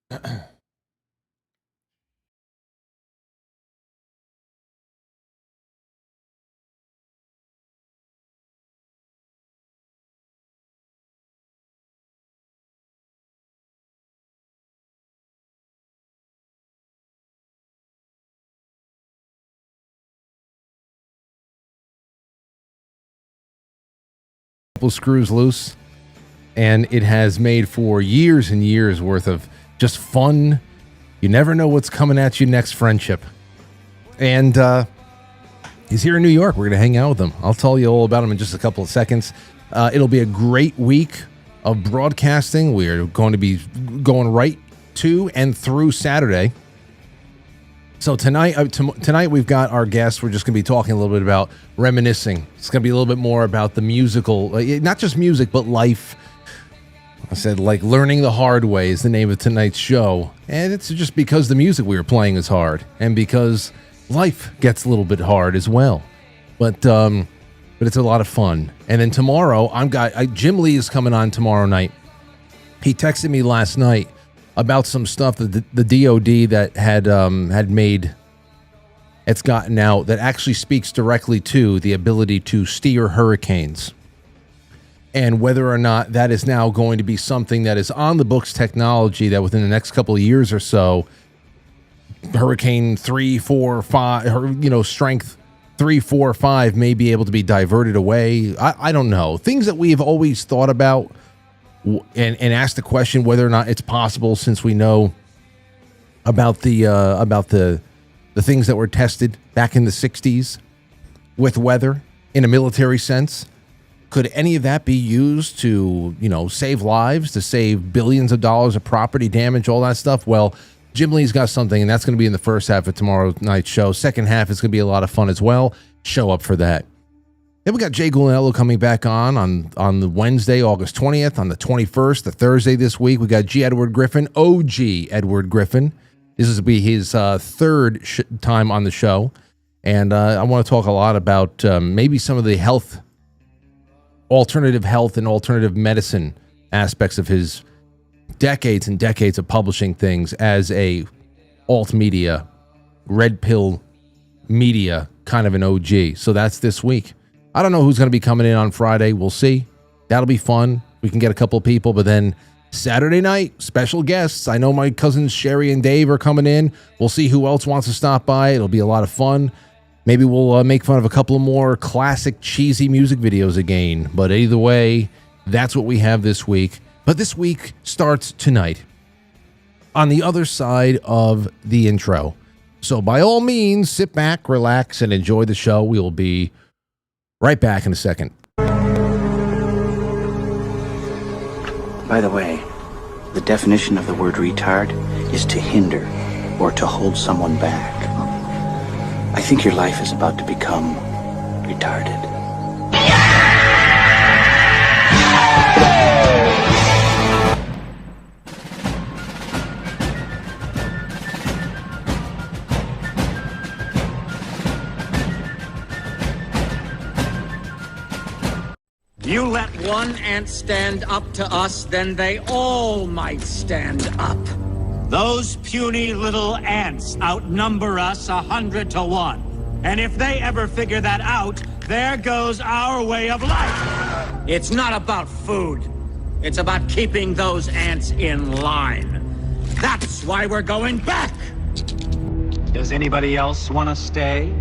Couple screws loose, and it has made for years and years worth of just fun. You never know what's coming at you next, friendship. And he's here in New York. We're going to hang out with him. I'll tell you all about him in just a couple of seconds. It'll be a great week of broadcasting. We're going to be going right to and through Saturday. So tonight we've got our guests. We're just going to be talking a little bit about reminiscing. It's going to be a little bit more about the musical, not just music, but life. I said, like, learning the hard way is the name of tonight's show. And it's just because the music we were playing is hard, and because life gets a little bit hard as well. But it's a lot of fun. And then tomorrow, Jim Lee is coming on tomorrow night. He texted me last night about some stuff that the DOD that had made, it's gotten out, that actually speaks directly to the ability to steer hurricanes, and whether or not that is now going to be something that is on the books technology that within the next couple of years or so, hurricane 3, 4, 5, strength 3, 4, 5 may be able to be diverted away. I don't know. Things that we've always thought about and ask the question whether or not it's possible, since we know about the things that were tested back in the 60s with weather in a military sense. Could any of that be used to, save lives, to save billions of dollars of property damage, all that stuff? Well, Jim Lee's got something, and that's going to be in the first half of tomorrow night's show. Second half is going to be a lot of fun as well. Show up for that. Then we got Jay Gulinello coming back on the Wednesday, August 20th. On the 21st, the Thursday this week, we got G. Edward Griffin, OG Edward Griffin. This will be his third time on the show. And I want to talk a lot about maybe some of the alternative health and alternative medicine aspects of his decades and decades of publishing things as a alt media, red pill media kind of an OG. So that's this week. I don't know who's going to be coming in on Friday. We'll see. That'll be fun. We can get a couple of people, but then Saturday night, special guests. I know my cousins Sherry and Dave are coming in. We'll see who else wants to stop by. It'll be a lot of fun. Maybe we'll make fun of a couple of more classic cheesy music videos again. But either way, that's what we have this week. But this week starts tonight on the other side of the intro. So by all means, sit back, relax, and enjoy the show. We will be right back in a second. By the way, the definition of the word retard is to hinder or to hold someone back. I think your life is about to become retarded. You let one ant stand up to us, then they all might stand up. Those puny little ants outnumber us 100 to 1. And if they ever figure that out, there goes our way of life. It's not about food. It's about keeping those ants in line. That's why we're going back. Does anybody else want to stay?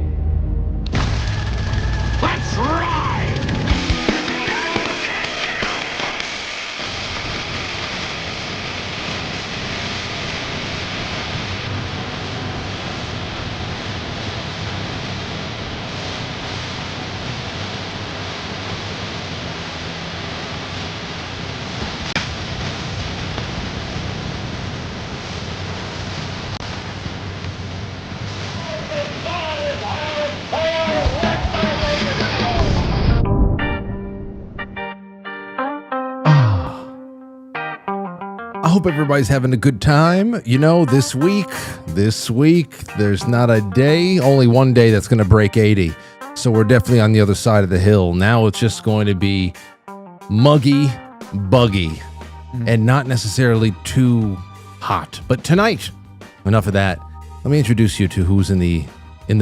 Let's ride! I hope everybody's having a good time. This week, there's not a day, only one day that's going to break 80. So we're definitely on the other side of the hill. Now it's just going to be muggy, buggy, and not necessarily too hot. But tonight, enough of that. Let me introduce you to who's in the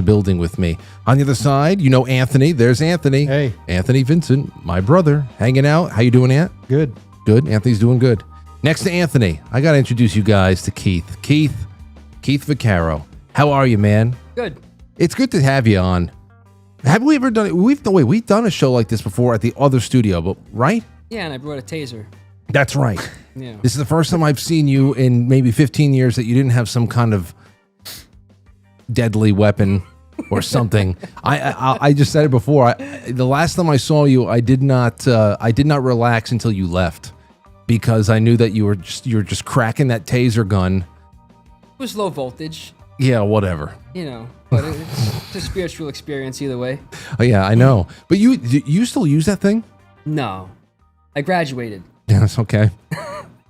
building with me. On the other side, you know Anthony. There's Anthony. Hey. Anthony Vincent, my brother, hanging out. How you doing, Ant? Good. Good. Anthony's doing good. Next to Anthony, I got to introduce you guys to Keith. Keith Vaccaro. How are you, man? Good. It's good to have you on. Have we ever done it? We've done a show like this before at the other studio, but right? Yeah, and I brought a taser. That's right. Yeah. This is the first time I've seen you in maybe 15 years that you didn't have some kind of deadly weapon or something. I just said it before. The last time I saw you, I did not relax until you left because I knew that you were just cracking that taser gun. It was low voltage, Yeah, whatever. but it's a spiritual experience either way. Oh, yeah, I know. But you still use that thing? No. I graduated. Yeah, that's okay.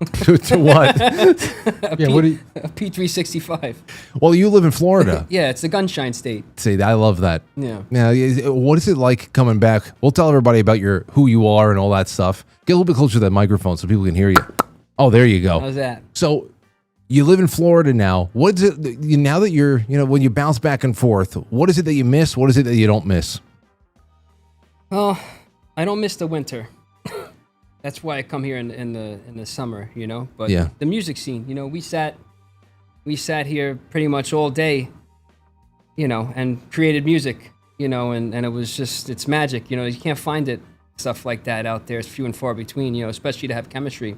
to what? A P365. Well, you live in Florida. Yeah, it's the gunshine state. See, I love that. Yeah. Now, what is it like coming back? We'll tell everybody about who you are and all that stuff. Get a little bit closer to that microphone so people can hear you. Oh, there you go. How's that? So, you live in Florida now. What is it now that you're, when you bounce back and forth? What is it that you miss? What is it that you don't miss? Oh, I don't miss the winter. That's why I come here in the summer, But Yeah. the music scene, we sat here pretty much all day, and created music, and it was just, it's magic, you can't find stuff like that out there. It's few and far between, especially to have chemistry,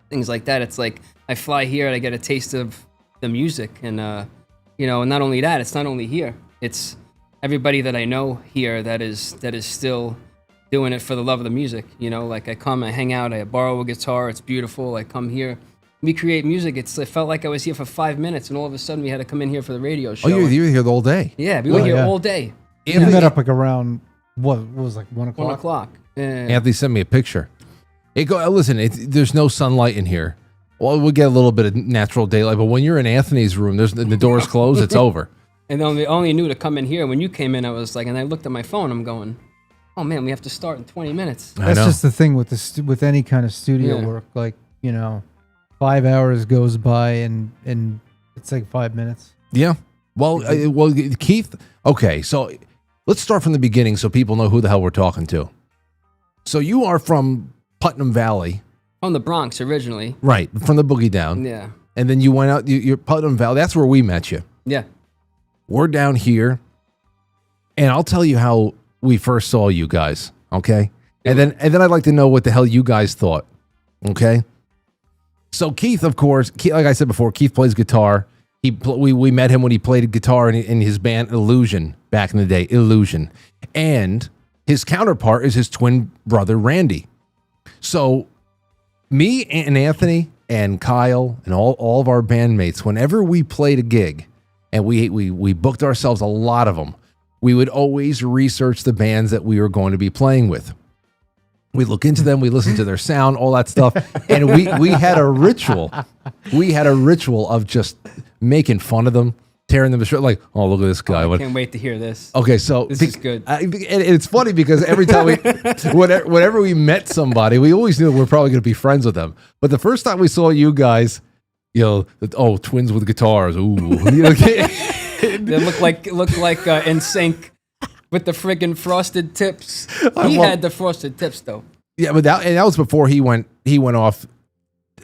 things like that. It's like I fly here and I get a taste of the music, and and not only that, it's not only here, it's everybody that I know here that is still doing it for the love of the music, like I come, I hang out, I borrow a guitar, it's beautiful, I come here, we create music. It felt like I was here for 5 minutes, and all of a sudden we had to come in here for the radio show. Oh, you were here the whole day? Yeah, we were here all day. We met up like around, what was like 1 o'clock? 1 o'clock. Yeah. Anthony sent me a picture. Listen, there's no sunlight in here. Well, we'll get a little bit of natural daylight, but when you're in Anthony's room, the door's closed, it's over. And then we only knew to come in here. When you came in, I was like, and I looked at my phone, I'm going, oh man, we have to start in 20 minutes. That's just the thing with with any kind of studio work. Like, 5 hours goes by and it's like 5 minutes. Yeah. Well, Keith, okay, so let's start from the beginning so people know who the hell we're talking to. So you are from Putnam Valley. From the Bronx originally. Right, from the Boogie Down. Yeah. And then you went out, you're Putnam Valley, that's where we met you. Yeah. We're down here, and I'll tell you how we first saw you guys, okay? And then I'd like to know what the hell you guys thought, okay? So Keith, of course, like I said before, Keith plays guitar. We met him when he played guitar in his band Illusion back in the day, Illusion. And his counterpart is his twin brother, Randy. So me and Anthony and Kyle and all of our bandmates, whenever we played a gig, and we booked ourselves a lot of them, we would always research the bands that we were going to be playing with. We look into them, we listen to their sound, all that stuff, and we had a ritual. We had a ritual of just making fun of them, tearing them to shreds. Like, oh, look at this guy. I can't wait to hear this. Okay, so this is good. And it's funny because every time whenever we met somebody, we always knew we were probably going to be friends with them. But the first time we saw you guys, twins with guitars. Ooh, they look like in sync with the friggin' frosted tips. He had the frosted tips though. Yeah, but that was before he went off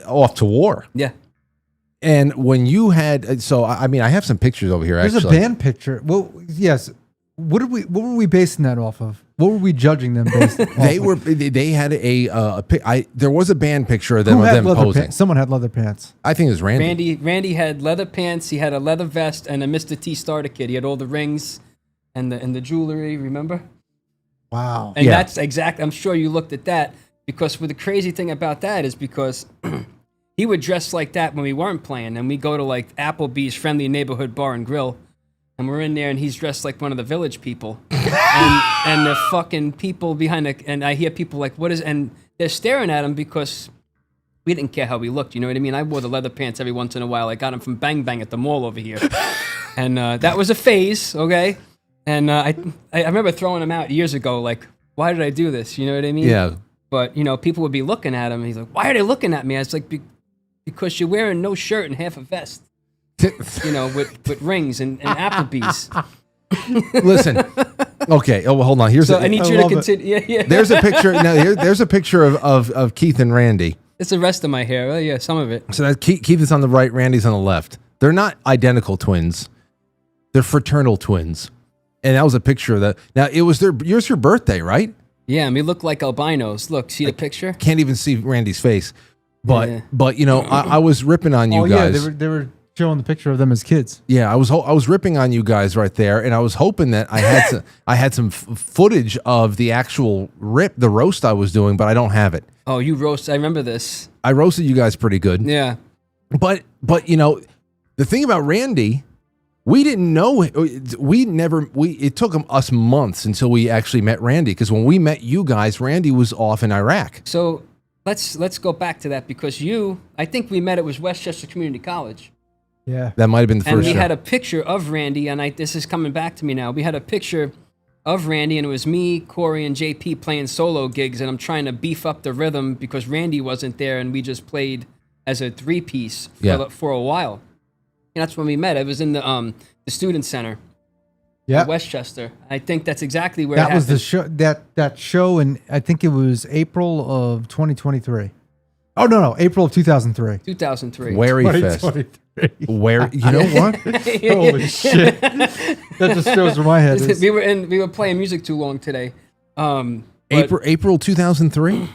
to war. Yeah. And when you had, I have some pictures over here. There's actually. a band picture. Well, yes. What were we basing that off of? What were we judging them based off of? They had there was a band picture of them posing. Someone had leather pants. I think it was Randy. Randy had leather pants. He had a leather vest and a Mr. T starter kit. He had all the rings and the jewelry. Remember? Wow. And that's exact. I'm sure you looked at that because the crazy thing about that is because he would dress like that when we weren't playing, and we go to like Applebee's Friendly Neighborhood Bar and Grill. And we're in there, and he's dressed like one of the village people, and the fucking people behind and I hear people like, "What is?" And they're staring at him because we didn't care how we looked. You know what I mean? I wore the leather pants every once in a while. I got them from Bang Bang at the mall over here, and that was a phase, okay. And I remember throwing them out years ago. Like, why did I do this? You know what I mean? Yeah. But people would be looking at him. And he's like, "Why are they looking at me?" I was like, because you're wearing no shirt and half a vest. You know, with rings and Applebee's. Listen. Okay. Oh, well, hold on. So I need you to continue. Yeah. There's a picture. Now, there's a picture of Keith and Randy. It's the rest of my hair. Well, yeah, some of it. So that Keith is on the right, Randy's on the left. They're not identical twins. They're fraternal twins. And that was a picture of that. Now, yours your birthday, right? Yeah, and we look like albinos. Look, see the picture? Can't even see Randy's face. But you know, I was ripping on you guys. Yeah, they were showing the picture of them as kids. Yeah, I was ripping on you guys right there, and I was hoping that I had some footage of the actual the roast I was doing, but I don't have it. Oh, you roast! I remember this. I roasted you guys pretty good. Yeah, but you know, the thing about Randy, we didn't know. It took us months until we actually met Randy, because when we met you guys, Randy was off in Iraq. So let's go back to that, because I think we met at Westchester Community College. Yeah, that might have been the first. And we had a picture of Randy, and this is coming back to me now. We had a picture of Randy, and it was me, Corey, and JP playing solo gigs, and I'm trying to beef up the rhythm because Randy wasn't there, and we just played as a 3-piece for a while. And that's when we met. It was in the student center. Yeah, Westchester. I think that's exactly where that it was the happened. show. That show, and I think it was April of 2023. Oh no, April of 2003. 2003. Wary Fest. Where you know what? Holy shit! That just shows where my head is. We were playing music too long today. April 2003.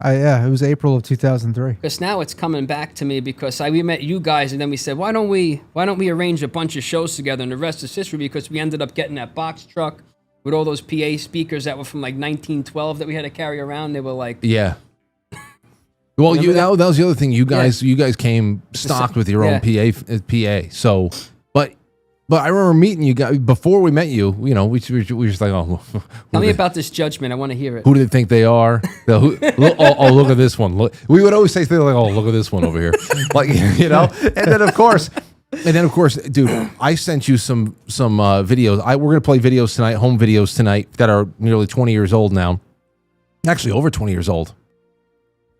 Yeah, it was April of 2003. Because now it's coming back to me, because we met you guys, and then we said, why don't we arrange a bunch of shows together, and the rest is history, because we ended up getting that box truck with all those PA speakers that were from like 1912 that we had to carry around. They were like, yeah. Well, that was the other thing. You guys came stocked with your own PA. So, but I remember meeting you guys before we met you. You know, we were just like, oh. Tell me about this judgment. I want to hear it. Who do they think they are? Look at this one. Look, we would always say things like, oh, look at this one over here, like, you know. And then of course, dude, I sent you some videos. We're gonna play videos tonight, home videos tonight that are nearly 20 years old now. Actually, over 20 years old.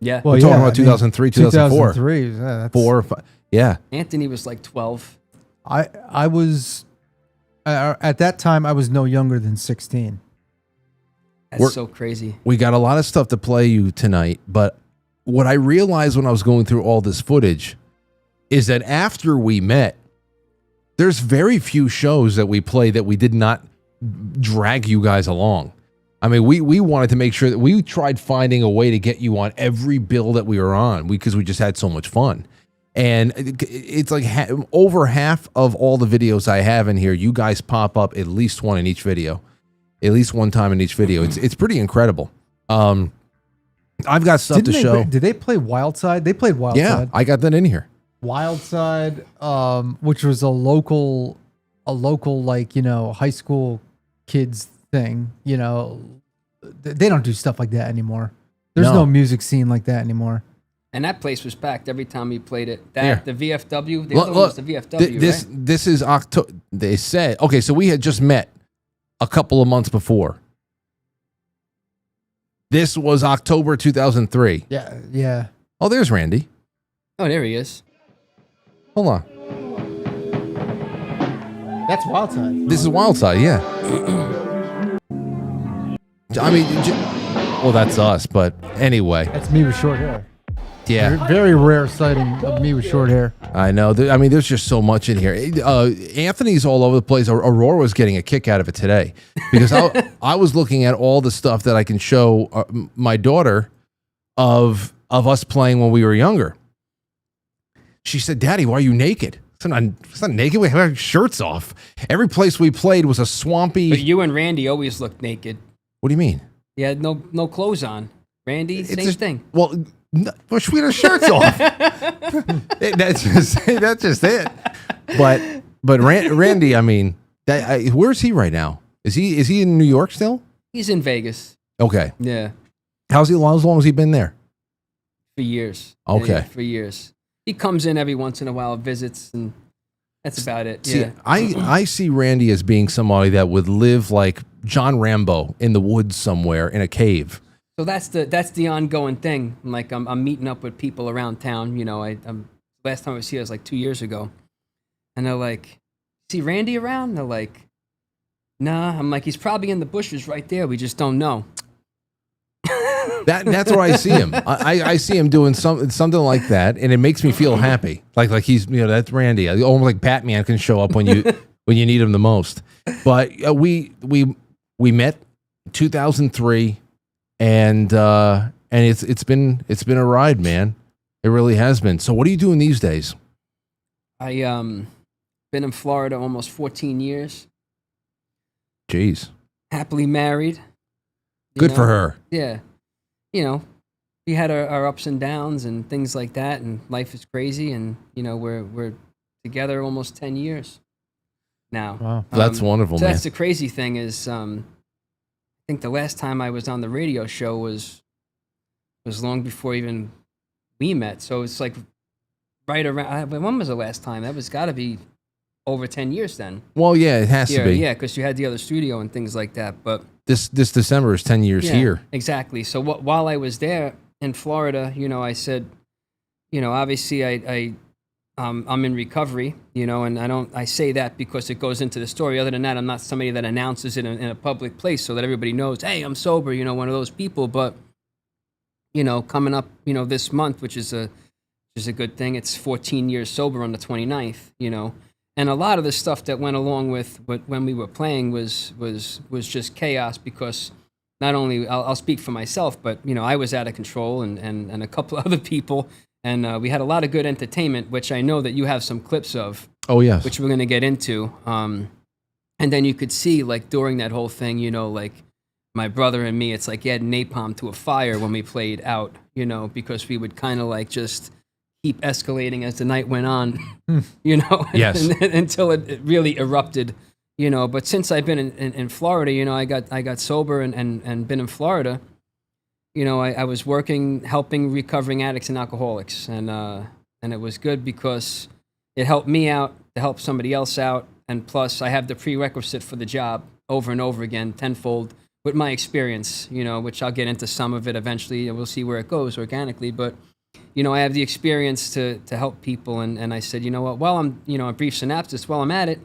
Yeah. Well, we're talking about 2003, 2004. 2003, that's 4 or 5. Yeah. Anthony was like 12. I was at that time I was no younger than 16. That's so crazy. We got a lot of stuff to play you tonight, but what I realized when I was going through all this footage is that after we met, there's very few shows that we play that we did not drag you guys along. I mean, we wanted to make sure that we tried finding a way to get you on every bill that we were on, because we just had so much fun. And it's like over half of all the videos I have in here, you guys pop up at least one in each video, at least one time in each video. It's pretty incredible. I've got stuff to show. Did they play Wildside? They played Wildside. Yeah, I got that in here. Wildside, which was a local like, you know, high school kids thing. You know, they don't do stuff like that anymore. There's no music scene like that anymore. And that place was packed every time we played it. The VFW, look, the VFW, right? This is October. They said, okay, so we had just met a couple of months before. This was October 2003. Yeah. Oh, there's Randy. Oh, there he is. Hold on. That's Wildside. This is Wildside, yeah. I mean, well, that's us, but anyway. That's me with short hair. Yeah. Very rare sighting of me with short hair. I know. I mean, there's just so much in here. Anthony's all over the place. Aurora was getting a kick out of it today, because I was looking at all the stuff that I can show my daughter of us playing when we were younger. She said, "Daddy, why are you naked?" It's not naked. We have our shirts off. Every place we played was a swampy. But you and Randy always looked naked. What do you mean? You had no clothes on. Randy, same thing. Well, we had our shirts off. That's just it. But Randy, I mean, where's he right now? Is he in New York still? He's in Vegas. Okay. Yeah. How long has he been there? For years. Okay. Yeah, for years. He comes in every once in a while, visits, and that's about it. See, yeah. I see Randy as being somebody that would live like John Rambo in the woods somewhere in a cave. So that's the ongoing thing. Like I'm meeting up with people around town. You know, last time I was here was like 2 years ago, and they're like, "See Randy around?" They're like, "Nah." I'm like, "He's probably in the bushes right there. We just don't know." That's where I see him. I see him doing something like that, and it makes me feel happy. Like he's, you know, that's Randy. Almost like Batman can show up when you need him the most. But we met 2003, and it's been a ride, man. It really has been. So what are you doing these days? I been in Florida almost 14 years. Jeez. Happily married. Good for her. Yeah. You know, we had our ups and downs and things like that, and life is crazy, and you know, we're together almost 10 years now. Wow. That's wonderful, so man. That's the crazy thing is, I think the last time I was on the radio show was long before even we met. So it's like right around, when was the last time? That was got to be over 10 years then. Well, yeah, it has to be. Yeah, because you had the other studio and things like that, but... This December is 10 years here. Exactly. So while I was there in Florida, you know, I said, you know, obviously I'm in recovery, you know, and I say that because it goes into the story. Other than that, I'm not somebody that announces it in a public place so that everybody knows, hey, I'm sober, you know, one of those people. But, you know, coming up, you know, this month, which is a good thing. It's 14 years sober on the 29th, you know. And a lot of the stuff that went along with when we were playing was just chaos because not only I'll speak for myself, but you know I was out of control and a couple other people, and we had a lot of good entertainment, which I know that you have some clips of. Oh yes, which we're gonna get into. And then you could see like during that whole thing, you know, like my brother and me, it's like you had napalm to a fire when we played out, you know, because we would kind of like just keep escalating as the night went on, you know, yes. until it really erupted, you know. But since I've been in Florida, you know, I got sober and been in Florida, you know, I was working, helping recovering addicts and alcoholics. And it was good because it helped me out to help somebody else out. And plus I have the prerequisite for the job over and over again, tenfold with my experience, you know, which I'll get into some of it eventually and we'll see where it goes organically. But you know, I have the experience to help people, and I said, you know what, while I'm, you know, a brief synopsis, while I'm at it,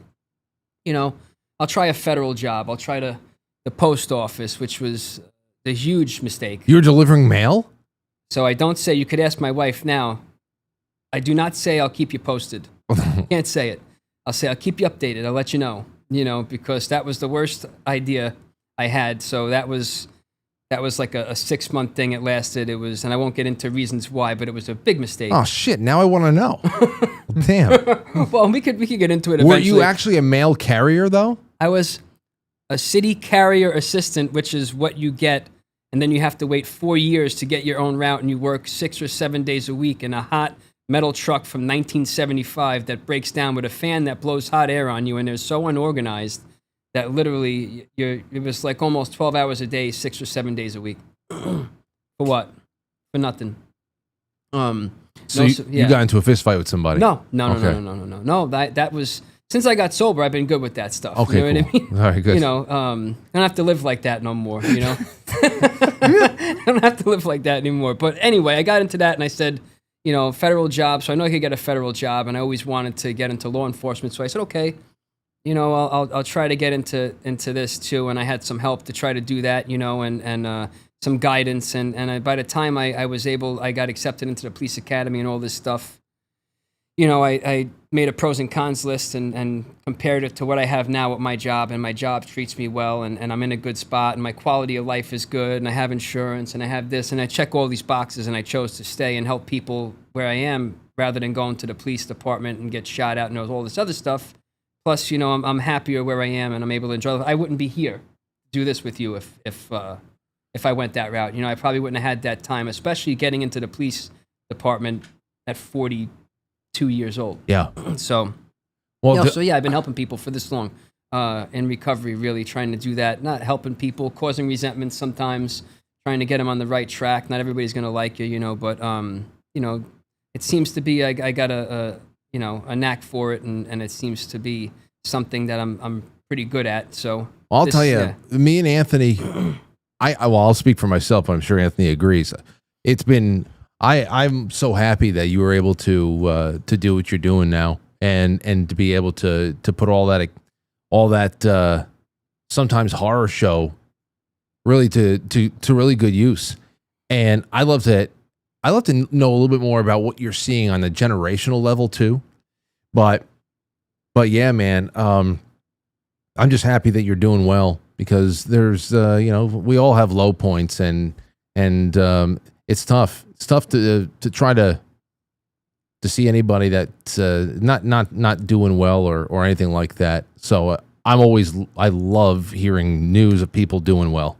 you know, I'll try a federal job. I'll try the post office, which was a huge mistake. You're delivering mail? So I don't say, you could ask my wife now, I do not say I'll keep you posted. Can't say it. I'll say I'll keep you updated. I'll let you know, because that was the worst idea I had. So that was like a 6-month thing. It lasted. It was, and I won't get into reasons why, but it was a big mistake. Oh shit! Now I want to know. Damn. Well, we could get into it eventually. Were you actually a mail carrier though? I was a city carrier assistant, which is what you get, and then you have to wait 4 years to get your own route, and you work 6 or 7 days a week in a hot metal truck from 1975 that breaks down with a fan that blows hot air on you, and they're so unorganized that literally it was like almost 12 hours a day, 6 or 7 days a week. For what? For nothing. So you got into a fist fight with somebody? No. Okay. No, that was, since I got sober, I've been good with that stuff. Okay, you know cool. what I mean? All right, good. You know, I don't have to live like that no more, you know? I don't have to live like that anymore. But anyway, I got into that and I said, you know, federal job. So I know I could get a federal job, and I always wanted to get into law enforcement. So I said, okay, you know, I'll try to get into this too. And I had some help to try to do that, you know, and some guidance. And by the time I got accepted into the police academy and all this stuff, you know, I made a pros and cons list and compared it to what I have now with my job. And my job treats me well, and I'm in a good spot, and my quality of life is good, and I have insurance, and I have this, and I check all these boxes, and I chose to stay and help people where I am rather than going to the police department and get shot out and all this other stuff. Plus, you know, I'm happier where I am, and I'm able to enjoy life. I wouldn't be here to do this with you if I went that route. You know, I probably wouldn't have had that time, especially getting into the police department at 42 years old. Yeah. So, well, I've been helping people for this long in recovery, really trying to do that. Not helping people, causing resentment sometimes, trying to get them on the right track. Not everybody's going to like you, you know, but, you know, it seems to be I got a knack for it, and it seems to be something that I'm pretty good at. So I'll tell you, me and Anthony, well, I'll speak for myself, but I'm sure Anthony agrees. It's been I'm so happy that you were able to do what you're doing now, and to be able to put all that sometimes horror show really to really good use. And I love to know a little bit more about what you're seeing on the generational level too. But yeah, man, I'm just happy that you're doing well, because there's we all have low points, and it's tough. It's tough to try to see anybody that's not doing well or anything like that. So I love hearing news of people doing well.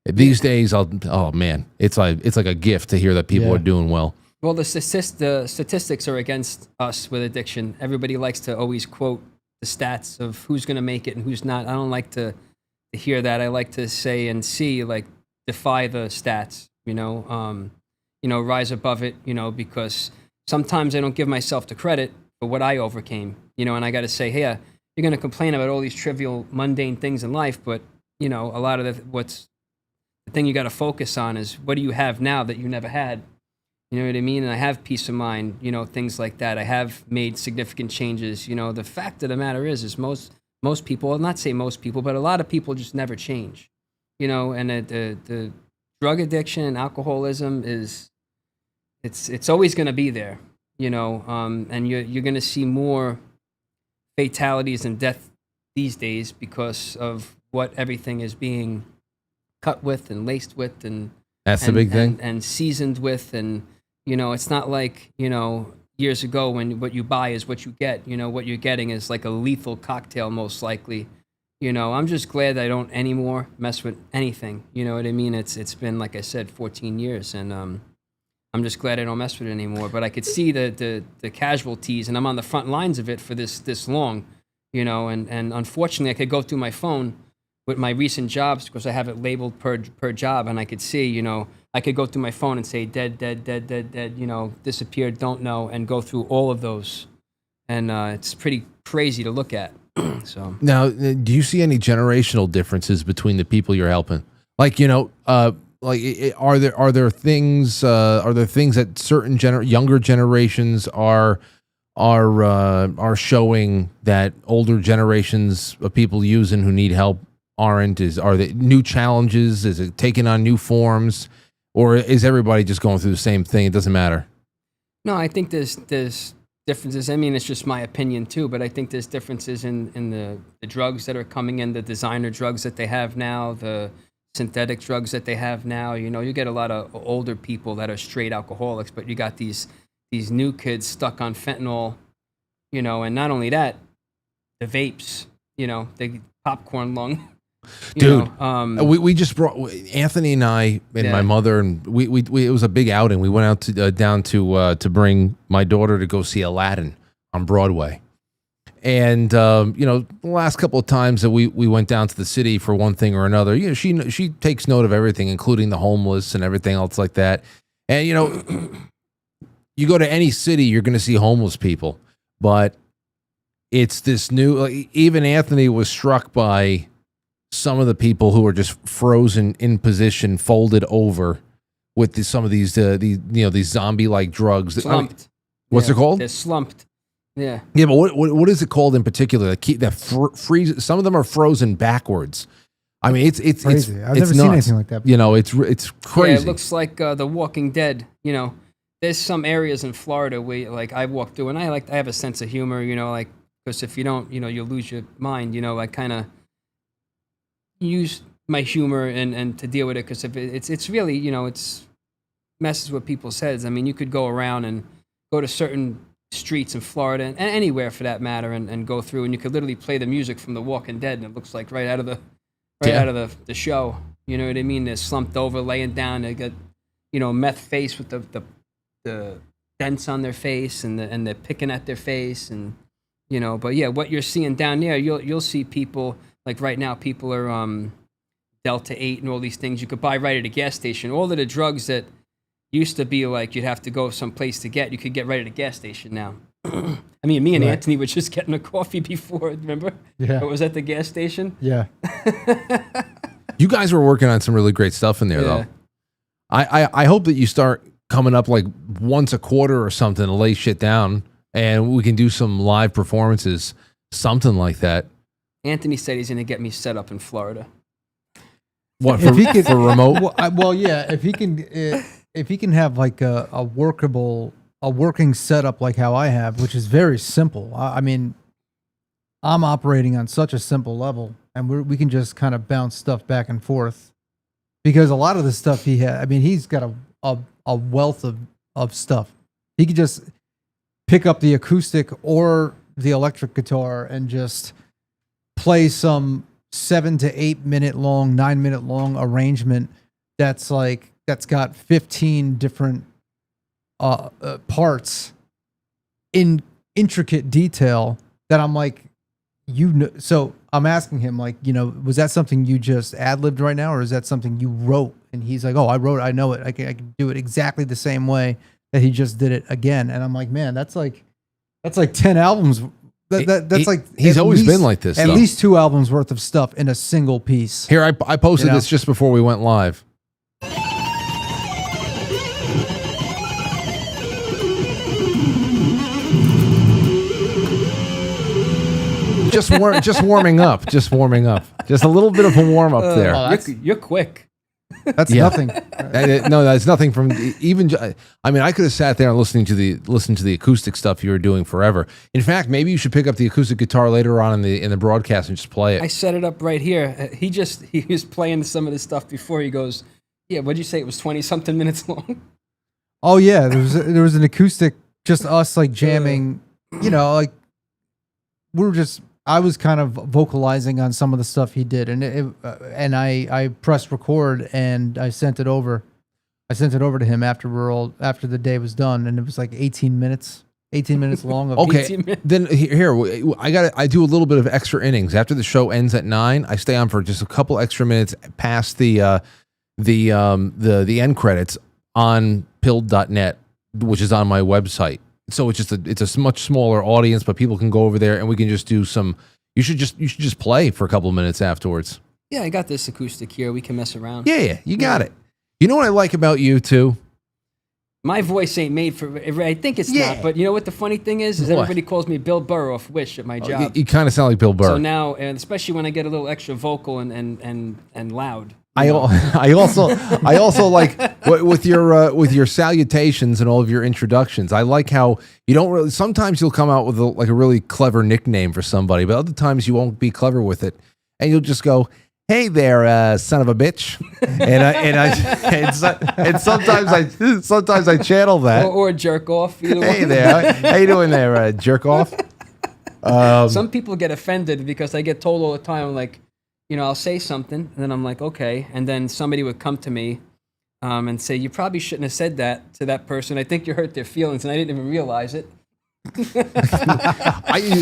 These days, it's like a gift to hear that people are doing well. Well, the statistics are against us with addiction. Everybody likes to always quote the stats of who's going to make it and who's not. I don't like to hear that. I like to say and see, like, defy the stats, rise above it, because sometimes I don't give myself the credit for what I overcame, and I got to say, hey, you're going to complain about all these trivial, mundane things in life, but, a lot of the thing you got to focus on is, what do you have now that you never had? You know what I mean? And I have peace of mind, things like that. I have made significant changes. The fact of the matter is most people, I'll not say most people, but a lot of people just never change, and the drug addiction, alcoholism it's always going to be there, and you're going to see more fatalities and death these days because of what everything is being cut with and laced with, and that's the big thing, and seasoned with, and it's not like years ago when what you buy is what you get. What you're getting is like a lethal cocktail, most likely. I'm just glad I don't anymore mess with anything. You know what I mean? It's been, like I said, 14 years, and I'm just glad I don't mess with it anymore. But I could see the casualties, and I'm on the front lines of it for this long. And unfortunately, I could go through my phone with my recent jobs, because I have it labeled per job, and I could see, I could go through my phone and say dead, disappeared, don't know, and go through all of those. And it's pretty crazy to look at. So now, do you see any generational differences between the people you're helping? Like, are there things that certain younger generations are showing that older generations of people using who need help aren't? Are there new challenges? Is it taking on new forms, or is everybody just going through the same thing? It doesn't matter. No, I think there's differences. I mean, it's just my opinion too, but I think there's differences in the drugs that are coming in, the designer drugs that they have now, the synthetic drugs that they have now. You get a lot of older people that are straight alcoholics, but you got these new kids stuck on fentanyl, and not only that, the vapes, the popcorn lung. Dude, we just brought Anthony and I and my mother, and we it was a big outing. We went out down to bring my daughter to go see Aladdin on Broadway. And the last couple of times that we went down to the city for one thing or another, she takes note of everything, including the homeless and everything else like that. And you go to any city, you're going to see homeless people, but it's this new. Even Anthony was struck by some of the people who are just frozen in position, folded over with some of these zombie-like drugs. Slumped. What's it called? They're slumped. Yeah. Yeah, but what is it called in particular? That freeze. Some of them are frozen backwards. I mean, it's crazy. I've never nuts. seen anything like that before. It's crazy. Yeah, it looks like The Walking Dead. There's some areas in Florida where, like, I walk through, and I have a sense of humor. Because if you don't, you'll lose your mind. I kind of use my humor and to deal with it, because if it's really, it's messes with people's heads. I mean, you could go around and go to certain streets in Florida and anywhere for that matter, and go through, and you could literally play the music from The Walking Dead, and it looks like right out of the show. You know what I mean? They're slumped over, laying down. They got meth face with the dents on their face, and they're picking at their face, and But yeah, what you're seeing down there, you'll see people. Like right now, people are Delta 8 and all these things you could buy right at a gas station. All of the drugs that used to be like you'd have to go someplace to get, you could get right at a gas station now. I mean, me and Anthony were just getting a coffee before, remember? Yeah. It was at the gas station. Yeah. You guys were working on some really great stuff in there, though. I hope that you start coming up like once a quarter or something to lay shit down, and we can do some live performances, something like that. Anthony said he's going to get me set up in Florida. What for, for remote? Yeah. If he can have like a working setup like how I have, which is very simple. I mean, I'm operating on such a simple level, and we can just kind of bounce stuff back and forth. Because a lot of the stuff he had, I mean, he's got a wealth of stuff. He could just pick up the acoustic or the electric guitar and just play some 7 to 8 minute long, 9 minute long arrangement that's got 15 different parts in intricate detail that I'm like, so I'm asking him, like, was that something you just ad-libbed right now, or is that something you wrote? And he's like, oh, I wrote it. I know it. I can do it exactly the same way that he just did it again. And I'm like, man, that's like 10 albums. That's like he's always been like this. At least 2 albums worth of stuff in a single piece. Here, I posted this just before we went live. Just warming up. Just a little bit of a warm up there. You're quick. That's nothing. No, that's nothing from even. I mean, I could have sat there and listened to the acoustic stuff you were doing forever. In fact, maybe you should pick up the acoustic guitar later on in the broadcast and just play it. I set it up right here. He was playing some of this stuff before. He goes, "Yeah, what'd you say? It was 20-something minutes long." Oh yeah, there was an acoustic, just us like jamming. Like I was kind of vocalizing on some of the stuff he did, and I pressed record and I sent it over. I sent it over to him after the day was done, and it was like 18 minutes long. Okay, then here I do a little bit of extra innings after the show ends at 9. I stay on for just a couple extra minutes past the end credits on pilled.net, which is on my website. So it's a much smaller audience, but people can go over there and we can just do some. You should just play for a couple of minutes afterwards. Yeah, I got this acoustic here. We can mess around. Yeah, you got it. You know what I like about you too? My voice ain't made for. I think it's not. But you know what the funny thing is everybody calls me Bill Burr off Wish at my job. You kind of sound like Bill Burr. So now, and especially when I get a little extra vocal and loud. I also like with your salutations and all of your introductions. I like how you don't really. Sometimes you'll come out with a really clever nickname for somebody, but other times you won't be clever with it, and you'll just go, "Hey there, son of a bitch," and sometimes I channel that or jerk off. Hey there, how you doing there, jerk off? Some people get offended because I get told all the time, like. I'll say something, and then I'm like, okay. And then somebody would come to me and say, you probably shouldn't have said that to that person. I think you hurt their feelings, and I didn't even realize it.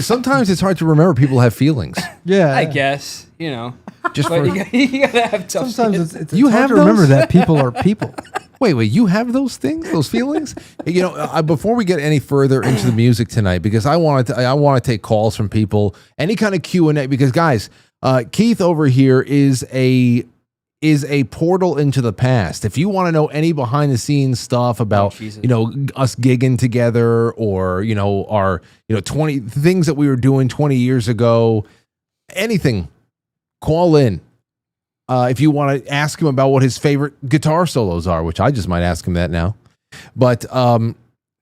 Sometimes it's hard to remember people have feelings. Yeah. I guess, Just but you gotta have tough Sometimes skin. it's hard to remember that people are people. Wait, you have those things, those feelings? Before we get any further into the music tonight, because I want to take calls from people, any kind of Q&A, because guys, Keith over here is a portal into the past. If you want to know any behind the scenes stuff about us gigging together, or our 20 things that we were doing 20 years ago, anything, call in. If you want to ask him about what his favorite guitar solos are, which I just might ask him that now. But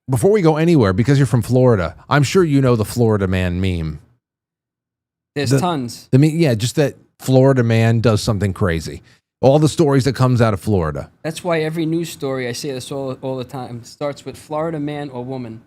before we go anywhere, because you're from Florida, I'm sure you know the Florida Man meme. There's tons. Just that Florida man does something crazy. All the stories that comes out of Florida. That's why every news story, I say this all the time, starts with Florida man or woman.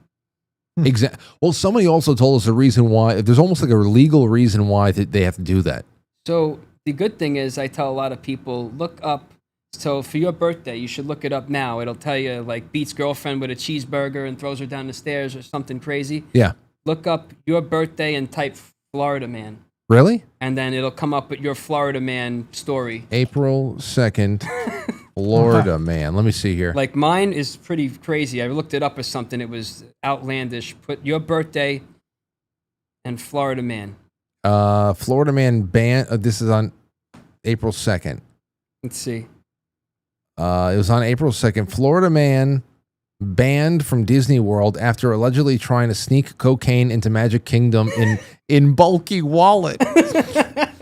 Exactly. Well, somebody also told us a reason why. There's almost like a legal reason why they have to do that. So the good thing is, I tell a lot of people, look up. So for your birthday, you should look it up now. It'll tell you, like, beats girlfriend with a cheeseburger and throws her down the stairs or something crazy. Yeah. Look up your birthday and type Florida man. Really? And then it'll come up with your Florida man story. April 2nd, Florida man. Let me see here. Like, mine is pretty crazy. I looked it up or something. It was outlandish. Put your birthday and Florida man. Florida man band. This is on April 2nd. Let's see. It was on April 2nd. Florida man banned from Disney World after allegedly trying to sneak cocaine into Magic Kingdom in bulky wallet. Look at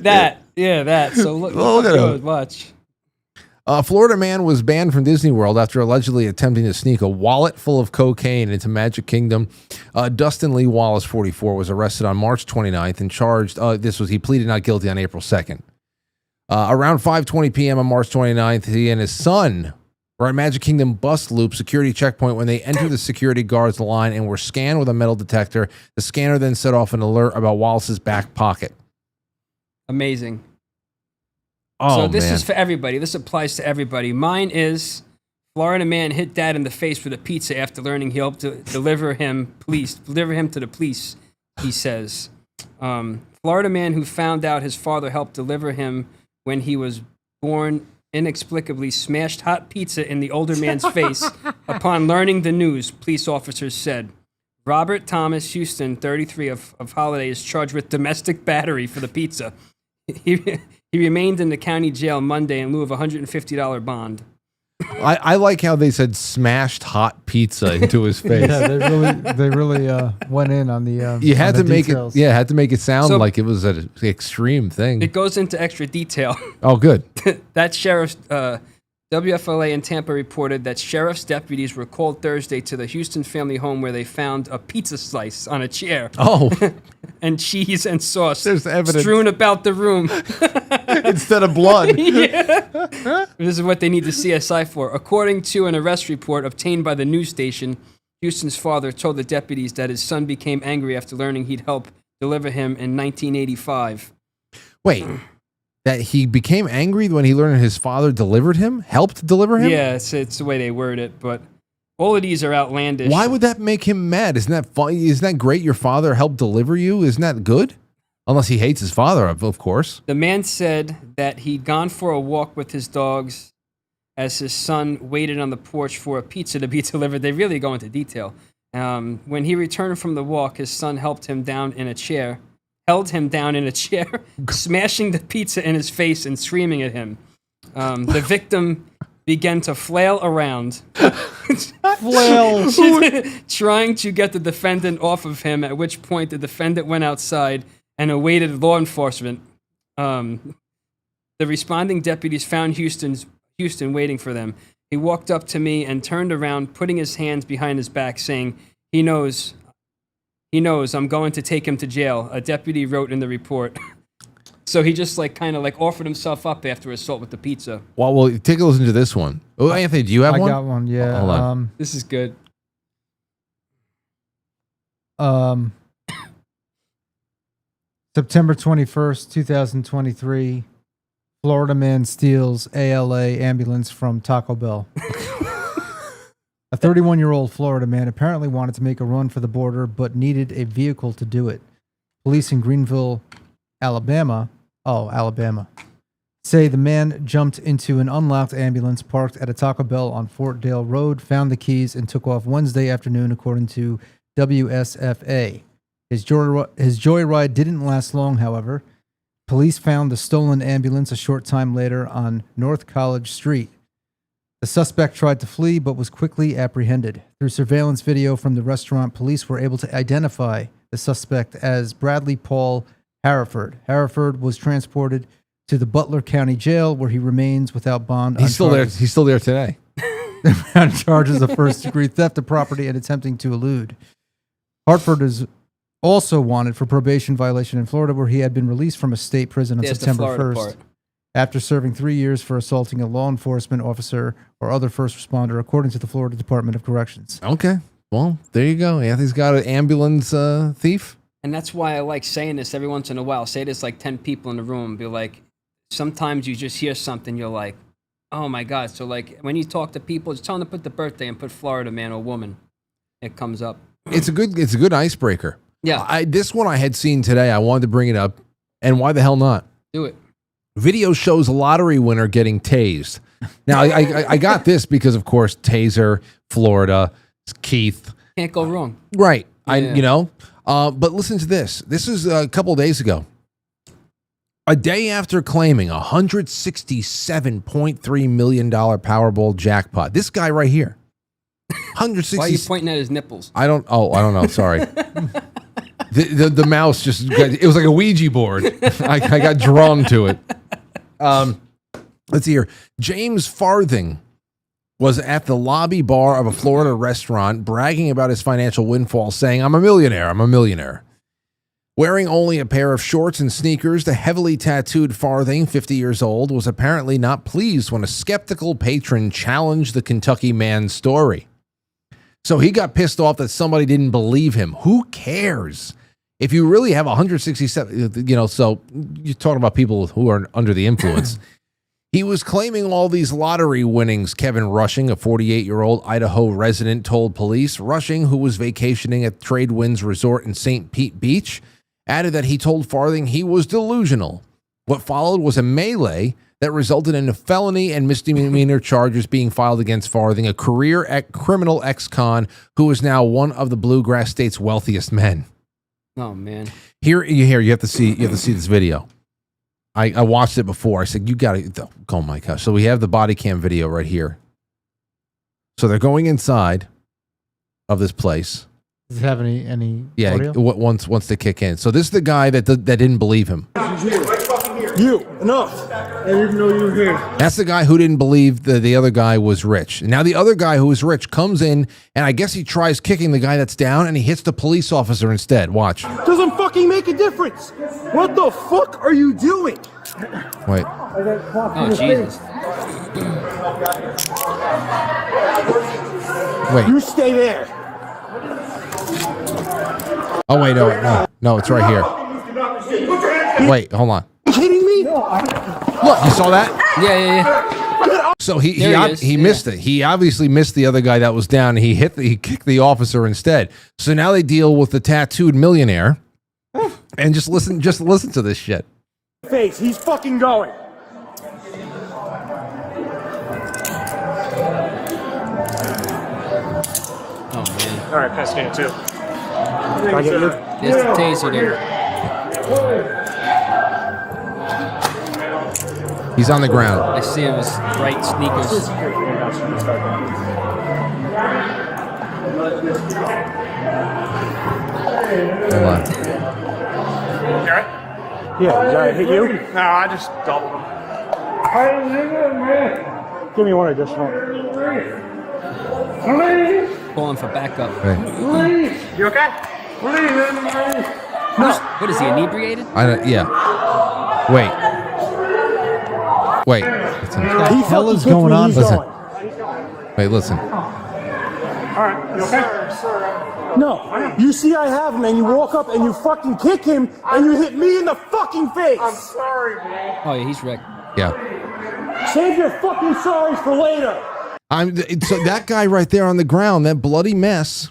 that. So look at it. Watch. A Florida man was banned from Disney World after allegedly attempting to sneak a wallet full of cocaine into Magic Kingdom. Dustin Lee Wallace, 44, was arrested on March 29th and charged. He pleaded not guilty on April 2nd. Around 5:20 p.m. on March 29th, he and his son were at Magic Kingdom bus loop security checkpoint when they entered the security guard's line and were scanned with a metal detector. The scanner then set off an alert about Wallace's back pocket. Amazing. Oh, so this man. is for everybody. This applies to everybody. Mine is Florida man hit dad in the face with a pizza after learning he helped to deliver him to the police, he says. Florida man who found out his father helped deliver him when he was born inexplicably smashed hot pizza in the older man's face upon learning the news, police officers said. Robert Thomas Houston, 33 of Holiday, is charged with domestic battery for the pizza. He remained in the county jail Monday in lieu of a $150 bond. I like how they said smashed hot pizza into his face. Yeah, they really went in on the. You had on to the make details. had to make it sound So- like it was an extreme thing. It goes into extra detail. Oh, good. That sheriff's WFLA in Tampa reported that sheriff's deputies were called Thursday to the Houston family home where they found a pizza slice on a chair Oh, and cheese and sauce There's evidence. strewn about the room. instead of blood. This is what they need the CSI for. According to an arrest report obtained by the news station, Houston's father told the deputies that his son became angry after learning he'd help deliver him in 1985. Wait, that he became angry when he learned his father helped deliver him? Yeah, it's the way they word it, but all of these are outlandish. Why would that make him mad? Isn't that funny? Isn't that great? Your father helped deliver you? Isn't that good? Unless he hates his father, of course. The man said that he'd gone for a walk with his dogs as his son waited on the porch for a pizza to be delivered. They really go into detail. When he returned from the walk, his son held him down in a chair, smashing the pizza in his face and screaming at him. The victim began to flail around, trying to get the defendant off of him, at which point the defendant went outside and awaited law enforcement. The responding deputies found Houston waiting for them. He walked up to me and turned around, putting his hands behind his back, saying, He knows I'm going to take him to jail, a deputy wrote in the report. So he just kind of offered himself up after assault with the pizza. Well, take a listen to this one. Oh, Anthony, do you have I one? got one. Yeah. Hold on. This is good. September 21st, 2023. Florida man steals ALA ambulance from Taco Bell. A 31-year-old Florida man apparently wanted to make a run for the border but needed a vehicle to do it. Police in Greenville, Alabama, say the man jumped into an unlocked ambulance parked at a Taco Bell on Fort Dale Road, found the keys, and took off Wednesday afternoon, according to WSFA. His joyride didn't last long, however. Police found the stolen ambulance a short time later on North College Street. The suspect tried to flee but was quickly apprehended. Through surveillance video from the restaurant, police were able to identify the suspect as Bradley Paul Hereford. Hereford was transported to the Butler County Jail, where he remains without bond. He's still there. He's still there today. On charges of first-degree theft of property and attempting to elude. Hartford is also wanted for probation violation in Florida, where he had been released from a state prison on There's the September Florida 1st. part. After serving 3 years for assaulting a law enforcement officer or other first responder, according to the Florida Department of Corrections. Okay. Well, there you go. Anthony's got an ambulance thief. And that's why I like saying this every once in a while. Say this 10 people in the room. Be like, sometimes you just hear something, you're like, oh my God. So when you talk to people, just tell them to put the birthday and put Florida man or woman. It comes up. It's a good icebreaker. Yeah. This one I had seen today. I wanted to bring it up. And why the hell not? Do it. Video shows a lottery winner getting tased. Now, I got this because, of course, Taser, Florida, Keith. Can't go wrong. Right. Yeah. But listen to this. This is a couple of days ago. A day after claiming a $167.3 million Powerball jackpot. This guy right here. 160. Why are you pointing at his nipples? I don't know. Sorry. the mouse just, it was like a Ouija board. I got drawn to it. Let's see here. James Farthing was at the lobby bar of a Florida restaurant bragging about his financial windfall, saying, I'm a millionaire. Wearing only a pair of shorts and sneakers, the heavily tattooed Farthing, 50 years old, was apparently not pleased when a skeptical patron challenged the Kentucky man's story. So he got pissed off that somebody didn't believe him. Who cares? If you really have 167, so you're talking about people who are under the influence. He was claiming all these lottery winnings, Kevin Rushing, a 48-year-old Idaho resident, told police. Rushing, who was vacationing at Tradewinds Resort in St. Pete Beach, added that he told Farthing he was delusional. What followed was a melee that resulted in a felony and misdemeanor charges being filed against Farthing, a career criminal ex-con who is now one of the Bluegrass State's wealthiest men. Oh man! You have to see this video. I watched it before. I said, you got to. Oh my gosh! So we have the body cam video right here. So they're going inside of this place. Does it have any audio? Once they kick in. So this is the guy that didn't believe him. You, enough. I didn't know you were here. That's the guy who didn't believe the other guy was rich. And now the other guy who is rich comes in, and I guess he tries kicking the guy that's down, and he hits the police officer instead. Watch. Doesn't fucking make a difference. What the fuck are you doing? Wait. Oh Jesus! Wait. You stay there. Oh wait, no, it's right here. Wait, hold on. Are you kidding me? Look, you saw that? Yeah. So he missed it. He obviously missed the other guy that was down. He kicked the officer instead. So now they deal with the tattooed millionaire. And just listen to this shit. Face, he's fucking going. Oh man! All right, pass me too. There's the taser there. He's on the ground. I see his bright sneakers. Hold on. Yeah, did I hit you? No, I just doubled him. Give me one additional. Calling for backup. Right. You okay? What is he, inebriated? Yeah. Wait. What the hell is going on? Listen. Wait, listen. All right, you okay? No, you see I have him and you walk up and you fucking kick him and you hit me in the fucking face. I'm sorry, man. Oh yeah, he's wrecked. Yeah. Save your fucking sorries for later. So that guy right there on the ground, that bloody mess,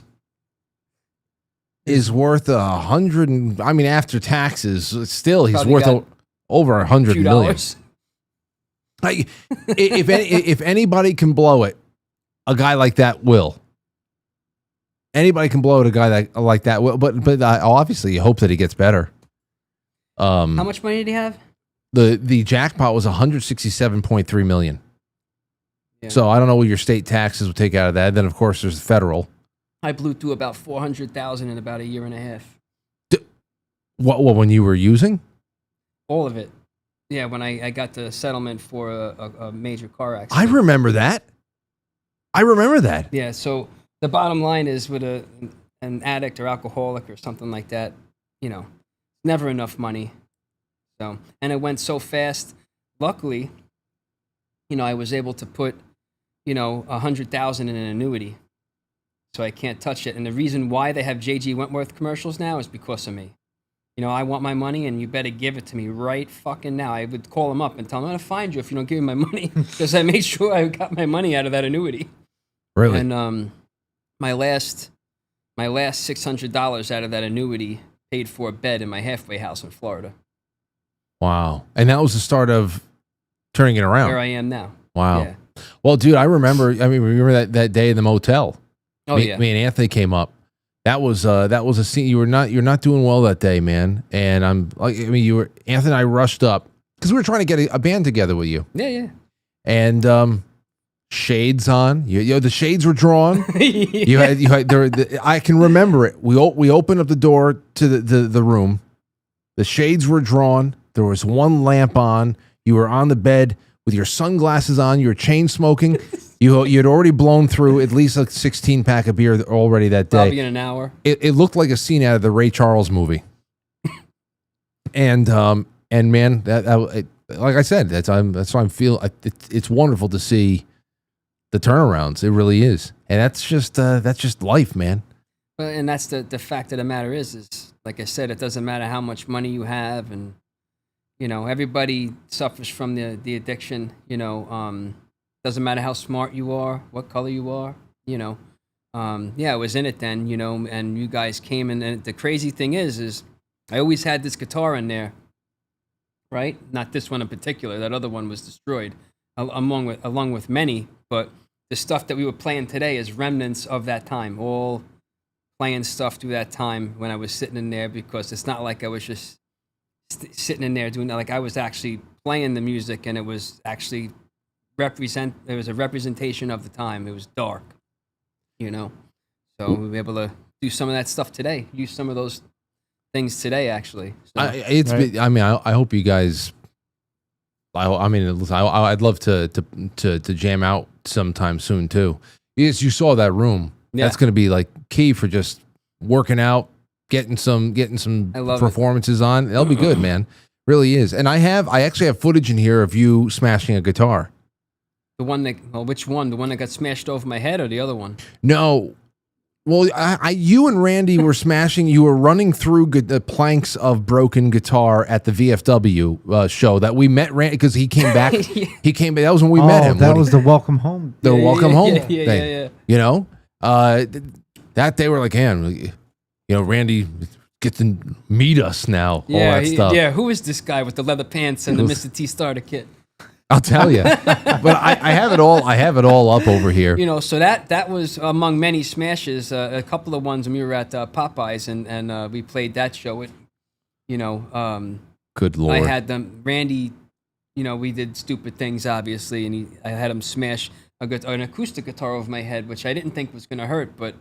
is worth $100. I mean, after taxes, still he's Probably worth over $100 million. $2. Like, if anybody can blow it, a guy like that will. Anybody can blow it, a guy like that will. But obviously, you hope that he gets better. How much money did he have? The jackpot was $167.3 million. Yeah. So I don't know what your state taxes would take out of that. Then of course there's the federal. I blew through about 400,000 in about a year and a half. What when you were using? All of it. Yeah, when I got the settlement for a major car accident. I remember that. Yeah, so the bottom line is with an addict or alcoholic or something like that, never enough money. So, and it went so fast. Luckily, I was able to put, 100,000 in an annuity. So I can't touch it. And the reason why they have J.G. Wentworth commercials now is because of me. I want my money and you better give it to me right fucking now. I would call them up and tell them, I'm going to find you if you don't give me my money. Because I made sure I got my money out of that annuity. Really? And my last $600 out of that annuity paid for a bed in my halfway house in Florida. Wow. And that was the start of turning it around. Where I am now. Wow. Yeah. Well, dude, remember that day in the motel. Oh, yeah. Me and Anthony came up that was a scene. You're not doing well that day, man. And I'm like, I mean, Anthony and I rushed up because we were trying to get a band together with you. Yeah. And shades on. The shades were drawn. You had I can remember it. We opened up the door to the room. The shades were drawn. There was one lamp on. You were on the bed with your sunglasses on. You were chain smoking. You had already blown through at least a 16-pack of beer already that day. Probably in an hour. It looked like a scene out of the Ray Charles movie. and man, that like I said, that's why I'm feeling. It's wonderful to see the turnarounds. It really is, and that's just life, man. And that's the fact of the matter is like I said, it doesn't matter how much money you have, and everybody suffers from the addiction. Doesn't matter how smart you are, what color you are. I was in it then. And you guys came in, and the crazy thing is I always had this guitar in there, right? Not this one in particular. That other one was destroyed, along with many, but. The stuff that we were playing today is remnants of that time, all playing stuff through that time when I was sitting in there, because it's not like I was just sitting in there doing that. Like I was actually playing the music, and it was actually it was a representation of the time. It was dark, So we were able to do some of that stuff today, use some of those things today, actually. So, I hope you guys. I'd love to jam out sometime soon too. Yes, you saw that room. Yeah. That's going to be like key for just working out, getting some performances on. That'll be good, man. Really is. And I actually have footage in here of you smashing a guitar. The one which one? The one that got smashed over my head, or the other one? No. Well, you and Randy were smashing. You were running through the planks of broken guitar at the VFW show that we met Randy because he came back. Yeah. He came back. That was when we met him. That was the welcome home. The welcome home thing. Yeah. That day we're like, man, Randy gets to meet us now. Yeah, all that stuff. Yeah. Who is this guy with the leather pants and the Mr. T starter kit? I'll tell you, but I have it all. I have it all up over here. So that was among many smashes. A couple of ones when we were at Popeyes, and we played that show. Good Lord. I had them. Randy, we did stupid things, obviously, and I had him smash an acoustic guitar over my head, which I didn't think was going to hurt, but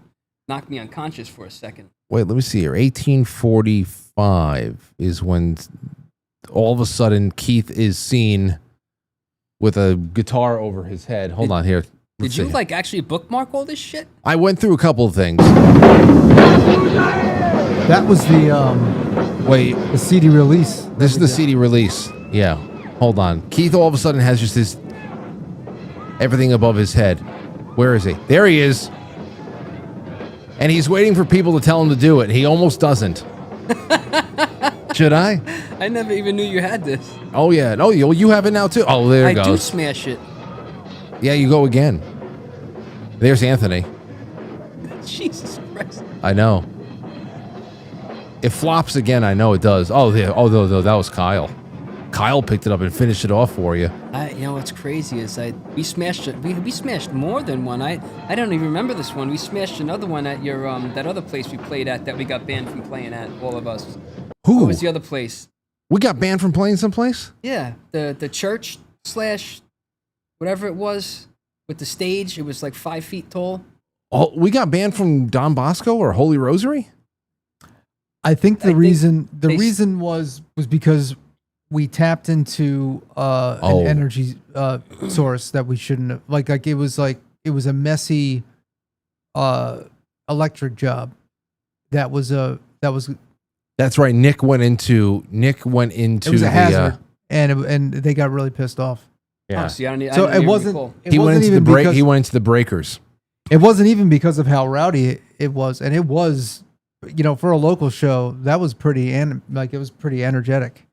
knocked me unconscious for a second. Wait, let me see here. 1845 is when all of a sudden Keith is seen with a guitar over his head. Hold on here. Did you actually bookmark all this shit? I went through a couple of things. That was the the CD release. This is the CD release. Yeah. Hold on. Keith all of a sudden has just this everything above his head. Where is he? There he is. And he's waiting for people to tell him to do it. He almost doesn't. Should I? I never even knew you had this. Oh, yeah. Oh, you have it now, too. Oh, there it goes. I do smash it. Yeah, you go again. There's Anthony. Jesus Christ. I know. It flops again. I know it does. Oh, yeah. Oh, no, that was Kyle. Kyle picked it up and finished it off for you. What's crazy is we smashed it. We smashed more than one. I don't even remember this one. We smashed another one at your that other place we played at that we got banned from playing at, all of us. Who? What was the other place? We got banned from playing someplace? Yeah, the church / whatever it was with the stage. It was like 5 feet tall. Oh, we got banned from Don Bosco or Holy Rosary? I think the reason was because we tapped into an energy source that we shouldn't have. Like it was a messy electric job. That's right. Nick went into it was a hazard, and they got really pissed off. Yeah. Oh, see, it wasn't. He went into the breakers. It wasn't even because of how rowdy it was, and it was, for a local show that was pretty it was pretty energetic.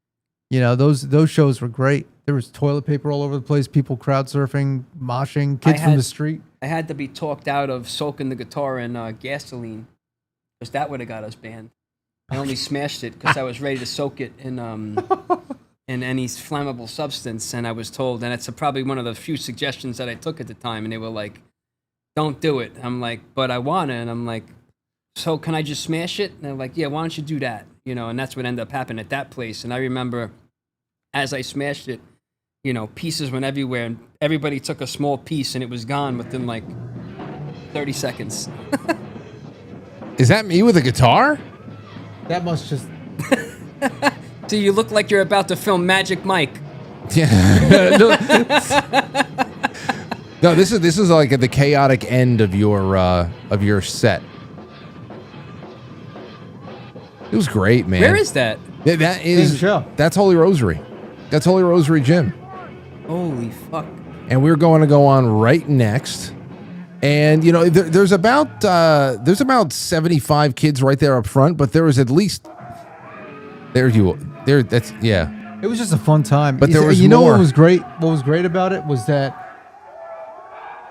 Those shows were great. There was toilet paper all over the place, people crowd surfing, moshing, kids from the street. I had to be talked out of soaking the guitar in gasoline, because that would have got us banned. I only smashed it because I was ready to soak it in any flammable substance, and I was told, and it's probably one of the few suggestions that I took at the time, and they were like, "Don't do it." I'm like, "But I want to," and I'm like, so can I just smash it? And they're like, yeah, why don't you do that? You know, and that's what ended up happening at that place. And I remember as I smashed it, you know, pieces went everywhere, and everybody took a small piece, and it was gone within like 30 seconds. Is that me with a guitar? That must just. So you look like you're about to film Magic Mike. Yeah. No, this is like at the chaotic end of your set. It was great, man. Where is that? That is Same show. That's Holy Rosary. That's Holy Rosary Gym. Holy fuck. And we're going to go on right next. And you know, there's about 75 kids right there up front, but there was at least that's yeah. It was just a fun time. But there was you know more. what was great? What was great about it was that,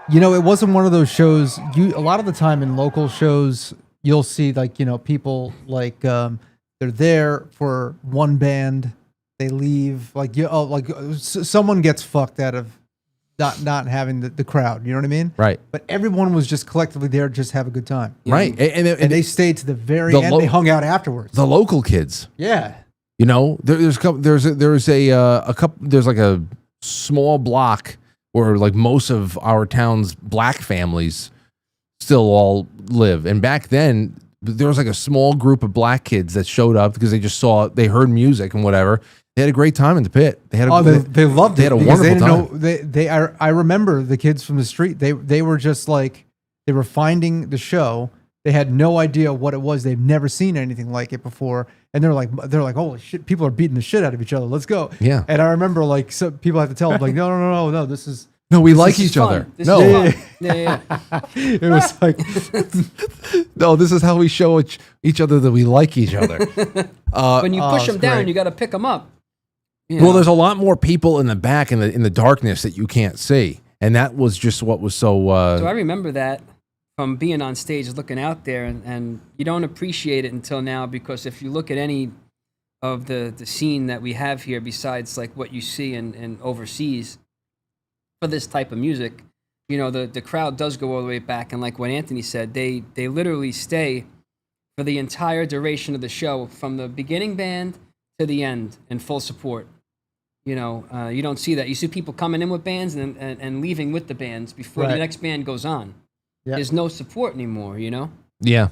you know, it wasn't one of those shows. A lot of the time in local shows, you'll see like, you know, people like they're there for one band, they leave, like someone gets fucked out of not having the crowd. You know what I mean? Right. But everyone was just collectively there, just have a good time. Right. And they stayed to the very end. They hung out afterwards. The local kids. Yeah. You know, there's like a small block where like most of our town's black families still all live. And back then there was like a small group of black kids that showed up because they heard music and whatever. They had a great time in the pit. They had they loved it. They had a wonderful time. I remember the kids from the street. They were just like, they were finding the show. They had no idea what it was. They've never seen anything like it before. And they're like, holy shit, people are beating the shit out of each other. Let's go. Yeah. And I remember like some people have to tell them like, no, this is. No, we like each other. Yeah. It was like, no, this is how we show each other that we like each other. When you push them down, great. you got to pick them up. You Well, know? there's a lot more people in the back in the darkness that you can't see, and that was just what was so. So I remember that from being on stage, looking out there, and you don't appreciate it until now, because if you look at any of the scene that we have here, besides like what you see in overseas for this type of music, you know, the crowd does go all the way back, and like what Anthony said, they literally stay for the entire duration of the show, from the beginning band to the end, in full support. You know, you don't see that. You see people coming in with bands and leaving with the bands before the next band goes on. Yeah. There's no support anymore, you know? Yeah,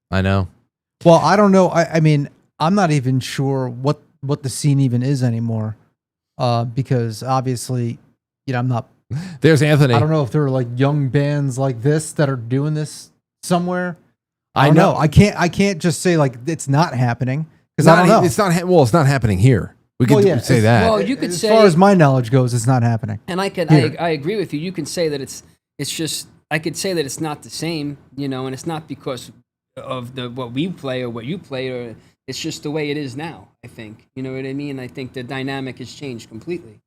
I know. well, I don't know. I mean, I'm not even sure what the scene even is anymore, because obviously, you know, I'm not. There's Anthony. I don't know if there are like young bands like this that are doing this somewhere. I don't know. I can't just say like it's not happening, because I don't know. It's not. It's not happening here. We could say that. Well, you could as say, far as my knowledge goes, it's not happening. and I agree with you. You can say that it's just, I could say that it's not the same, you know, and it's not because of what we play or what you play, or it's just the way it is now, I think. You know what I mean? I think the dynamic has changed completely.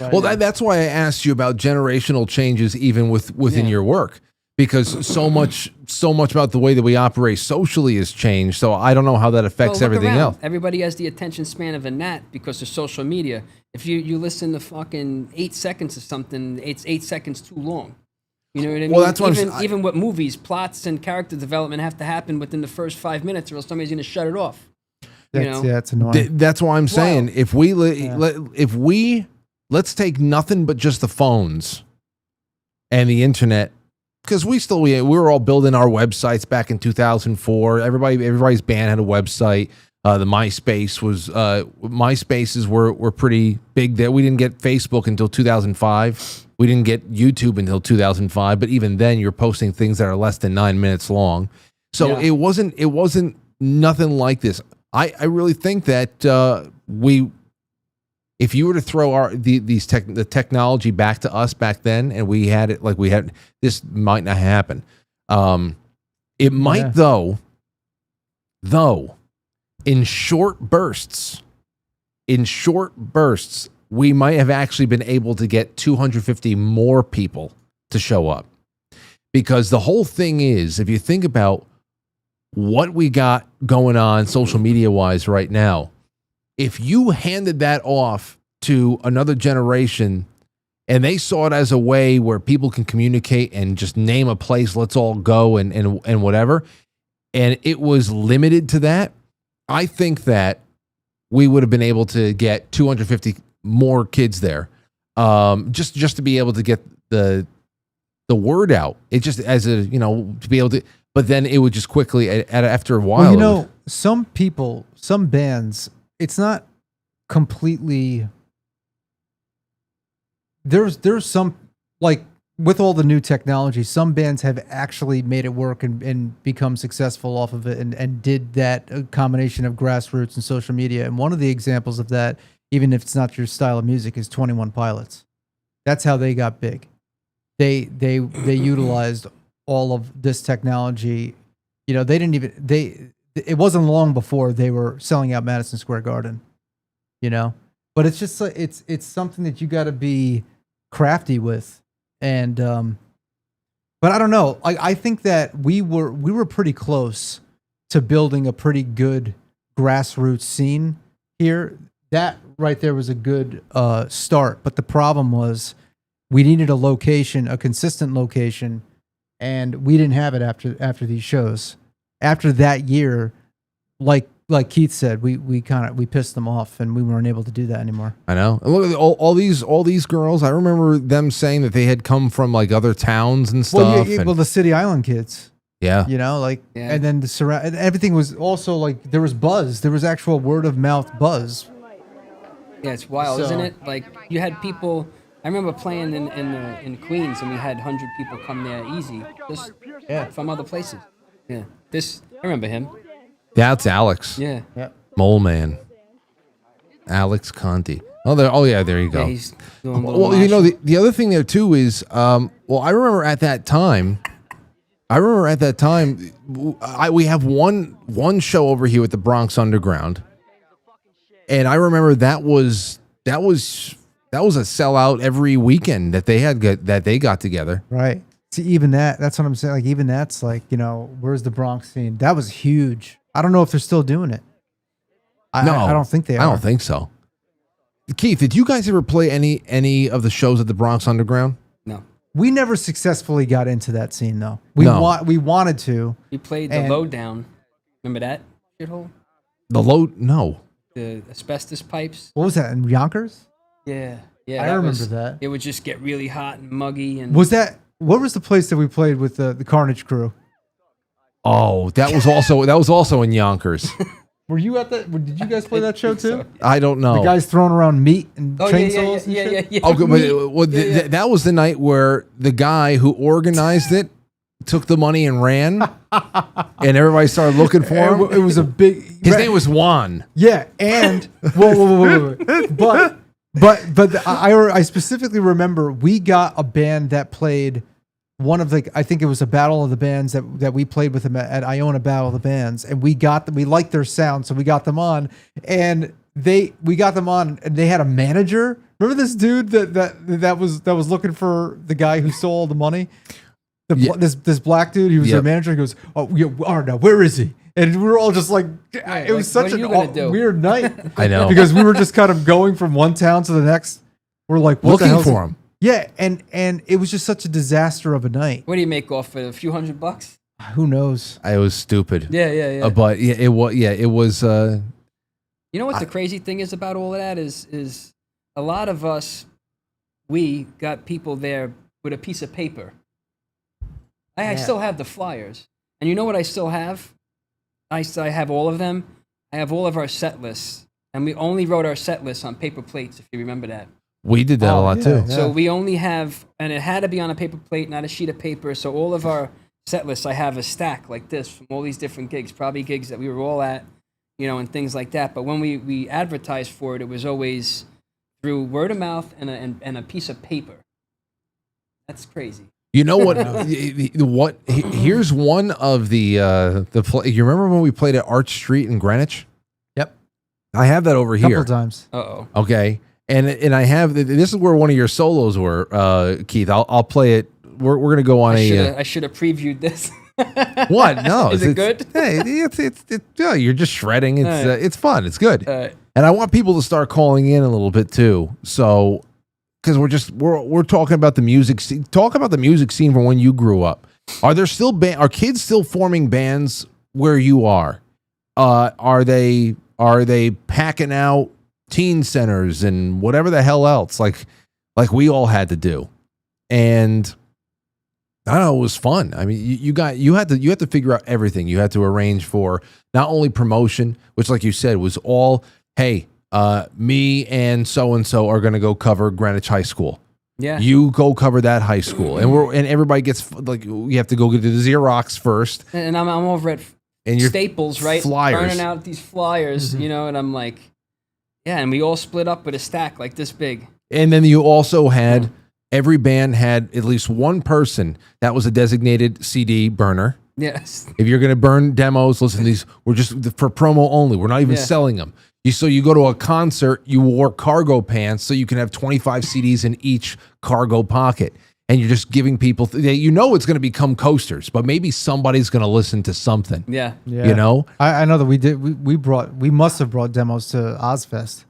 Well, that's why I asked you about generational changes, even within your work, because so much about the way that we operate socially has changed. So I don't know how that affects Well, look everything around. else. Everybody has the attention span of a gnat because of social media. If you listen to fucking 8 seconds of something, it's 8 seconds too long. You know what I mean? Well, that's what even with movies, plots and character development have to happen within the first 5 minutes, or else somebody's going to shut it off. It's annoying. That's why I'm saying if we let's take nothing but just the phones and the internet, because we were all building our websites back in 2004. Everybody's band had a website. The MySpaces were pretty big there. We didn't get Facebook until 2005. We didn't get YouTube until 2005. But even then, you're posting things that are less than 9 minutes long. So it wasn't nothing like this. I really think that if you were to throw the technology back to us back then, and we had it like we had, this might not happen. It might though, in short bursts, we might have actually been able to get 250 more people to show up. Because the whole thing is, if you think about what we got going on social media wise right now, if you handed that off to another generation and they saw it as a way where people can communicate and just name a place, let's all go and whatever, and it was limited to that, I think that we would have been able to get 250 more kids there, just to be able to get the word out. It just as a to be able to, but then it would just quickly after a while. Well, some people, some bands, it's not completely. There's some, like, with all the new technology, some bands have actually made it work and become successful off of it and did that combination of grassroots and social media. And one of the examples of that, even if it's not your style of music, is 21 Pilots. That's how they got big. They utilized all of this technology. They didn't even, it wasn't long before they were selling out Madison Square Garden, but it's just like, it's something that you got to be crafty with. And, but I don't know. I think that we were pretty close to building a pretty good grassroots scene here. That right there was a good start. But the problem was we needed a location, a consistent location, and we didn't have it after these shows. After that year, like Keith said, we pissed them off, and we weren't able to do that anymore. I know. And look at all these girls. I remember them saying that they had come from like other towns and stuff. Well, the City Island kids. Yeah. And then the surround, and everything was also like there was buzz. There was actual word of mouth buzz. Yeah, it's wild, isn't it? Like you had people. I remember playing in Queens, and we had 100 people come there easy, just from other places. Yeah, I remember him. That's Alex. Yeah. Mole Man. Alex Conti. There you go. Yeah, he's doing well, the other thing there too is, I remember at that time, we have one show over here at the Bronx Underground, and I remember that was a sellout every weekend that they got together. Right. See, even that's what I'm saying. Like, even that's like, where's the Bronx scene? That was huge. I don't know if they're still doing it. I don't think they are. I don't think so. Keith, did you guys ever play any of the shows at the Bronx Underground? No. We never successfully got into that scene, though. We wanted to. We played the Lowdown. Remember that shithole? No. The asbestos pipes. What was that, in Yonkers? Yeah. I remember that. It would just get really hot and muggy. And what was the place that we played with the Carnage crew? Oh, that was also in Yonkers. Were you at that? Did you guys play that show too? I don't know. The guys throwing around meat and chainsaws. Yeah. Okay, that was the night where the guy who organized it took the money and ran, and everybody started looking for him. It was a big. His name was Juan. Yeah, and whoa. But I specifically remember we got a band that played one of I think it was a battle of the bands that we played with them at Iona Battle of the Bands, and we liked their sound, so we got them on, and we got them on, and they had a manager. Remember this dude that was looking for the guy who stole all the money? This black dude, he was their manager. He goes, "Oh, yeah, now where is he?" And we were all just like, it was such a weird night. I know, because we were just kind of going from one town to the next. We're like, what looking for him. Yeah, and it was just such a disaster of a night. What do you make off for a few $100? Who knows? It was stupid. Yeah. But it was. You know what the crazy thing is about all of that is a lot of us, we got people there with a piece of paper. I still have the flyers, and you know what I still have? I have all of them. I have all of our set lists, and we only wrote our set lists on paper plates. If you remember that. We did that a lot too. So we only have, and it had to be on a paper plate, not a sheet of paper. So all of our set lists, I have a stack like this from all these different gigs, probably gigs that we were all at, and things like that. But when we advertised for it, it was always through word of mouth and a piece of paper. That's crazy. You know what? Here's one of the you remember when we played at Arch Street in Greenwich? Yep. I have that over here. Couple times. Uh-oh. Okay. And I have this is where one of your solos were, Keith. I'll play it. We're gonna go on I should have previewed this. What? No, is it good? Hey, it's you're just shredding. It's fun. It's good. And I want people to start calling in a little bit too. So because we're talking about the music scene. Talk about the music scene from when you grew up. Are kids still forming bands where you are, are they packing out teen centers and whatever the hell else like we all had to do? And I don't know, it was fun. I mean, you had to figure out everything. You had to arrange for not only promotion, which, like you said, was all, hey, me and so are going to go cover Greenwich High School. Yeah, you go cover that high school, and everybody gets like, you have to go get the Xerox first. And I'm over at Staples, right? Flyers. Burning out these flyers, you know, and I'm like, yeah, and we all split up with a stack like this big. And then you also had, every band had at least one person that was a designated CD burner. Yes. If you're going to burn demos, listen, these we're just for promo only. We're not even selling them. So you go to a concert, you wore cargo pants so you can have 25 CDs in each cargo pocket. And you're just giving people, you know, it's going to become coasters, but maybe somebody's going to listen to something. Yeah. You know? I know that we must have brought demos to Ozfest.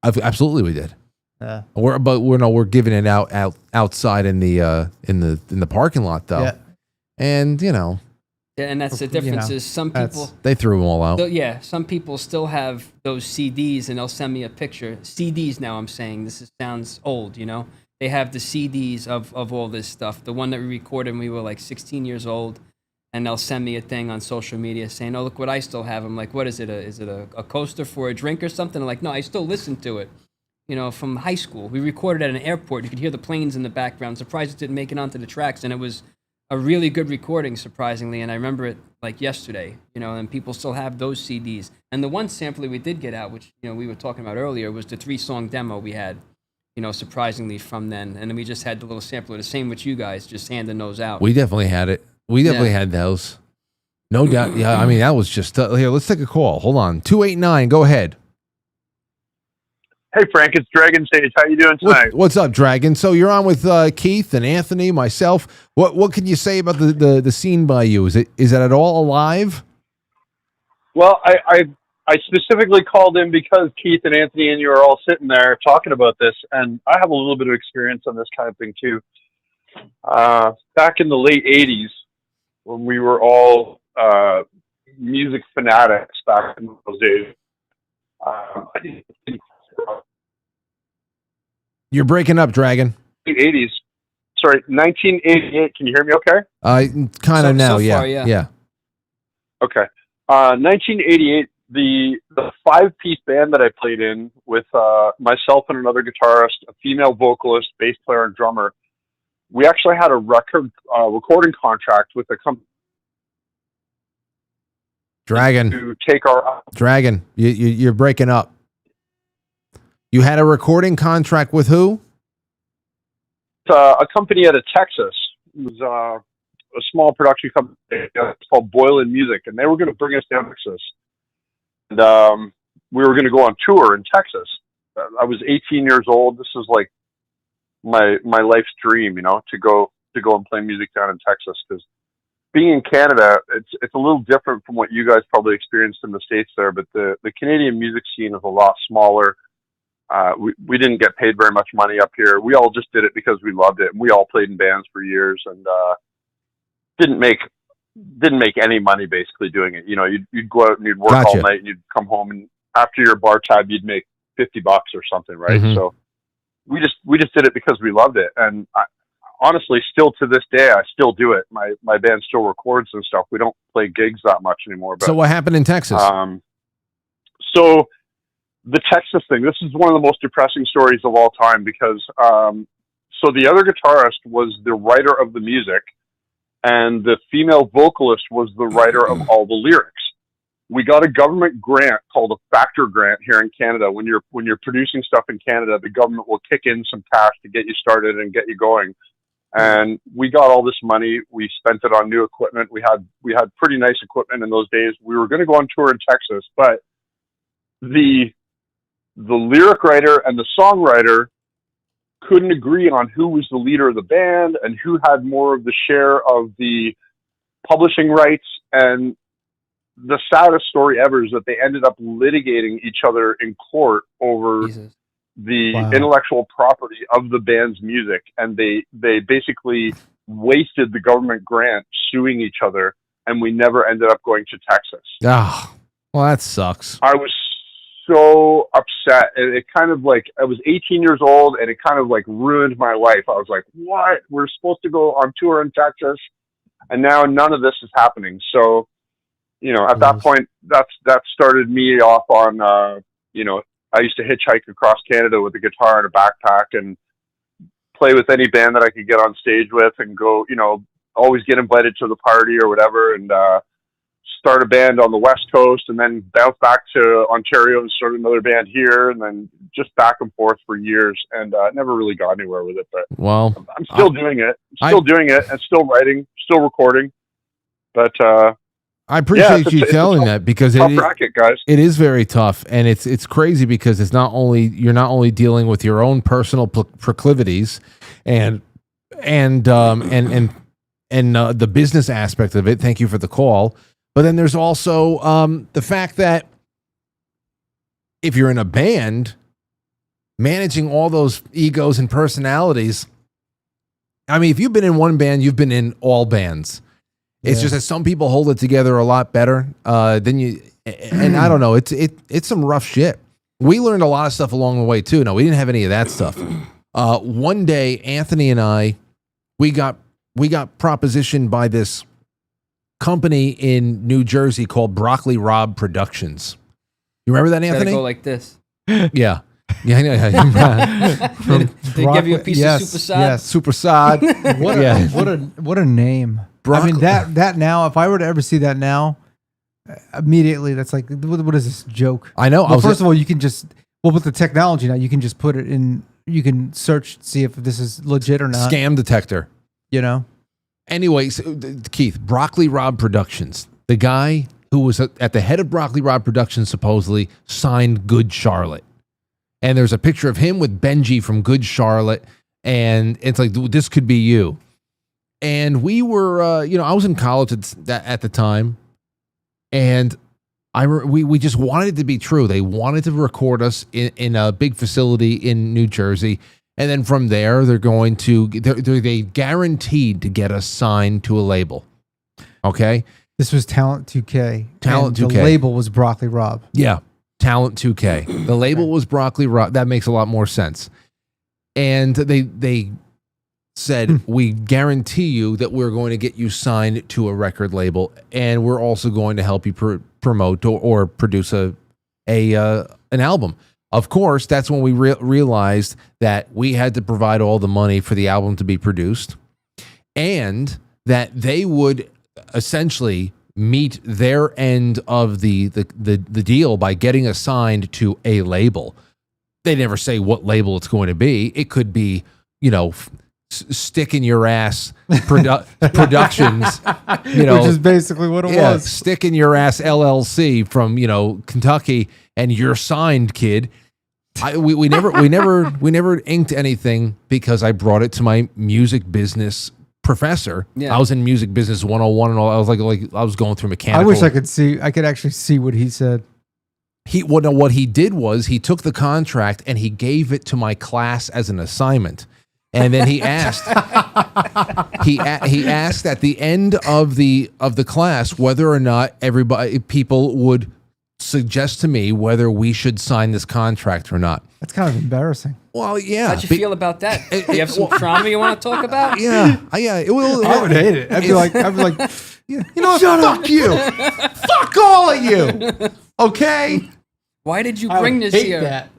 Absolutely we did. Yeah. We're giving it out outside in the parking lot though. Yeah. And you know. Yeah, and that's the difference is some people they threw them all out. Some people still have those CDs and they'll send me a picture. CDs now I'm saying sounds old, you know. They have the CDs of all this stuff. The one that we recorded when we were like 16 years old, and they'll send me a thing on social media saying, "Oh, look what I still have." I'm like, "What is it? Is it a coaster for a drink or something?" I'm like, "No, I still listen to it." You know, from high school. We recorded at an airport. You could hear the planes in the background. Surprised it didn't make it onto the tracks, and it was a really good recording, surprisingly. And I remember it like yesterday. You know, and people still have those CDs. And the one sampler we did get out, which we were talking about earlier, was the 3-song demo we had. You know, surprisingly from then. And then we just had the little sampler, the same with you guys, just handing those out. We definitely had it. We definitely had those. No doubt. Yeah, I mean, that was just... here, let's take a call. Hold on. 289, go ahead. Hey, Frank, it's Dragon Stage. How you doing tonight? What's up, Dragon? So you're on with Keith and Anthony, myself. What can you say about the scene by you? Is that at all alive? Well, I specifically called in because Keith and Anthony and you are all sitting there talking about this, and I have a little bit of experience on this kind of thing too. Back in the late 80s, when we were all music fanatics back in those days, You're breaking up, Dragon. Late 80s. Sorry, 1988. Can you hear me okay? Kind of now, so far, yeah. Okay. 1988, the 5-piece band that I played in with myself and another guitarist, a female vocalist, bass player, and drummer, we actually had a recording contract with a company. Dragon. To take our... Dragon, you're breaking up. You had a recording contract with who? A company out of Texas. It was a small production company called Boylan Music, and they were going to bring us down to Texas. And we were going to go on tour in Texas. I was 18 years old. This was like my life's dream, to go and play music down in Texas. Because being in Canada, it's a little different from what you guys probably experienced in the States there. But the Canadian music scene is a lot smaller. We didn't get paid very much money up here. We all just did it because we loved it, and we all played in bands for years, and didn't make any money basically doing it. You'd go out and you'd work all night, and you'd come home, and after your bar tab, you'd make $50 or something, right? Mm-hmm. So we just did it because we loved it, and honestly, still to this day, I still do it. My band still records and stuff. We don't play gigs that much anymore. But, so what happened in Texas? So the Texas thing, this is one of the most depressing stories of all time because, so the other guitarist was the writer of the music and the female vocalist was the writer of all the lyrics. We got a government grant called a factor grant here in Canada. When you're producing stuff in Canada, the government will kick in some cash to get you started and get you going. And we got all this money. We spent it on new equipment. We had pretty nice equipment in those days. We were going to go on tour in Texas, but the lyric writer and the songwriter couldn't agree on who was the leader of the band and who had more of the share of the publishing rights. And the saddest story ever is that they ended up litigating each other in court over the intellectual property of the band's music. And they basically wasted the government grant suing each other. and we never ended up going to Texas. Ah, well, that sucks. I was so upset, and it kind of like, I was 18 years old, and it kind of like ruined my life. I was like, what? We're supposed to go on tour in Texas, and now none of this is happening. So, you know, at that point, that started me off on, you know, I used to hitchhike across Canada with a guitar and a backpack and play with any band that I could get on stage with and go, you know, always get invited to the party or whatever, and start a band on the West Coast and then bounce back to Ontario and start another band here, and then just back and forth for years, and never really got anywhere with it. But well, I'm still doing it. Doing it and still writing, still recording. But I appreciate you telling that, because tough racket, guys. It is very tough, and it's crazy because you're not only dealing with your own personal proclivities and the business aspect of it. Thank you for the call. But then there's also the fact that if you're in a band, managing all those egos and personalities. I mean, if you've been in one band, you've been in all bands. It's just that some people hold it together a lot better than you. And I don't know. It's some rough shit. We learned a lot of stuff along the way too. No, we didn't have any of that stuff. One day, Anthony and I, we got propositioned by this company in New Jersey called Broccoli Rob Productions. You remember that, Anthony? Gotta go like this. Yeah. They give you a piece of supersod. Yes, supersod. What a name. I mean, that now, if I were to ever see that now, immediately that's like, what is this joke? I know. Well, first of all, you can just, with the technology now, you can just put it in, you can search, see if this is legit or not. Scam detector. You know? Anyways, Keith, Broccoli Rob Productions, the guy who was at the head of Broccoli Rob Productions supposedly signed Good Charlotte. And there's a picture of him with Benji from Good Charlotte. And it's like, this could be you. And we were, I was in college at the time. And we just wanted it to be true. They wanted to record us in a big facility in New Jersey. And then from there, they're guaranteed to get us signed to a label. Okay? This was Talent 2K. Talent 2K. The label was Broccoli Rob. Yeah. Talent 2K. The label was Broccoli Rob. That makes a lot more sense. And they said, we guarantee you that we're going to get you signed to a record label, and we're also going to help you promote or produce an album. Of course, that's when we realized that we had to provide all the money for the album to be produced, and that they would essentially meet their end of the deal by getting us signed to a label. They never say what label it's going to be. It could be, Stick in Your Ass Productions, which is basically what it was. Stick in Your Ass LLC from Kentucky, and you're signed, kid. We never inked anything because I brought it to my music business professor. Yeah. I was in music business 101 and all. I was like I was going through mechanical. I wish I could actually see what he said. What he did was he took the contract and he gave it to my class as an assignment. And then he asked, he asked at the end of the class whether or not people would suggest to me whether we should sign this contract or not. That's kind of embarrassing. Well, yeah. How'd you feel about that? Do you have some trauma you want to talk about? Yeah. It will. I would hate it. I'd be like, fuck you, fuck all of you. Okay. Why did you bring this here? That.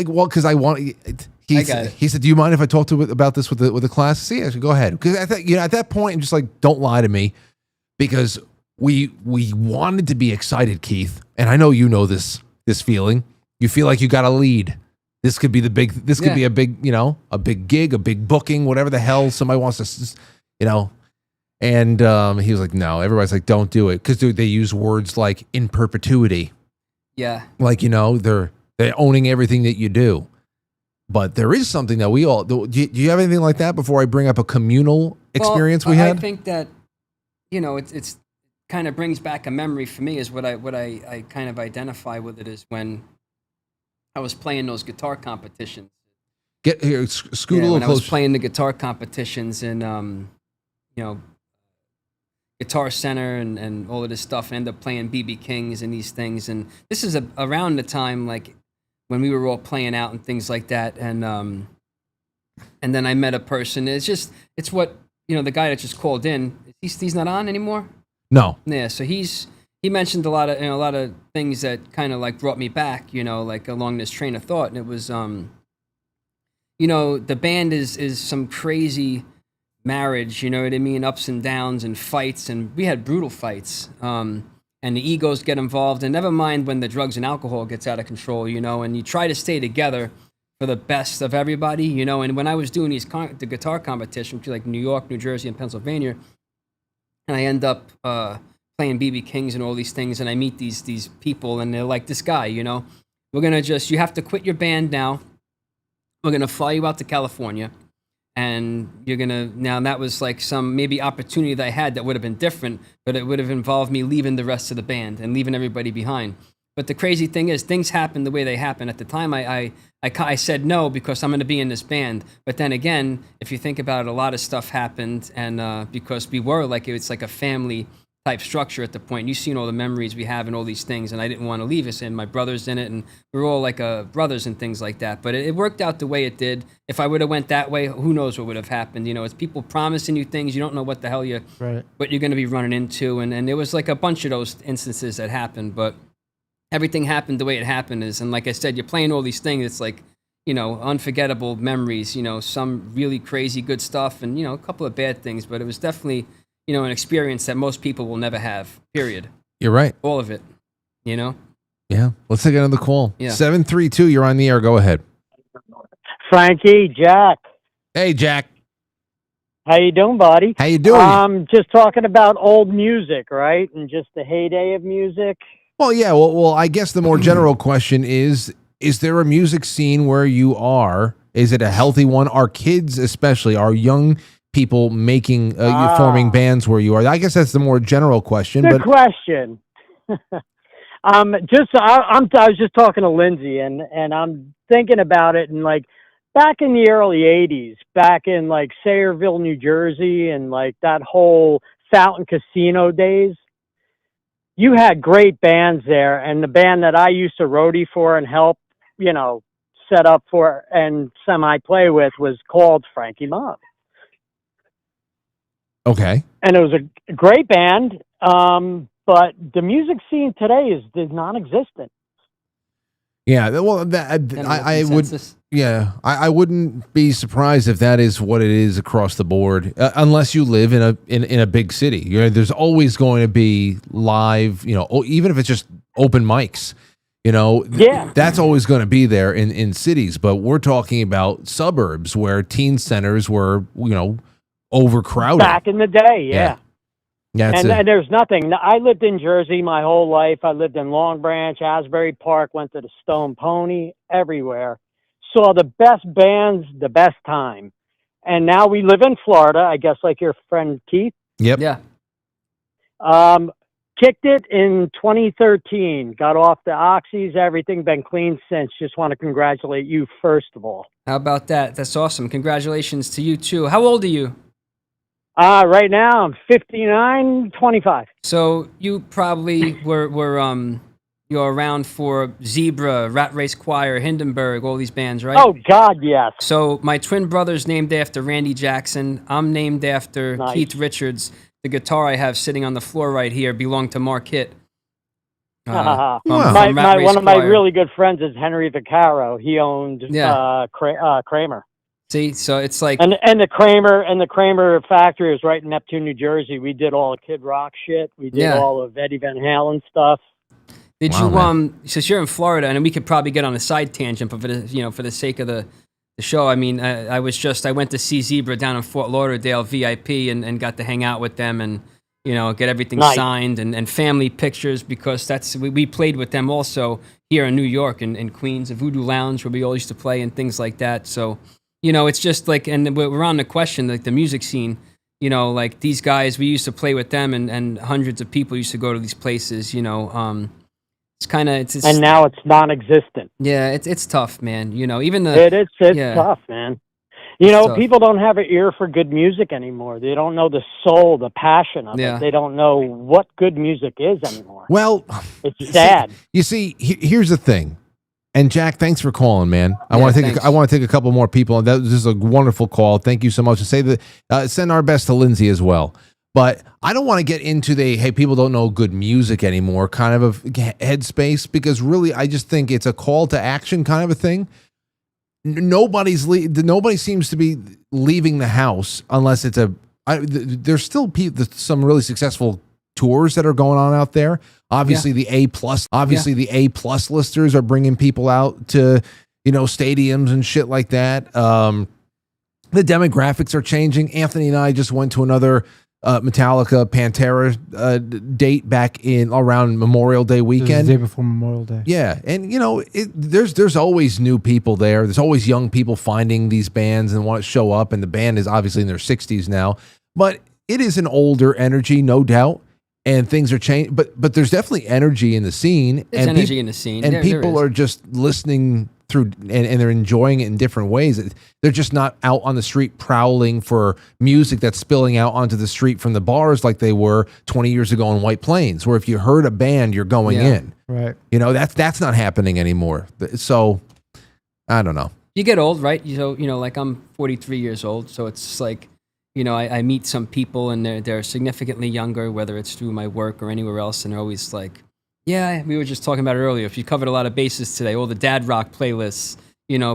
Because I want. He said, "Do you mind if I talk about this with the class?" See, I should go ahead, because I think at that point, I'm just like, don't lie to me, because we wanted to be excited, Keith, and I know you know this feeling. You feel like you got a lead. This could be the big. This could be a big, a big gig, a big booking, whatever the hell somebody wants to, And he was like, "No." Everybody's like, "Don't do it," because they use words like in perpetuity. Yeah. Like they're owning everything that you do. But there is something that we all do. You have anything like that before I bring up a communal experience we had? I think that, it's kind of brings back a memory for me. Is what I kind of identify with it is when I was playing those guitar competitions. Get here, scoot a little when closer. I was playing the guitar competitions, and Guitar Center and all of this stuff, and ended up playing BB Kings and these things. And this is around the time like when we were all playing out and things like that. And then I met a person. It's what, the guy that just called in. He's not on anymore. No. Yeah. So he mentioned a lot of things that kind of like brought me back, like along this train of thought. And it was, the band is some crazy marriage, you know what I mean? Ups and downs and fights. And we had brutal fights. And the egos get involved. And never mind when the drugs and alcohol gets out of control, and you try to stay together for the best of everybody, And when I was doing the guitar competition, like New York, New Jersey, and Pennsylvania, and I end up playing BB Kings and all these things, and I meet these people, and they're like, this guy, we're going to you have to quit your band now. We're going to fly you out to California, and you're going to, now that was like some maybe opportunity that I had that would have been different, but it would have involved me leaving the rest of the band and leaving everybody behind. But the crazy thing is, things happen the way they happen. At the time, I said no because I'm going to be in this band. But then again, if you think about it, a lot of stuff happened, and because we were it's like a family type structure at the point. You've seen all the memories we have and all these things, and I didn't want to leave us, and my brother's in it, and we're all like brothers and things like that. But it worked out the way it did. If I would have went that way, who knows what would have happened? It's people promising you things, you don't know what the hell what you're going to be running into, and there was like a bunch of those instances that happened, but everything happened the way it happened and like I said, you're playing all these things. It's like, unforgettable memories, some really crazy good stuff and, a couple of bad things, but it was definitely, an experience that most people will never have, period. You're right. All of it, Yeah. Let's take another call. Yeah. 732, you're on the air. Go ahead. Frankie, Jack. Hey, Jack. How you doing, buddy? How you doing? Just talking about old music, right? And just the heyday of music. Well, yeah. Well, I guess the more general question is there a music scene where you are? Is it a healthy one? Are kids, especially, are young people making, forming bands where you are? I guess that's the more general question. Good question. I was just talking to Lindsay, and I'm thinking about it, and like back in the early '80s, back in like Sayreville, New Jersey, and like that whole Fountain Casino days. You had great bands there, and the band that I used to roadie for and help, set up for and semi-play with was called Frankie Mob. Okay. And it was a great band, but the music scene today is non-existent. Yeah, well, I would. Yeah, I wouldn't be surprised if that is what it is across the board, unless you live in a big city. There's always going to be live, even if it's just open mics. That's always going to be there in cities. But we're talking about suburbs where teen centers were, overcrowded back in the day. Yeah. Yeah, and there's nothing. I lived in Jersey my whole life. I lived in Long Branch, Asbury Park, went to the Stone Pony, everywhere. Saw the best bands, the best time. And now we live in Florida, I guess like your friend Keith. Yep. Yeah. Kicked it in 2013. Got off the oxys, everything, been clean since. Just want to congratulate you, first of all. How about that? That's awesome. Congratulations to you, too. How old are you? Right now I'm 59, 25. So you probably were you're around for Zebra, Rat Race Choir, Hindenburg, all these bands, right? Oh God, yes. So my twin brother's named after Randy Jackson. I'm named after Nice. Keith Richards. The guitar I have sitting on the floor right here belonged to Mark Hitt. Wow. From Rat Race One of my Choir. really good friends is Henry Vaccaro. He owned Kramer. See, so it's like And the Kramer factory is right in Neptune, New Jersey. We did all the Kid Rock shit. We did all of Eddie Van Halen stuff. Did Wow, you since you're in Florida, and we could probably get on a side tangent, but for the sake of the show, I mean, I went to see Zebra down in Fort Lauderdale VIP and got to hang out with them and get everything Nice. signed and family pictures, because we played with them also here in New York and in Queens, the Voodoo Lounge where we all used to play and things like that. So it's just like, and we're on the question, like the music scene. Like these guys, we used to play with them, and hundreds of people used to go to these places. It's kind of And now it's non-existent. yeah, it's tough, man. Even It's yeah. tough, man. You know, So- people don't have an ear for good music anymore. They don't know the soul, the passion of Yeah. it. They don't know what good music is anymore. Well, It's sad. Here's the thing. And Jack, thanks for calling, man. I Yeah, want to take thanks. I want to take a couple more people. This is a wonderful call. Thank you so much. And say that send our best to Lindsay as well. But I don't want to get into the hey, people don't know good music anymore kind of a headspace, because really I just think it's a call to action kind of a thing. Nobody seems to be leaving the house unless it's there's still some really successful tours that are going on out there. Obviously the A+, the A+ listers are bringing people out to, stadiums and shit like that. The demographics are changing. Anthony and I just went to another Metallica Pantera date back in around Memorial Day It was weekend. the day before Memorial Day. Yeah, and there's always new people there. There's always young people finding these bands and want to show up, and the band is obviously in their 60s now. But it is an older energy, no doubt, and things are changing. But there's definitely energy in the scene. There's and energy in the scene. and There people is. are just listening through, and they're enjoying it in different ways. They're just not out on the street prowling for music that's spilling out onto the street from the bars like they were 20 years ago in White Plains, where if you heard a band, you're going in. Right. That's not happening anymore. So I don't know. You get old, right? Like I'm 43 years old, so it's like, I meet some people and they're significantly younger, whether it's through my work or anywhere else, and they're always like, yeah, we were just talking about it earlier. If you covered a lot of bases today, all the dad rock playlists,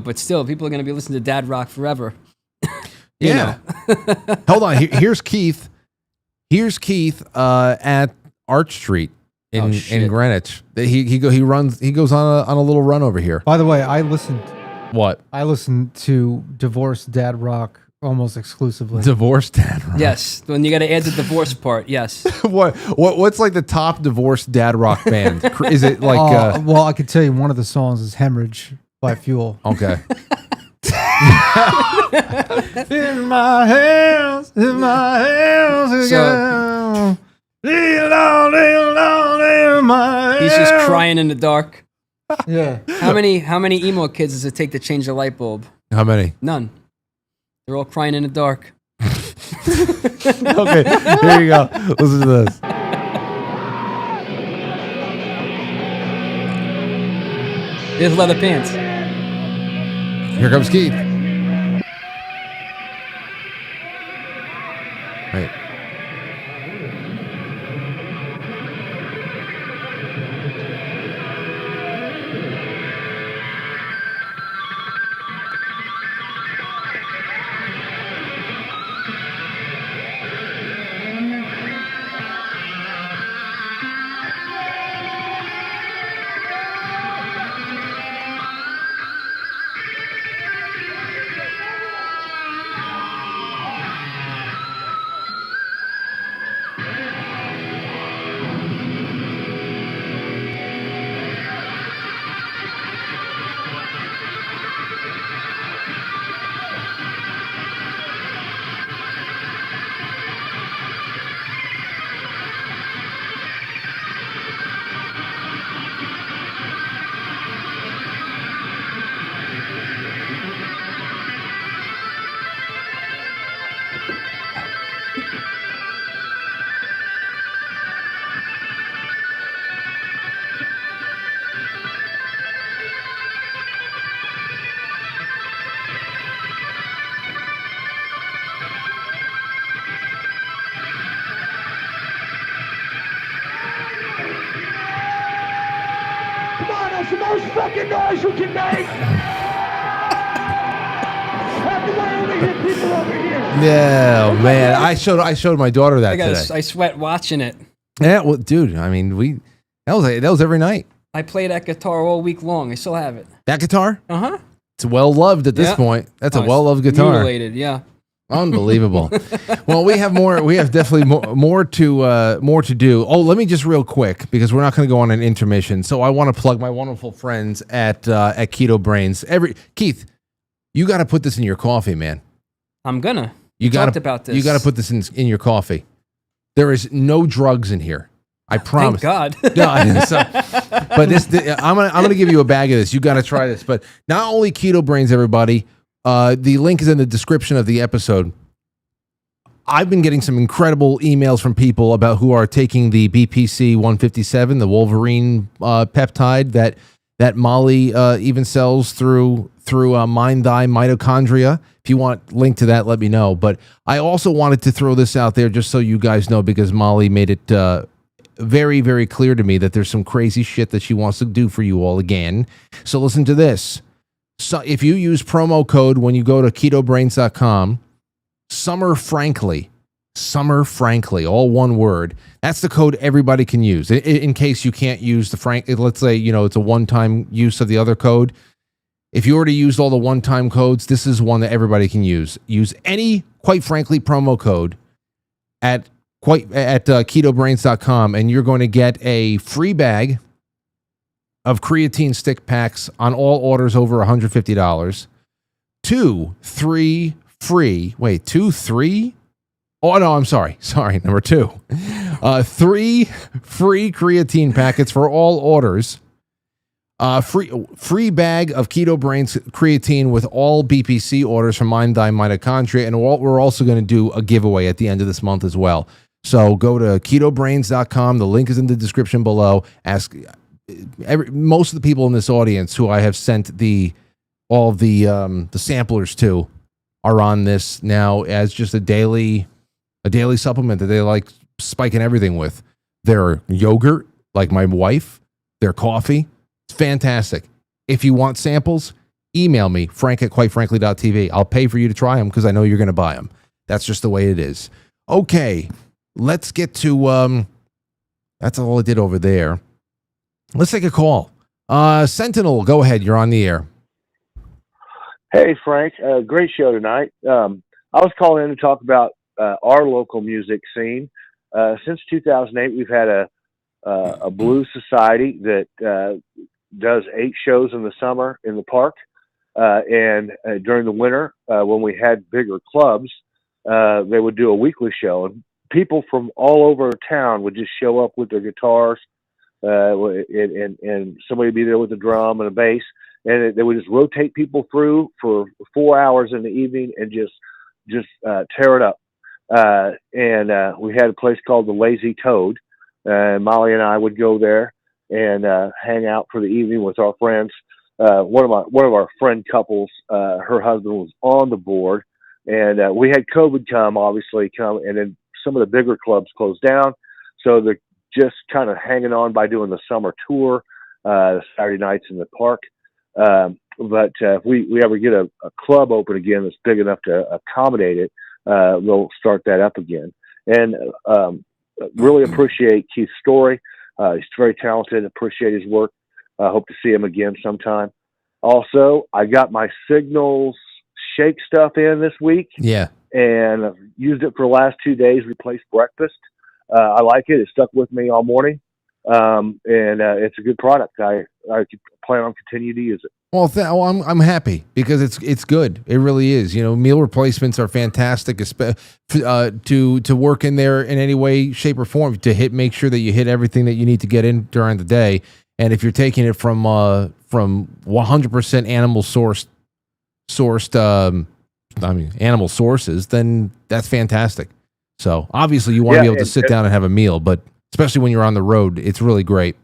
but still, people are going to be listening to dad rock forever. Yeah. Hold on. Here's Keith. Here's Keith at Arch Street in Greenwich. He goes on a little run over here. By the way, I listened to divorced dad rock almost exclusively. Divorced dad rock. Yes, when you got to add the divorce part. Yes. What's like the top divorced dad rock band? Is it like? Well, I could tell you one of the songs is "Hemorrhage" by Fuel. Okay. In my hands, So- in my He's just crying in the dark. Yeah. How many emo kids does it take to change a light bulb? How many? None. They're all crying in the dark. Okay, here you go. Listen to this. There's leather pants. Here comes Keith. Wait. That's the most fucking noise you can make! After I only hear people over here! Yeah, man. I showed my daughter that today. I sweat watching it. Yeah, well, dude. I mean, that was every night. I play that guitar all week long. I still have it. That guitar? Uh-huh. It's well loved at this Yeah. point. That's a it's well loved guitar. Mutilated, yeah. Unbelievable. Well, we have more. We have definitely more to do. Oh, let me just real quick, because we're not going to go on an intermission. So I want to plug my wonderful friends at Keto Brainz. Keith, you got to put this in your coffee, man. I'm gonna. You got talked about this. You got to put this in your coffee. There is no drugs in here. I promise. Thank God. But I'm gonna give you a bag of this. You got to try this. But not only Keto Brainz, everybody. The link is in the description of the episode. I've been getting some incredible emails from people about who are taking the BPC 157, the Wolverine peptide that Molly even sells through Mind Thy Mitochondria. If you want link to that, let me know. But I also wanted to throw this out there just so you guys know, because Molly made it very, very clear to me that there's some crazy shit that she wants to do for you all again. So listen to this. So if you use promo code when you go to ketobrainz.com, Summer Frankly, all one word. That's the code everybody can use. In case you can't use the Frank, let's say, it's a one-time use of the other code. If you already used all the one-time codes, this is one that everybody can use. Use any Quite Frankly promo code at ketobrainz.com, and you're going to get a free bag of creatine stick packs on all orders over $150. 2 3 Oh, no, I'm sorry. Number 2. 3 free creatine packets for all orders. Free bag of Keto Brainz creatine with all BPC orders from Mind Thy Mitochondria. And we're also going to do a giveaway at the end of this month as well. So go to ketobrainz.com. The link is in the description below. Most of the people in this audience who I have sent all of the samplers to are on this now as just a daily supplement that they like spiking everything with. Their yogurt, like my wife, their coffee. It's fantastic. If you want samples, email me, frank@quitefrankly.tv. I'll pay for you to try them because I know you're going to buy them. That's just the way it is. Okay, let's get to, that's all I did over there. Let's take a call. Sentinel, go ahead. You're on the air. Hey, Frank. Great show tonight. I was calling in to talk about our local music scene. Since 2008, we've had a blues society that does 8 shows in the summer in the park. And during the winter, when we had bigger clubs, they would do a weekly show. And people from all over town would just show up with their guitars, and somebody would be there with a drum and a bass. And they would just rotate people through for 4 hours in the evening and just tear it up. And we had a place called the Lazy Toad. Molly and I would go there and hang out for the evening with our friends. One of our friend couples, her husband was on the board, and we had COVID come, and then some of the bigger clubs closed down. So they're just kind of hanging on by doing the summer tour, Saturday nights in the park. But if we ever get a club open again that's big enough to accommodate it, we'll start that up again. And really appreciate Keith's story. He's very talented. Appreciate his work. Hope to see him again sometime. Also, I got my Signals shake stuff in this week. Yeah. And I've used it for the last 2 days, replaced breakfast. I like it. It stuck with me all morning. And it's a good product. I plan on continuing to use it. Well, I'm happy because it's good. It really is. Meal replacements are fantastic to work in there in any way, shape, or form to make sure that you hit everything that you need to get in during the day. And if you're taking it from 100% animal animal sources, then that's fantastic. So obviously you want to be able to sit down and have a meal, but especially when you're on the road, it's really great.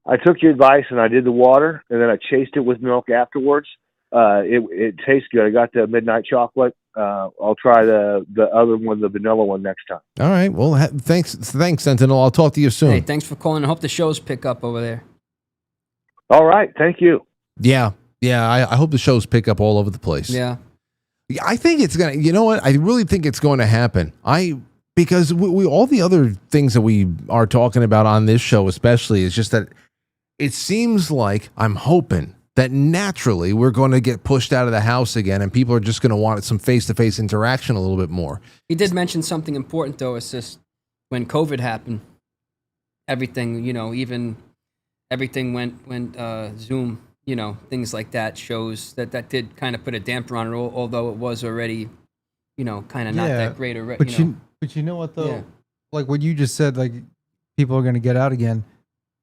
I took your advice and I did the water, and then I chased it with milk afterwards. It tastes good. I got the midnight chocolate. I'll try the other one, the vanilla one, next time. All right. Well, thanks, Sentinel. I'll talk to you soon. Hey, thanks for calling. I hope the shows pick up over there. All right. Thank you. Yeah. I hope the shows pick up all over the place. Yeah. I think it's gonna. You know what? I really think it's going to happen. Because we all the other things that we are talking about on this show, especially, is just that it seems like I'm hoping that naturally we're going to get pushed out of the house again, and people are just going to want some face-to-face interaction a little bit more. He did mention something important, though. It's just when COVID happened, everything, even everything went Zoom, things like that, shows that did kind of put a damper on it, although it was already, kind of not that great already. But you know what, though? Yeah. Like what you just said, like people are going to get out again.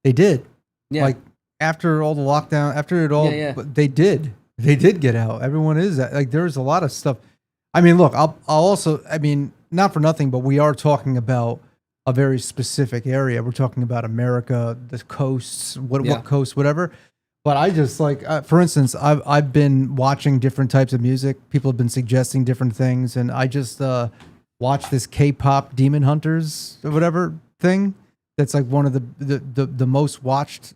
They did. Yeah. Like after all the lockdown, after it all, they did. They did get out. Everyone is like, there's a lot of stuff. I mean, look, I'll also, I mean, not for nothing, but we are talking about a very specific area. We're talking about America, the coasts, what coast, whatever. But I just like, for instance, I've been watching different types of music. People have been suggesting different things, and I just watched this K-pop Demon Hunters or whatever thing. That's like one of the most watched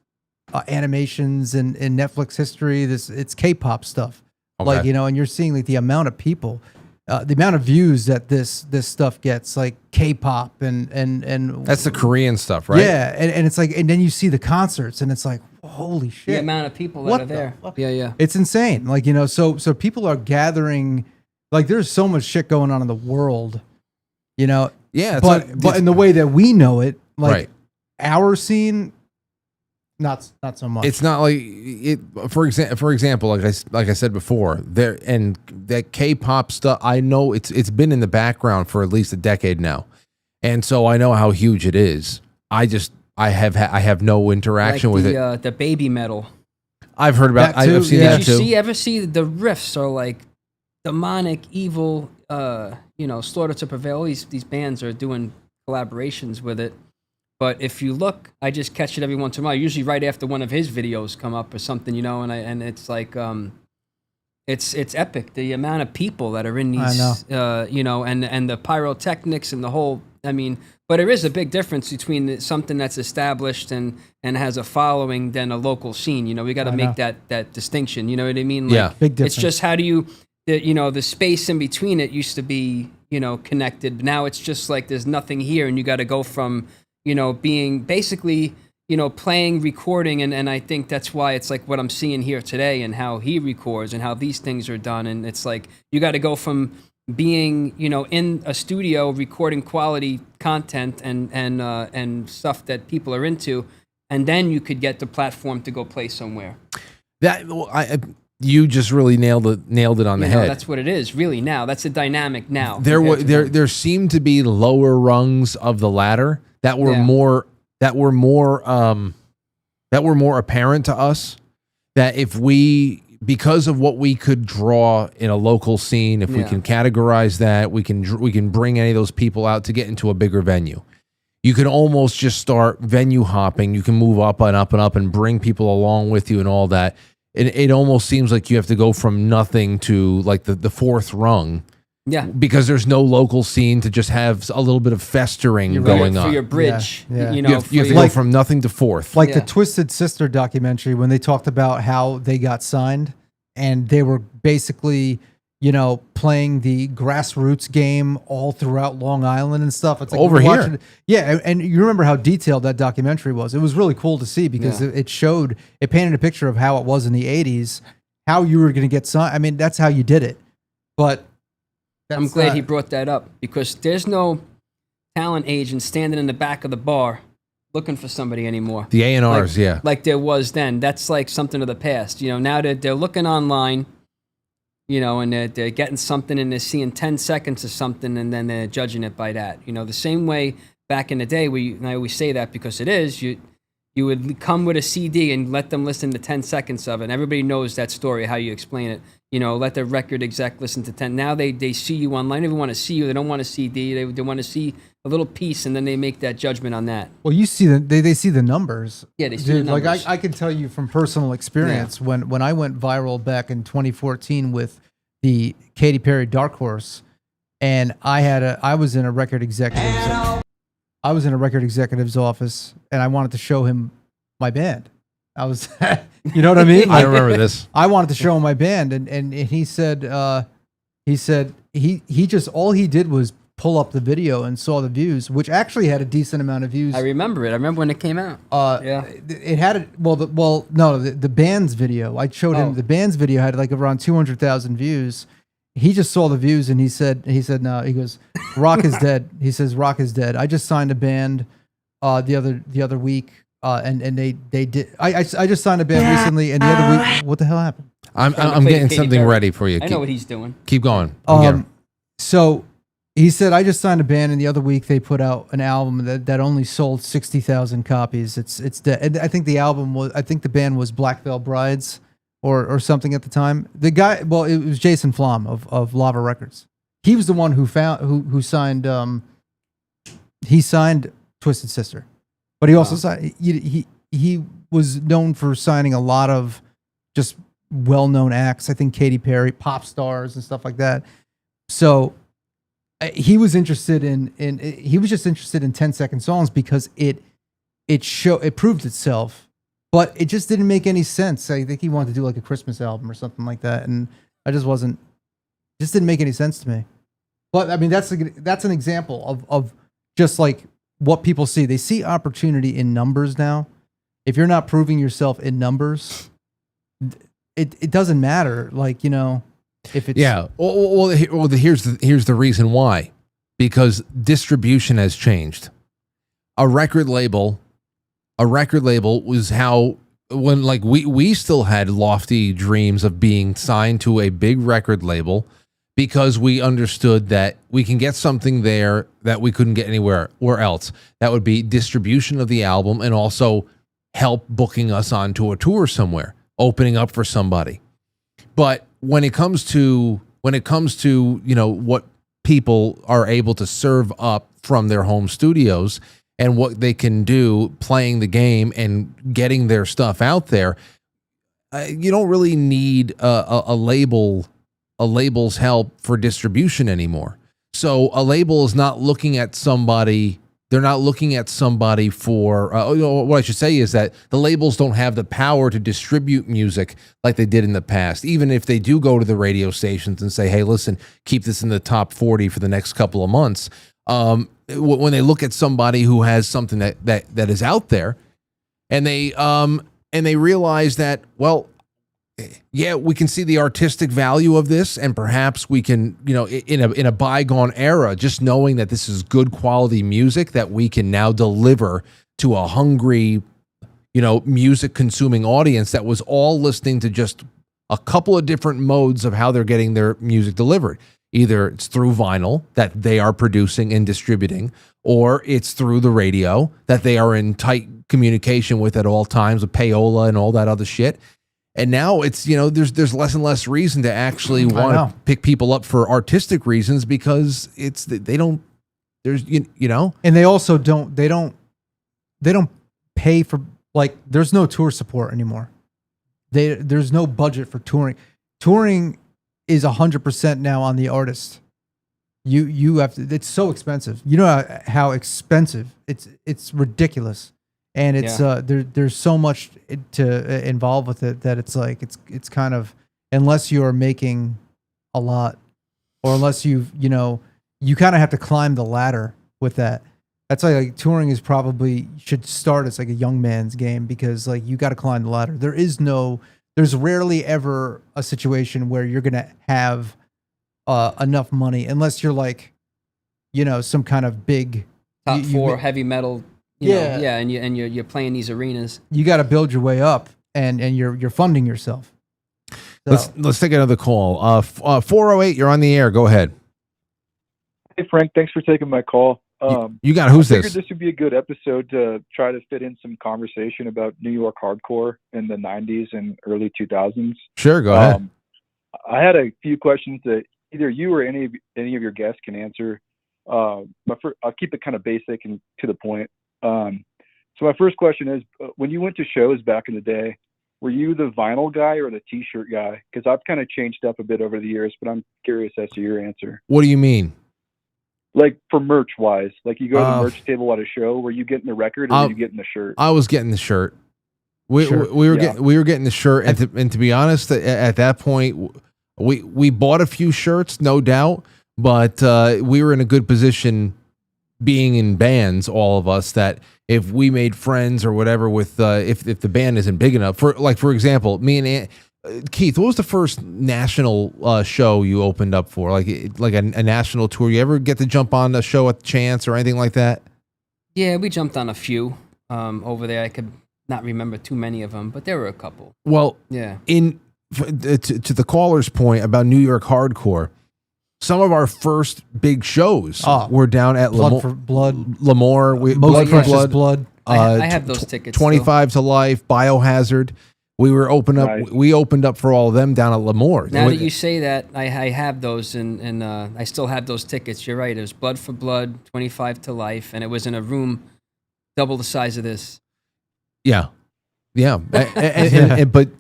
animations in Netflix history. It's K-pop stuff, like, you know, and you're seeing like the amount of people, the amount of views that this stuff gets, like K-pop and that's the Korean stuff, right? Yeah, and it's like, and then you see the concerts, and it's like, holy shit, The amount of people that are there. Yeah. it's insane. Like, you know, so people are gathering. Like, there's so much shit going on in the world, you know. Yeah, but in the way that we know it, like Right. our scene, not so much. It's not like it. For example, like I said before, there and that K-pop stuff. I know it's been in the background for at least a decade now, and so I know how huge it is. I have no interaction with it. The baby metal. I've heard about. That too, I've seen yeah. that too. Did you ever see the riffs are like demonic, evil? You know, Slaughter to Prevail. These bands are doing collaborations with it. But if you look, I just catch it every once in a while. Usually right after one of his videos come up or something, you know, and it's like it's epic. The amount of people that are in these, you know, and the pyrotechnics and the whole. I mean, but there is a big difference between something that's established and has a following than a local scene. You know, we got to make that distinction. You know what I mean? Like, Yeah, big difference. It's just how do you, you know, the space in between it used to be, you know, connected. Now it's just like there's nothing here, and you got to go from, you know, being basically, you know, playing, recording, and I think that's why it's like what I'm seeing here today and how he records and how these things are done, and it's like you got to go from being, you know, in a studio recording quality content and stuff that people are into, and then you could get the platform to go play somewhere. You just really nailed it on the head. That's what it is, really. Now that's the dynamic now. There seemed to be lower rungs of the ladder that were more apparent to us. That if we, because of what we could draw in a local scene, if we can categorize that, we can bring any of those people out to get into a bigger venue. You can almost just start venue hopping. You can move up and up and up and bring people along with you and all that. It almost seems like you have to go from nothing to like the fourth rung. Yeah. Because there's no local scene to just have a little bit of festering going on. For your bridge, Yeah. you know. You have to go from nothing to fourth. Like the Twisted Sister documentary, when they talked about how they got signed, and they were basically, you know, playing the grassroots game all throughout Long Island and stuff. It's like Over we're here. watching- yeah, and you remember how detailed that documentary was. It was really cool to see because it painted a picture of how it was in the 80s, how you were going to get signed. I mean, that's how you did it. But I'm glad he brought that up, because there's no talent agent standing in the back of the bar looking for somebody anymore. The A&Rs, like there was then. That's like something of the past. You know, now they're looking online, you know, and they're getting something and they're seeing 10 seconds of something, and then they're judging it by that. You know, the same way back in the day, and I always say that because it is, you would come with a CD and let them listen to 10 seconds of it. And everybody knows that story, how you explain it. You know, let the record exec listen to 10. Now they see you online. They want to see you. They don't want a CD. They want to see a little piece, and then they make that judgment on that. Well, you see they see the numbers. Yeah, they see the numbers. Like I can tell you from personal experience, when I went viral back in 2014 with the Katy Perry Dark Horse, and I was in a record executive's office, and I wanted to show him my band. I was, you know what I mean? I remember this. I wanted to show him my band, and he said he just, all he did was pull up the video and saw the views, which actually had a decent amount of views. I remember it. I remember when it came out. It had the band's video. I showed him the band's video had like around 200,000 views. He just saw the views and he said no. He goes, Rock is dead. He says Rock is dead. I just signed a band the other week. And they did. I just signed a band recently, and the other week, what the hell happened? I'm getting something ready for you. I know what he's doing. Keep going. So he said, I just signed a band, and the other week they put out an album that only sold 60,000 copies. It's dead. And I think the band was Black Veil Brides, or something at the time. The guy, well, it was Jason Flom of Lava Records. He was the one who signed he signed Twisted Sister, but he also signed he was known for signing a lot of just well-known acts. I think Katy Perry, pop stars, and stuff like that. So he was interested in he was just interested in 10-second songs because it proved itself, but it just didn't make any sense. I think he wanted to do like a Christmas album or something like that, and I just didn't make any sense to me. But I mean, that's an example of just like what people see. They see opportunity in numbers now. If you're not proving yourself in numbers, it doesn't matter. Like, you know, if it's here's the reason why. Because distribution has changed. A record label was how when like we still had lofty dreams of being signed to a big record label because we understood that we can get something there that we couldn't get anywhere else. That would be distribution of the album and also help booking us onto a tour somewhere, opening up for somebody. But when it comes to, you know, what people are able to serve up from their home studios and what they can do playing the game and getting their stuff out there, you don't really need a label's help for distribution anymore. So a label is not looking at somebody. They're not looking at somebody for, what I should say is that the labels don't have the power to distribute music like they did in the past. Even if they do go to the radio stations and say, hey, listen, keep this in the top 40 for the next couple of months. When they look at somebody who has something that is out there and they realize that, well, yeah, we can see the artistic value of this, and perhaps we can, you know, in a bygone era, just knowing that this is good quality music that we can now deliver to a hungry, you know, music consuming audience that was all listening to just a couple of different modes of how they're getting their music delivered. Either it's through vinyl that they are producing and distributing, or it's through the radio that they are in tight communication with at all times with payola and all that other shit. And now it's, you know, there's less and less reason to actually want to pick people up for artistic reasons because they don't and they also don't pay for, like, there's no tour support anymore. There's no budget for touring. Touring is 100% now on the artist. You have to, it's so expensive. You know how expensive it's ridiculous. And it's there's so much to involve with it that it's like it's kind of, unless you're making a lot, or unless you kind of have to climb the ladder with that. That's why like touring is probably should start as like a young man's game, because like you got to climb the ladder. There's rarely ever a situation where you're gonna have enough money, unless you're like, you know, some kind of big top four heavy metal. And you're playing these arenas. You got to build your way up, and you're funding yourself. So. Let's take another call. 408, you're on the air. Go ahead. Hey Frank, thanks for taking my call. You got who's I this? figured this would be a good episode to try to fit in some conversation about New York hardcore in the 90s and early 2000s. Sure, go ahead. I had a few questions that either you or any of your guests can answer. I'll keep it kind of basic and to the point. So my first question is, when you went to shows back in the day, were you the vinyl guy or the t-shirt guy? Because I've kind of changed up a bit over the years, but I'm curious as to your answer. What do you mean? Like for merch wise, like you go to the merch table at a show, were you getting the record or were you getting the shirt? I was getting the shirt. We were getting the shirt, and to be honest, at that point, we bought a few shirts, no doubt, but we were in a good position, being in bands, all of us, that if we made friends or whatever with if the band isn't big enough, for example, me and Keith, what was the first national show you opened up for, like a national tour? You ever get to jump on a show at Chance or anything like that? Yeah, we jumped on a few over there. I could not remember too many of them, but there were a couple. Well, yeah. To the caller's point about New York hardcore, some of our first big shows were down at Blood for Blood, Lemoore, Blood. I have those tickets. 25 to Life, Biohazard. We were open up. Nice. We opened up for all of them down at Lemoore. Now that you say that, I have those, and I still have those tickets. You're right. It was Blood for Blood, 25 to Life, and it was in a room double the size of this. Yeah, yeah,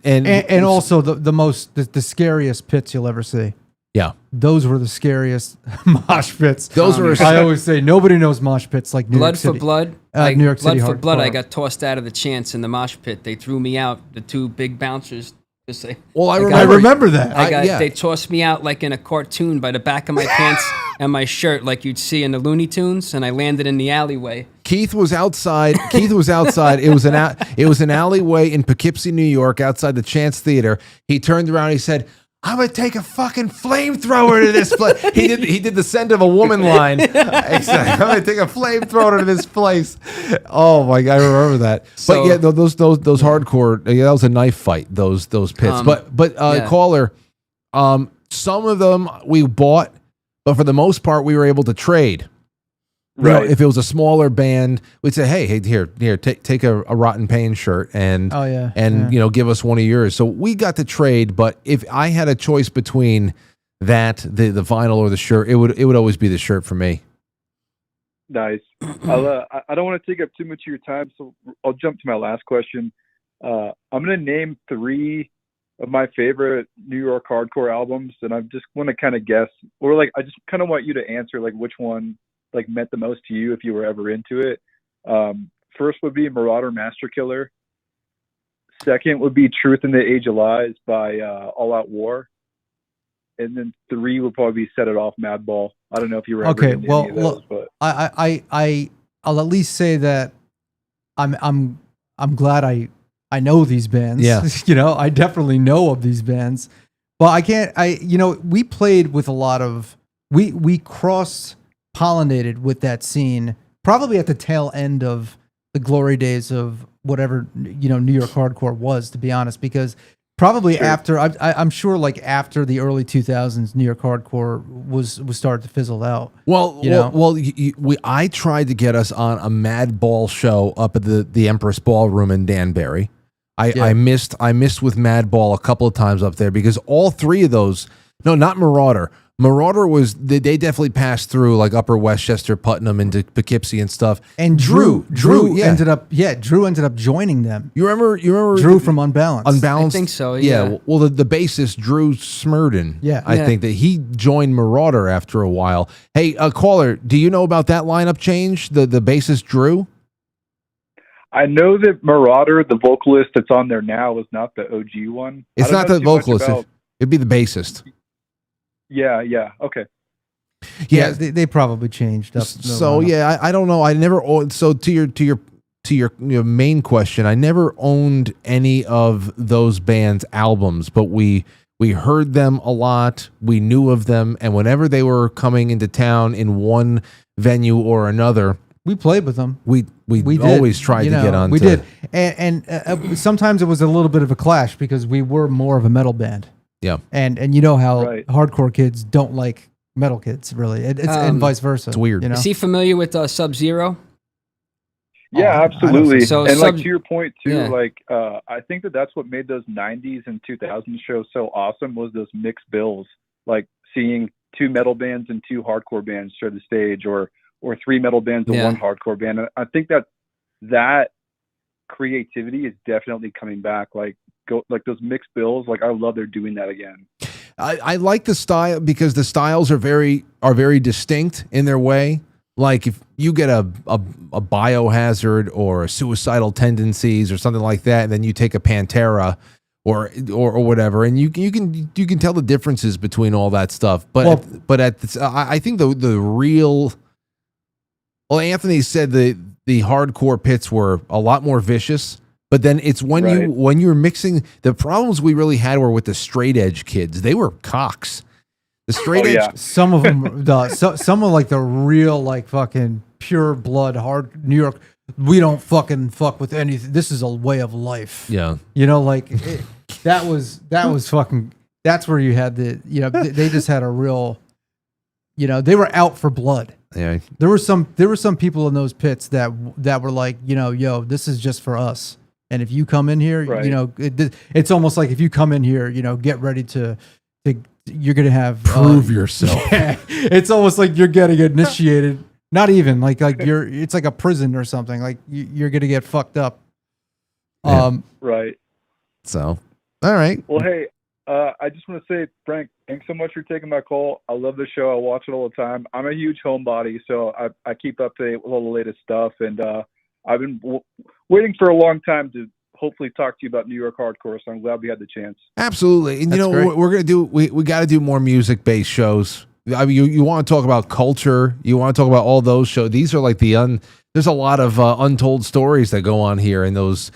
and also the scariest pits you'll ever see. Yeah, those were the scariest mosh pits. Those were. I always say nobody knows mosh pits like New York City. For Blood. New York City. Blood for Blood. Hardcore. I got tossed out of the chance in the mosh pit. They threw me out. The two big bouncers. Just say. Well, I remember that. They tossed me out like in a cartoon by the back of my pants and my shirt, like you'd see in the Looney Tunes, and I landed in the alleyway. Keith was outside. It was an alleyway in Poughkeepsie, New York, outside the Chance Theater. He turned around. And he said, "I'm gonna take a fucking flamethrower to this place." He did the scent of a woman line. He said, "I'm gonna take a flamethrower to this place." Oh my god, I remember that. So, but yeah, those hardcore. Yeah, that was a knife fight. Those pits. Yeah. Caller, some of them we bought, but for the most part, we were able to trade. You know, if it was a smaller band, we'd say, "Hey, here, take a Rotten Pain shirt and give us one of yours." So we got to trade, but if I had a choice between that, the vinyl or the shirt, it would always be the shirt for me. Nice. I don't want to take up too much of your time, so I'll jump to my last question. I'm going to name 3 of my favorite New York hardcore albums, and I just want to kind of guess, or like I just kind of want you to answer like which one like meant the most to you if you were ever into it. First would be Marauder Master Killer. Second would be Truth in the Age of Lies by All Out War. And then 3 would probably be Set It Off Madball. I don't know if you were ever into any of those, but I'll at least say that I'm glad I know these bands. Yeah. I definitely know of these bands. But we played with a lot of we crossed pollinated with that scene probably at the tail end of the glory days of whatever New York hardcore was, to be honest, because probably after I'm sure like after the early 2000s New York hardcore was started to fizzle out. I tried to get us on a Madball show up at the Empress Ballroom in Danbury. I missed with Madball a couple of times up there because all 3 of those, no, not Marauder. Marauder they definitely passed through like Upper Westchester, Putnam, into Poughkeepsie and stuff. And Drew ended up joining them. You remember Drew from Unbalanced? I think so. Yeah. Well, the bassist Drew Smurden. Yeah. I think that he joined Marauder after a while. Hey, caller, do you know about that lineup change? The bassist Drew. I know that Marauder, the vocalist that's on there now, is not the OG one. It's not the vocalist. It'd be the bassist. Yeah. Okay. Yeah, they probably changed up. So I don't know. I never. So to your main question, I never owned any of those bands' albums, but we heard them a lot. We knew of them, and whenever they were coming into town in one venue or another, we played with them. We always tried to get on. We did, and sometimes it was a little bit of a clash because we were more of a metal band. Yeah, and you know how hardcore kids don't like metal kids, really. And vice versa. It's weird. Is he familiar with Sub-Zero? Yeah, absolutely. So and like to your point too, like I think that's what made those 90s and 2000s shows so awesome was those mixed bills, like seeing 2 metal bands and 2 hardcore bands share the stage, or 3 metal bands and 1 hardcore band. And I think that creativity is definitely coming back. Like those mixed bills, like I love they're doing that again. I like the style because the styles are very distinct in their way. Like if you get a Biohazard or a Suicidal Tendencies or something like that, and then you take a Pantera or whatever, and you can tell the differences between all that stuff. But I think the real, well, Anthony said the hardcore pits were a lot more vicious. But then it's when you're mixing, the problems we really had were with the straight edge kids. They were cocks. The straight edge. Yeah. Some of them, some of like the real like fucking pure blood hard New York. We don't fucking fuck with anything. This is a way of life. Yeah. That was fucking. That's where you had they just had a real. They were out for blood. Yeah. There were some people in those pits that were like, yo, this is just for us. And if you come in here, Right. you know, it's almost like if you come in here, you know, get ready to you're gonna have Prove yourself. Yeah, it's almost like you're getting initiated. Not even like you're. It's like a prison or something. Like you're gonna get fucked up. Right. So, all right. Well, hey, I just want to say, Frank, thanks so much for taking my call. I love the show. I watch it all the time. I'm a huge homebody, so I keep up to date with all the latest stuff. And I've been waiting for a long time to hopefully talk to you about New York hardcore, so I'm glad we had the chance. Absolutely. And, you know, great. we're going to do, we got to do more music-based shows. I mean, you want to talk about culture. You want to talk about all those shows. These are like there's a lot of untold stories that go on here in those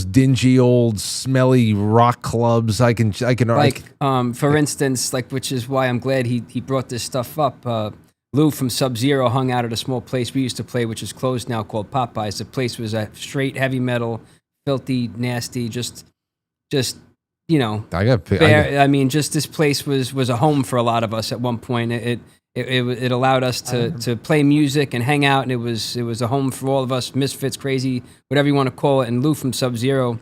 dingy old smelly rock clubs. I can Like, for instance, like, which is why I'm glad he brought this stuff up. Lou from Sub-Zero hung out at a small place we used to play, which is closed now, called Popeyes. The place was a straight heavy metal, filthy, nasty, just you know. I mean, just this place was a home for a lot of us at one point. It allowed us to play music and hang out, and it was a home for all of us, misfits, crazy, whatever you want to call it. And Lou from Sub-Zero,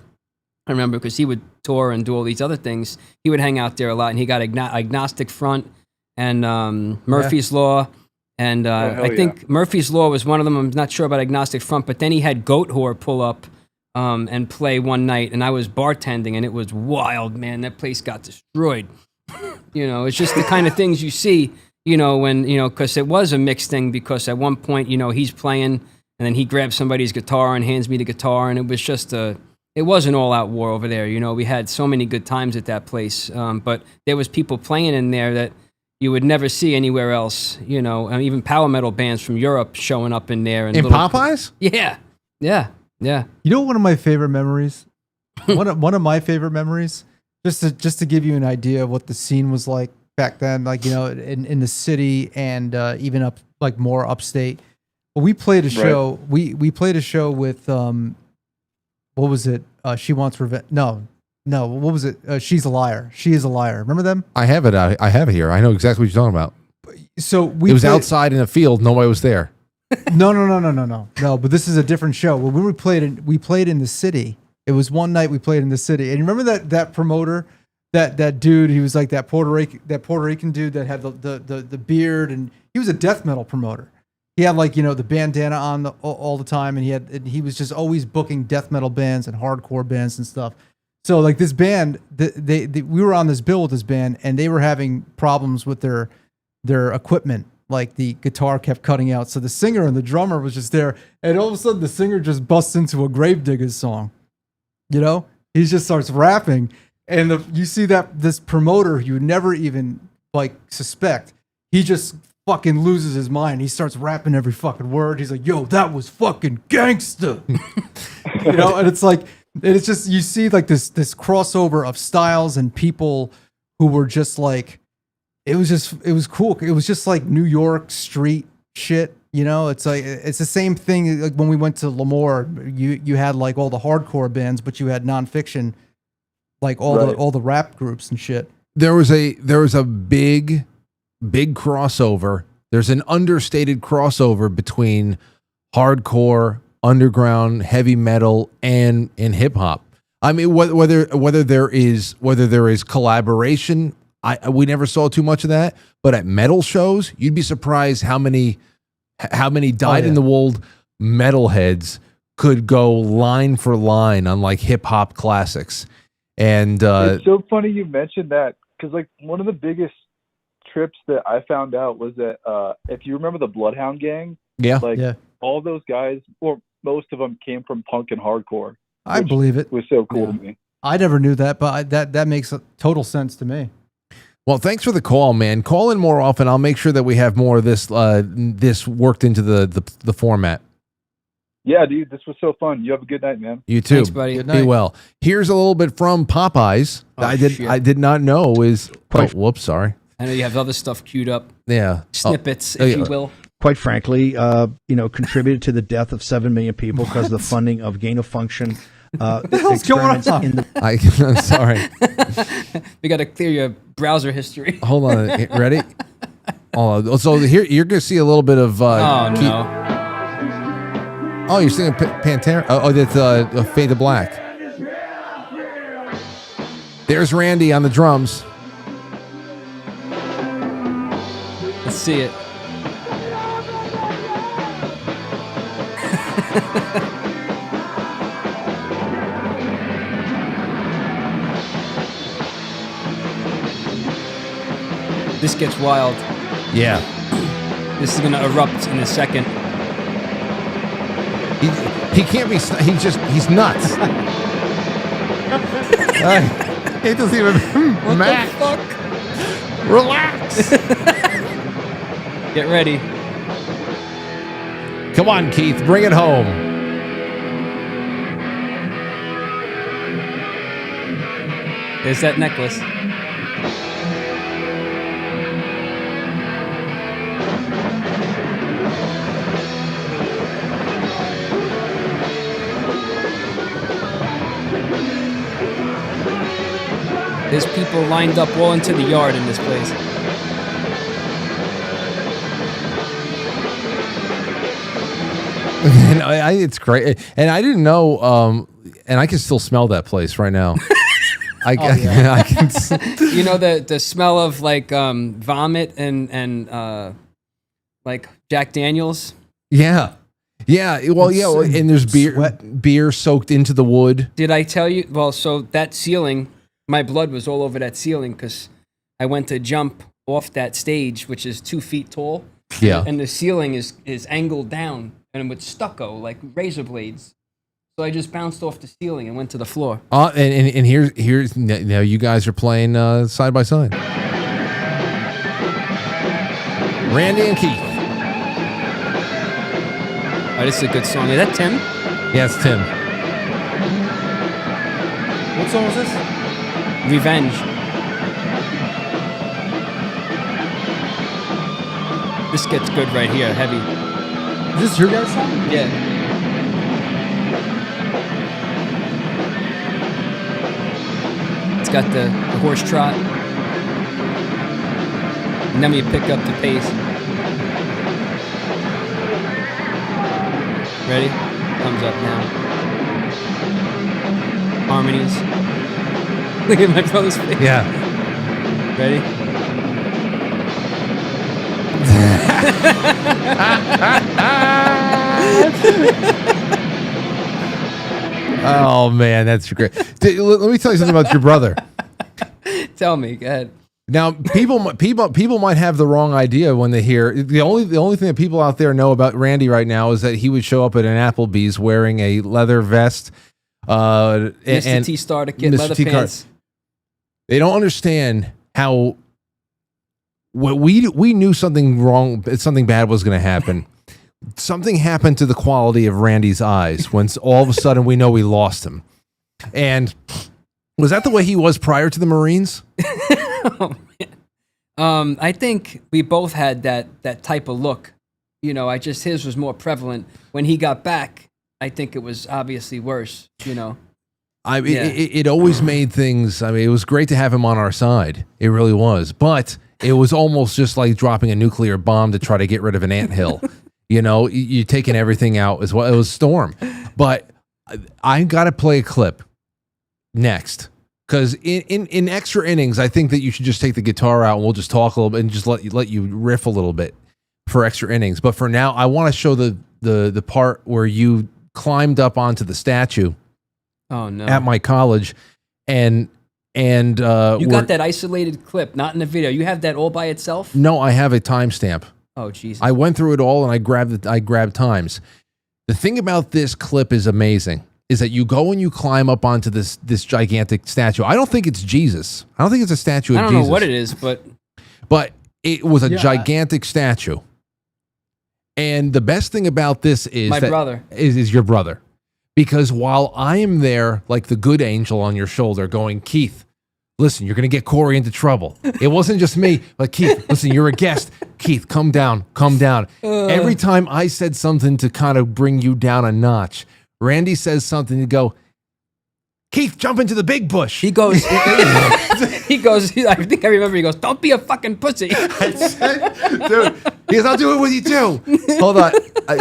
I remember, because he would tour and do all these other things, he would hang out there a lot, and he got Agnostic Front and Murphy's Law. And I think Murphy's Law was one of them. I'm not sure about Agnostic Front, but then he had Goat Whore pull up and play one night, and I was bartending, and it was wild, man. That place got destroyed. You know, it's just the kind of things you see, you know, when, you know, because it was a mixed thing, because at one point, you know, he's playing, and then he grabs somebody's guitar and hands me the guitar, and it was just it was an all-out war over there. You know, we had so many good times at that place, but there was people playing in there that you would never see anywhere else, you know, and even power metal bands from Europe showing up in there. And in Popeyes? Yeah. You know, one of my favorite memories, one of my favorite memories, just to give you an idea of what the scene was like back then, like, you know, in the city and even up like more upstate. Well, we played a show. Right. We played a show with what was it? She Wants Revenge. No, what was it? She's a Liar. She Is a Liar. Remember them? I have it. I have it here. I know exactly what you're talking about. So it was outside in a field. Nobody was there. No. But this is a different show. When we played in the city. It was one night we played in the city. And you remember that promoter, that dude? He was like that Puerto Rican dude that had the beard, and he was a death metal promoter. He had, like, you know, the bandana on all the time, and he was just always booking death metal bands and hardcore bands and stuff. So, like, this band, we were on this bill with this band, and they were having problems with their equipment. Like, the guitar kept cutting out. So the singer and the drummer was just there, and all of a sudden the singer just busts into a Gravediggers song. You know, he just starts rapping, and you see that this promoter you would never even like suspect, he just fucking loses his mind. He starts rapping every fucking word. He's like, "Yo, that was fucking gangsta," you know. And it's like, it's just, you see like this crossover of styles and people who were just like, it was cool. It was just like New York street shit. You know, it's like, it's the same thing. Like when we went to Lemoore, you had like all the hardcore bands, but you had nonfiction, like all the rap groups and shit. There was a big crossover. There's an understated crossover between hardcore, underground, heavy metal, and hip hop. I mean, whether there is collaboration, we never saw too much of that. But at metal shows, you'd be surprised how many dyed-in-the-wool metalheads could go line for line on like hip hop classics. And it's so funny you mentioned that, because like one of the biggest trips that I found out was that if you remember the Bloodhound Gang, all those guys, or most of them, came from punk and hardcore. I believe it. Was so cool to me. I never knew that, but that makes total sense to me. Well, thanks for the call, man. Call in more often. I'll make sure that we have more of this worked into the format. Yeah, dude, this was so fun. You have a good night, man. You too. Thanks, buddy. Good night. Be well. Here's a little bit from Popeyes. I did not know is. Whoops, sorry. I know you have other stuff queued up. Yeah, snippets, if you will. Quite frankly, contributed to the death of 7 million people because of the funding of gain of function. What the hell's going on? I'm sorry. We got to clear your browser history. Hold on. Ready? So here you're going to see a little bit of. No. Oh, you're singing Pantera? Oh, that's Fade to Black. There's Randy on the drums. Let's see it. This gets wild. Yeah. This is gonna erupt in a second. He can't be. He's nuts. He doesn't even. What Matt, the fuck? relax. Get ready. Come on, Keith, bring it home. There's that necklace. There's people lined up all into the yard in this place. And it's great, and I didn't know. And I can still smell that place right now. I can. You know the smell of like vomit and like Jack Daniels. Yeah. Well, yeah, and there's beer soaked into the wood. Did I tell you? Well, so that ceiling, my blood was all over that ceiling because I went to jump off that stage, which is 2 feet tall. Yeah. And the ceiling is angled down and with stucco, like razor blades. So I just bounced off the ceiling and went to the floor. And here's now you guys are playing side by side. Randy and Keith. Oh, this is a good song. Is that Tim? Yeah, it's Tim. What song was this? Revenge. This gets good right here, heavy. Is this your guys' song? Yeah. It's got the horse trot. And then we pick up the pace. Ready? Thumbs up now. Harmonies. Look at my brother's face. Yeah. Ready? Oh man, that's great. Let me tell you something about your brother. Tell me, go ahead. Now, people might have the wrong idea when they hear the only thing that people out there know about Randy right now is that he would show up at an Applebee's wearing a leather vest, Mr. T starter kit, Mr. leather T pants. They don't understand how we knew something wrong, something bad was going to happen. Something happened to the quality of Randy's eyes when all of a sudden we know we lost him. And was that the way he was prior to the Marines? Oh, man. I think we both had that type of look. You know, his was more prevalent. When he got back, I think it was obviously worse, you know. It always made things, it was great to have him on our side. It really was. But it was almost just like dropping a nuclear bomb to try to get rid of an anthill. You know, you're taking everything out as well. It was Storm. But I got to play a clip next. Because in extra innings, I think that you should just take the guitar out and we'll just talk a little bit and just let you riff a little bit for extra innings. But for now, I want to show the part where you climbed up onto the statue. Oh no! At my college, and you got that isolated clip, not in the video. You have that all by itself? No, I have a timestamp. Oh Jesus! I went through it all and I grabbed times. The thing about this clip is amazing. Is that you go and you climb up onto this gigantic statue. I don't think it's Jesus. I don't think it's a statue of Jesus. I don't know what it is, but it was a gigantic statue. And the best thing about this is my brother is your brother. Because while I am there like the good angel on your shoulder going, Keith, listen, you're going to get Corey into trouble. It wasn't just me, but Keith, listen, you're a guest. Keith, come down. Every time I said something to kind of bring you down a notch, Randy says something to go, Keith, jump into the big bush. He goes, I think I remember, he goes, don't be a fucking pussy. I said, dude, he goes, I'll do it with you too. Hold on.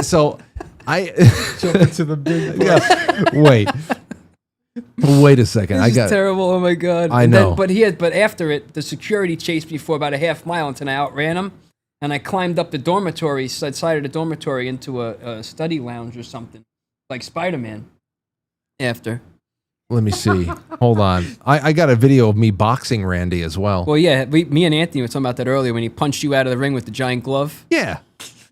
So I jump into the big bush. Yeah. Wait. Wait a second. This I is got terrible. Oh my god. I And know. then, but after it, the security chased me for about a half mile until I outran him, and I climbed up the dormitory, side of the dormitory, into a study lounge or something, like Spider-Man. After. Let me see. Hold on. I got a video of me boxing Randy as well. Well, yeah, me and Anthony were talking about that earlier when he punched you out of the ring with the giant glove. Yeah.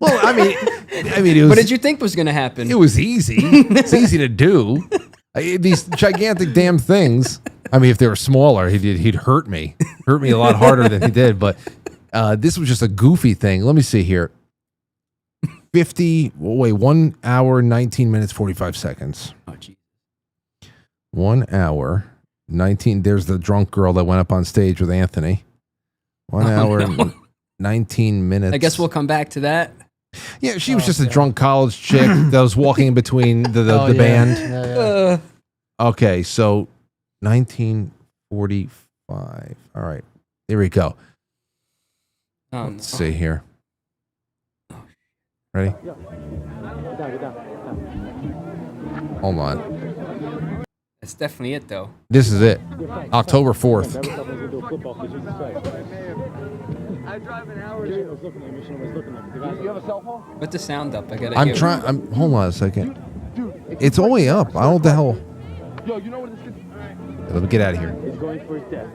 Well, I mean, it was. What did you think was going to happen? It was easy. It's easy to do. These gigantic damn things. I mean, if they were smaller, he'd hurt me a lot harder than he did. But this was just a goofy thing. Let me see here. 1 hour, 19 minutes, 45 seconds. Oh, geez. 1 hour, 19. There's the drunk girl that went up on stage with Anthony. 1 hour, no. 19 minutes. I guess we'll come back to that. Yeah, she was just a drunk college chick that was walking in between the band. Yeah. Okay, so 1945. All right, here we go. Let's see here. Ready? Hold on. That's definitely it, though. This is it. October 4th. I drive an hour. You have a cell phone? Put the sound up. I gotta. I'm hear trying. Hold on a second. It's all the way up. I don't know what the hell. Yo, you know what this is? Let me get out of here. He's going for his death.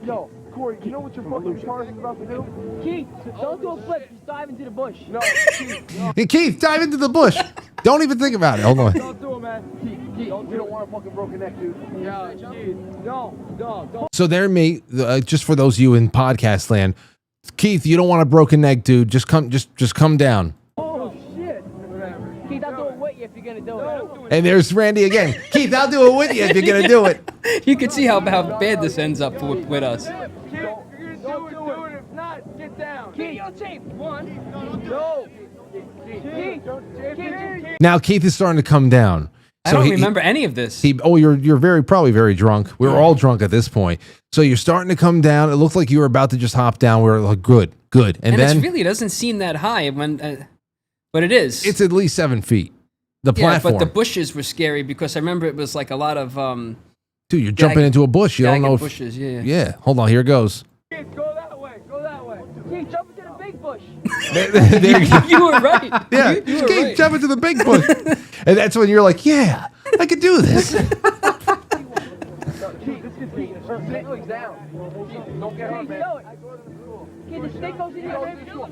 Yo, Corey, you know what your fucking car is about to do? Keith, don't do a flip. Just dive into the bush. No, Keith. No. Hey, Keith, dive into the bush. Don't even think about it. Hold on. Don't do it, man. Keith, you don't want a fucking broken neck, dude. Yeah, Keith. No, don't. So there, me. Just for those of you in podcast land, Keith, you don't want a broken neck, dude. Just come down. Oh shit. Whatever. Keith, I'll do it with you if you're gonna do it. And there's Randy again. Keith, I'll do it with you if you're gonna do it. You can see how bad this ends up with us. Don't do it. If not, get down. Keith, you're safe. One. No. Keith. Now Keith is starting to come down. I don't remember any of this. You're probably very drunk. We were all drunk at this point. So you're starting to come down. It looked like you were about to just hop down. We were like, good. And then it doesn't seem that high but it is. It's at least 7 feet. The platform. But the bushes were scary because I remember it was like a lot of dude, you're jumping into a bush. You don't know if bushes. Yeah. Yeah. Hold on. Here it goes. Keith, go that way. Keith, jump into the big bush. There you go. You were right. Yeah. You Just were keep right. jumping to the big bush. And that's when you're like, yeah, I could do this. Keith, snake down. Keith, don't get hurt, man. Keith, the snake goes in your head. No.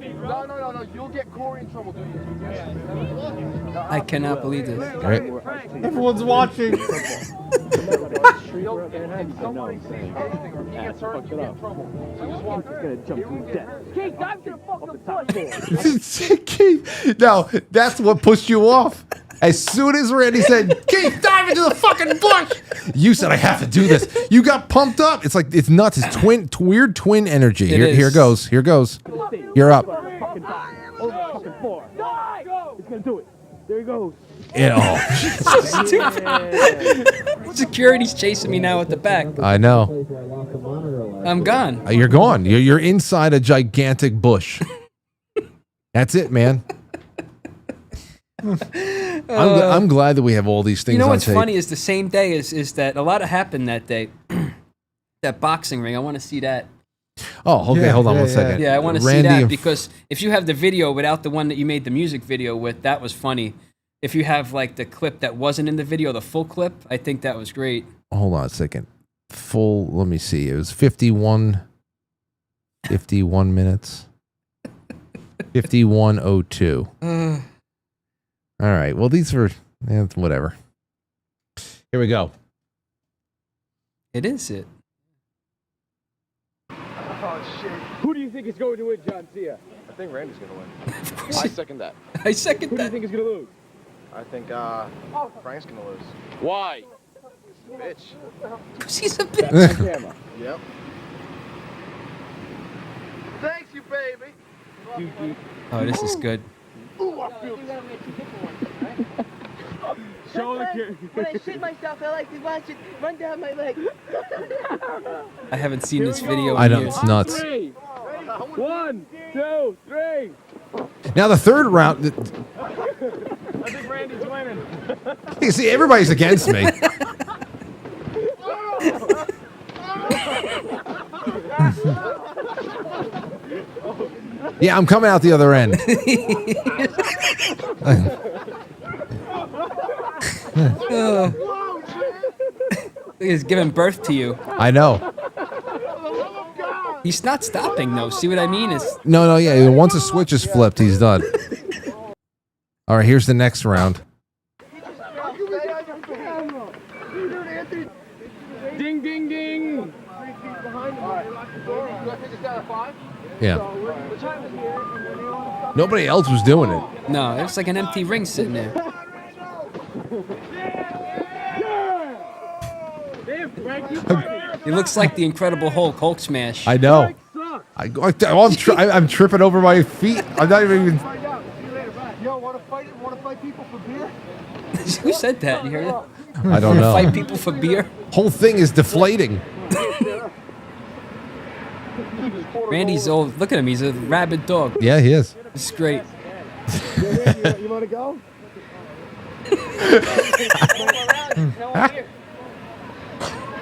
You'll get Corey in trouble, dude. I cannot believe this. Right. Everyone's watching. If somebody sees anything or he gets hurt, you get in trouble. So just walk through. Keith, dive to the fucking bush. Keith, now that's what pushed you off. As soon as Randy said, Keith, dive into the fucking bush, you said, I have to do this. You got pumped up. It's like, it's nuts. It's weird twin energy. Here goes. You're up. He's gonna do it. There he goes. Security's chasing me now at the back. I know. I'm gone. You're gone. You're inside a gigantic bush. That's it, man. I'm glad that we have all these things. You know on what's tape. funny is the same day is that a lot happened that day. That boxing ring. I want to see that. Oh, okay. Hold on one second. Yeah, I want to see that because if you have the video without the one that you made the music video with, that was funny. If you have like the clip that wasn't in the video, the full clip, I think that was great. Hold on a second. Let me see. It was 51 minutes. 51:02. All right. Well, these were whatever. Here we go. It is it. Oh shit. Who do you think is going to win, John Cena? I think Randy's gonna win. Of course. I second that. I second Who that. do you think is gonna lose? I think Frank's gonna lose. Why? Bitch. Because he's a bitch. Yep. Thanks, you baby. Oh, this is good. Ooh, I feel Show the kid. When I shit myself, I like to watch it run down my leg. I haven't seen this video. I know, in it's years. nuts. 1, 2, 3. Now the third round. think Randy's winning. You see, everybody's against me. Yeah, I'm coming out the other end. He's giving birth to you. I know. He's not stopping though. See what I mean? No, yeah. Once a switch is flipped, he's done. All right, here's the next round. Ding, ding, ding. Yeah. Nobody else was doing it. No, it was like an empty ring sitting there. He looks like the Incredible Hulk smash. I know. I'm tripping over my feet. I'm not even. Yo, want to fight people for beer? Who said that? You heard it? I don't know. Fight people for beer? Whole thing is deflating. Randy's old. Look at him. He's a rabid dog. Yeah, he is. It's great. You want to go?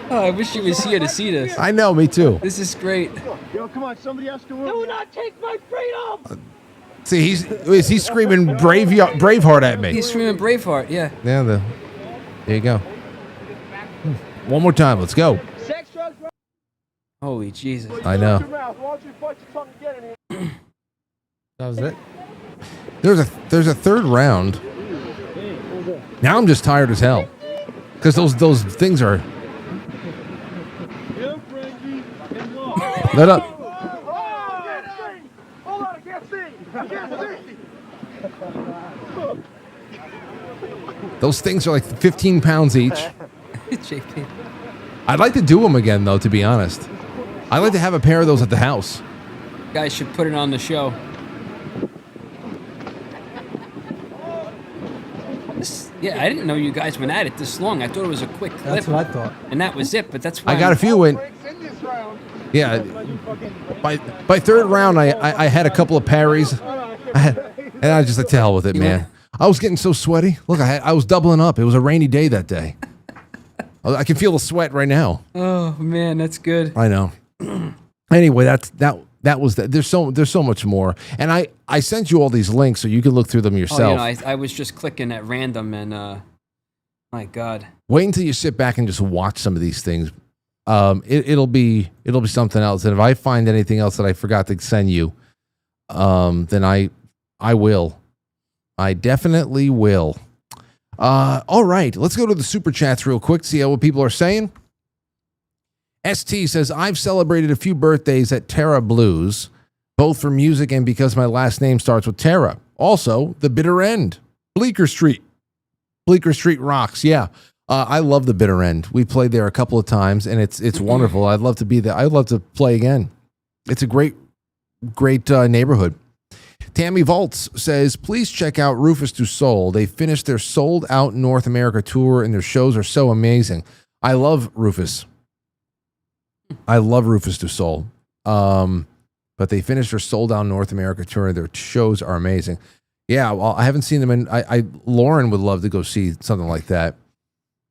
Oh, I wish he was here to see this. I know, me too. This is great. Yo, come on, somebody has to win. Do not take my freedom! See, he's screaming Braveheart at me. He's screaming Braveheart, yeah. Yeah, there you go. One more time, let's go. Sex, drugs, Holy Jesus. I know. That was it. There's a third round. Now I'm just tired as hell because those things are. Let up. Hold on, I can't see. I can't see. Those things are like 15 pounds each. JP. I'd like to do them again, though, to be honest. I'd like to have a pair of those at the house. Guys should put it on the show. Yeah, I didn't know you guys went at it this long. I thought it was a quick clip. That's what I thought. And that was it, but that's why I got a few in. Yeah. By third round, I had a couple of parries. And I just like, to hell with it, man. I was getting so sweaty. Look, I was doubling up. It was a rainy day that day. I can feel the sweat right now. Oh man, that's good. I know. Anyway, that was that. There's so much more, and I sent you all these links so you can look through them yourself. Oh, I was just clicking at random, and my God. Wait until you sit back and just watch some of these things. It'll be something else. And if I find anything else that I forgot to send you, then I will. I definitely will. All right, let's go to the super chats real quick, see what people are saying. ST says, I've celebrated a few birthdays at Terra Blues, both for music and because my last name starts with Terra. Also, the Bitter End, Bleecker Street. Bleecker Street rocks, yeah. I love the Bitter End. We played there a couple of times, and it's wonderful. I'd love to be there. I'd love to play again. It's a great neighborhood. Tammy Volts says, please check out Rufus Du Sol. They finished their sold-out North America tour, and their shows are so amazing. I love Rufus. I love Rufus Du Sol. But they finished their sold-out North America tour, and their shows are amazing. Yeah, well, I haven't seen them, and Lauren would love to go see something like that.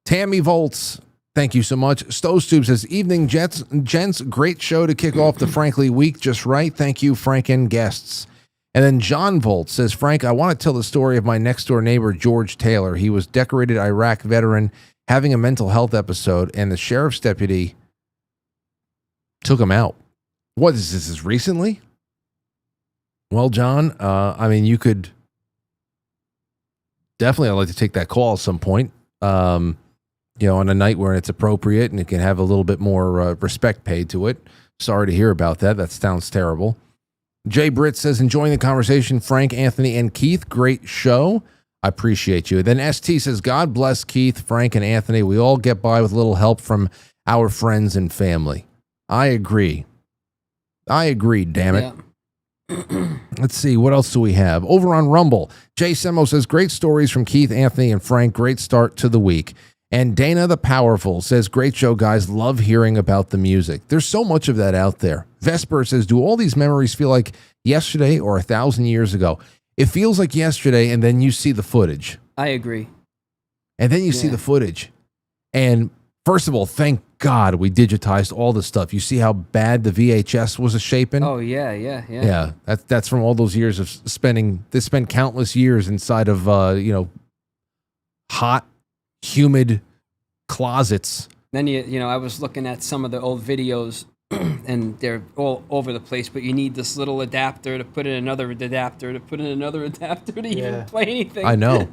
Tammy Volts, thank you so much. Stowstube says, evening, gents. Great show to kick off the Frankly week just right. Thank you, Frank and guests. And then John Volt says, Frank, I want to tell the story of my next-door neighbor, George Taylor. He was decorated Iraq veteran having a mental health episode, and the sheriff's deputy took him out. What is this recently? Well, John, I mean, you could definitely, I'd like to take that call at some point, on a night where it's appropriate and it can have a little bit more respect paid to it. Sorry to hear about that. That sounds terrible. Jay Britt says, enjoying the conversation, Frank, Anthony, and Keith. Great show. I appreciate you. Then ST says, God bless Keith, Frank, and Anthony. We all get by with a little help from our friends and family. I agree. Damn it. Yeah. Let's see. What else do we have? Over on Rumble, Jay Semo says, great stories from Keith, Anthony, and Frank. Great start to the week. And Dana the Powerful says, great show, guys. Love hearing about the music. There's so much of that out there. Vesper says, do all these memories feel like yesterday or 1,000 years ago? It feels like yesterday, and then you see the footage. I agree. And then you see the footage. And first of all, thank God we digitized all this stuff. You see how bad the VHS was a shaping? Oh, yeah. Yeah, that's from all those years of spending. They spent countless years inside of hot, humid closets. Then I was looking at some of the old videos, and they're all over the place. But you need this little adapter to put in another adapter to put in another adapter to even play anything. I know.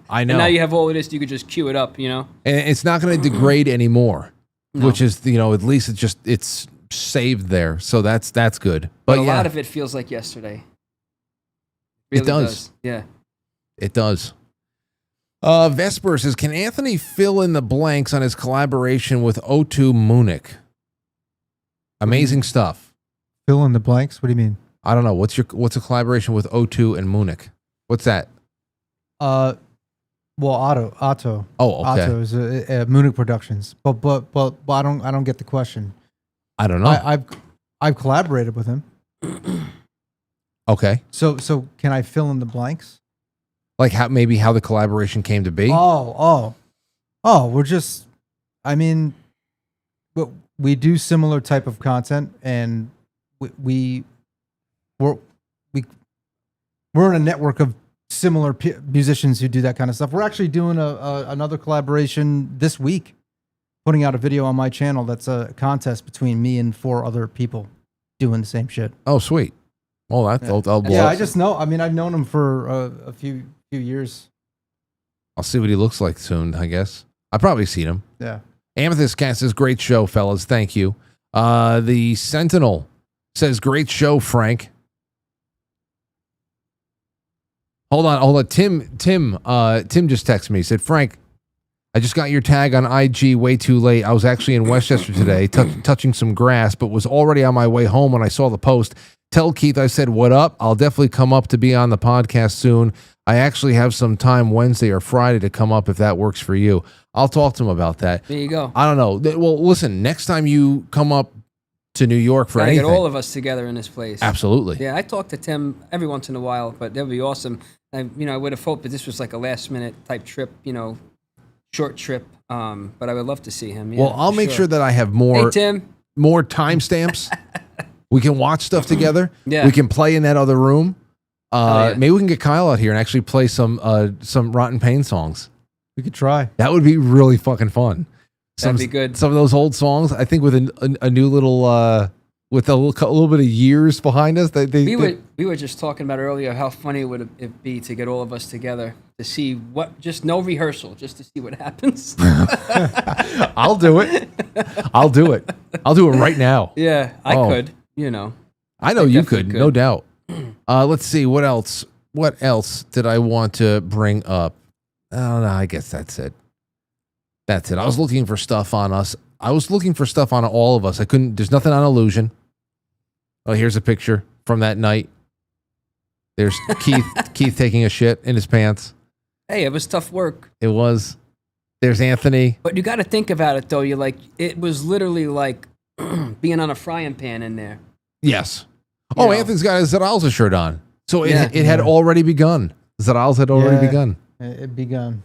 And now you have all of this. You could just cue it up. And it's not going to degrade anymore, which is at least it's saved there. So that's good. But a lot of it feels like yesterday. Really it does. Yeah. It does. Vesper says, can Anthony fill in the blanks on his collaboration with O2 Munich? Amazing stuff. Fill in the blanks? What do you mean? I don't know. What's a collaboration with O2 and Munich? What's that? Well, Otto. Oh, okay. Otto is Munich Productions. But I don't get the question. I don't know. I've collaborated with him. Okay. So can I fill in the blanks? Like how the collaboration came to be? Oh, we're just, I mean, we do similar type of content, and we're in a network of similar musicians who do that kind of stuff. We're actually doing another collaboration this week, putting out a video on my channel that's a contest between me and 4 other people doing the same shit. Oh, sweet. Well, I'll blow yeah, up. I just know. I mean, I've known him for a few years. I'll see what he looks like soon, I guess. I've probably seen him. Yeah. Amethyst Cat says, great show, fellas. Thank you. The Sentinel says, great show, Frank. Hold on. Tim just texted me. He said, Frank, I just got your tag on IG way too late. I was actually in Westchester today touching some grass, but was already on my way home when I saw the post. Tell Keith I said, what up? I'll definitely come up to be on the podcast soon. I actually have some time Wednesday or Friday to come up if that works for you. I'll talk to him about that. There you go. I don't know. Well, listen, next time you come up to New York for anything. Get all of us together in this place. Absolutely. Yeah, I talk to Tim every once in a while, but that would be awesome. I would have hoped that this was like a last minute type trip, short trip. But I would love to see him. Yeah, well, I'll make sure that I have more. Hey, Tim. More timestamps. We can watch stuff together. Yeah. We can play in that other room. Yeah. Maybe we can get Kyle out here and actually play some Rotten Pain songs. We could try. That would be really fucking fun. That'd be good. Some of those old songs, I think, with a new little with a little bit of years behind us. We were just talking about earlier how funny would it be to get all of us together to see just no rehearsal, just to see what happens. I'll do it. I'll do it right now. Yeah, I could. I know you could, no doubt. Let's see what else. What else did I want to bring up? I don't know. I guess that's it. That's it. I was looking for stuff on us. I was looking for stuff on all of us. I couldn't. There's nothing on Illusion. Oh, here's a picture from that night. There's Keith taking a shit in his pants. Hey, it was tough work. It was. There's Anthony. But you got to think about it though. It was literally like being on a frying pan in there. Yes. Anthony's got his Zeralza shirt on. So it had already begun. Zeralza had already begun. It begun.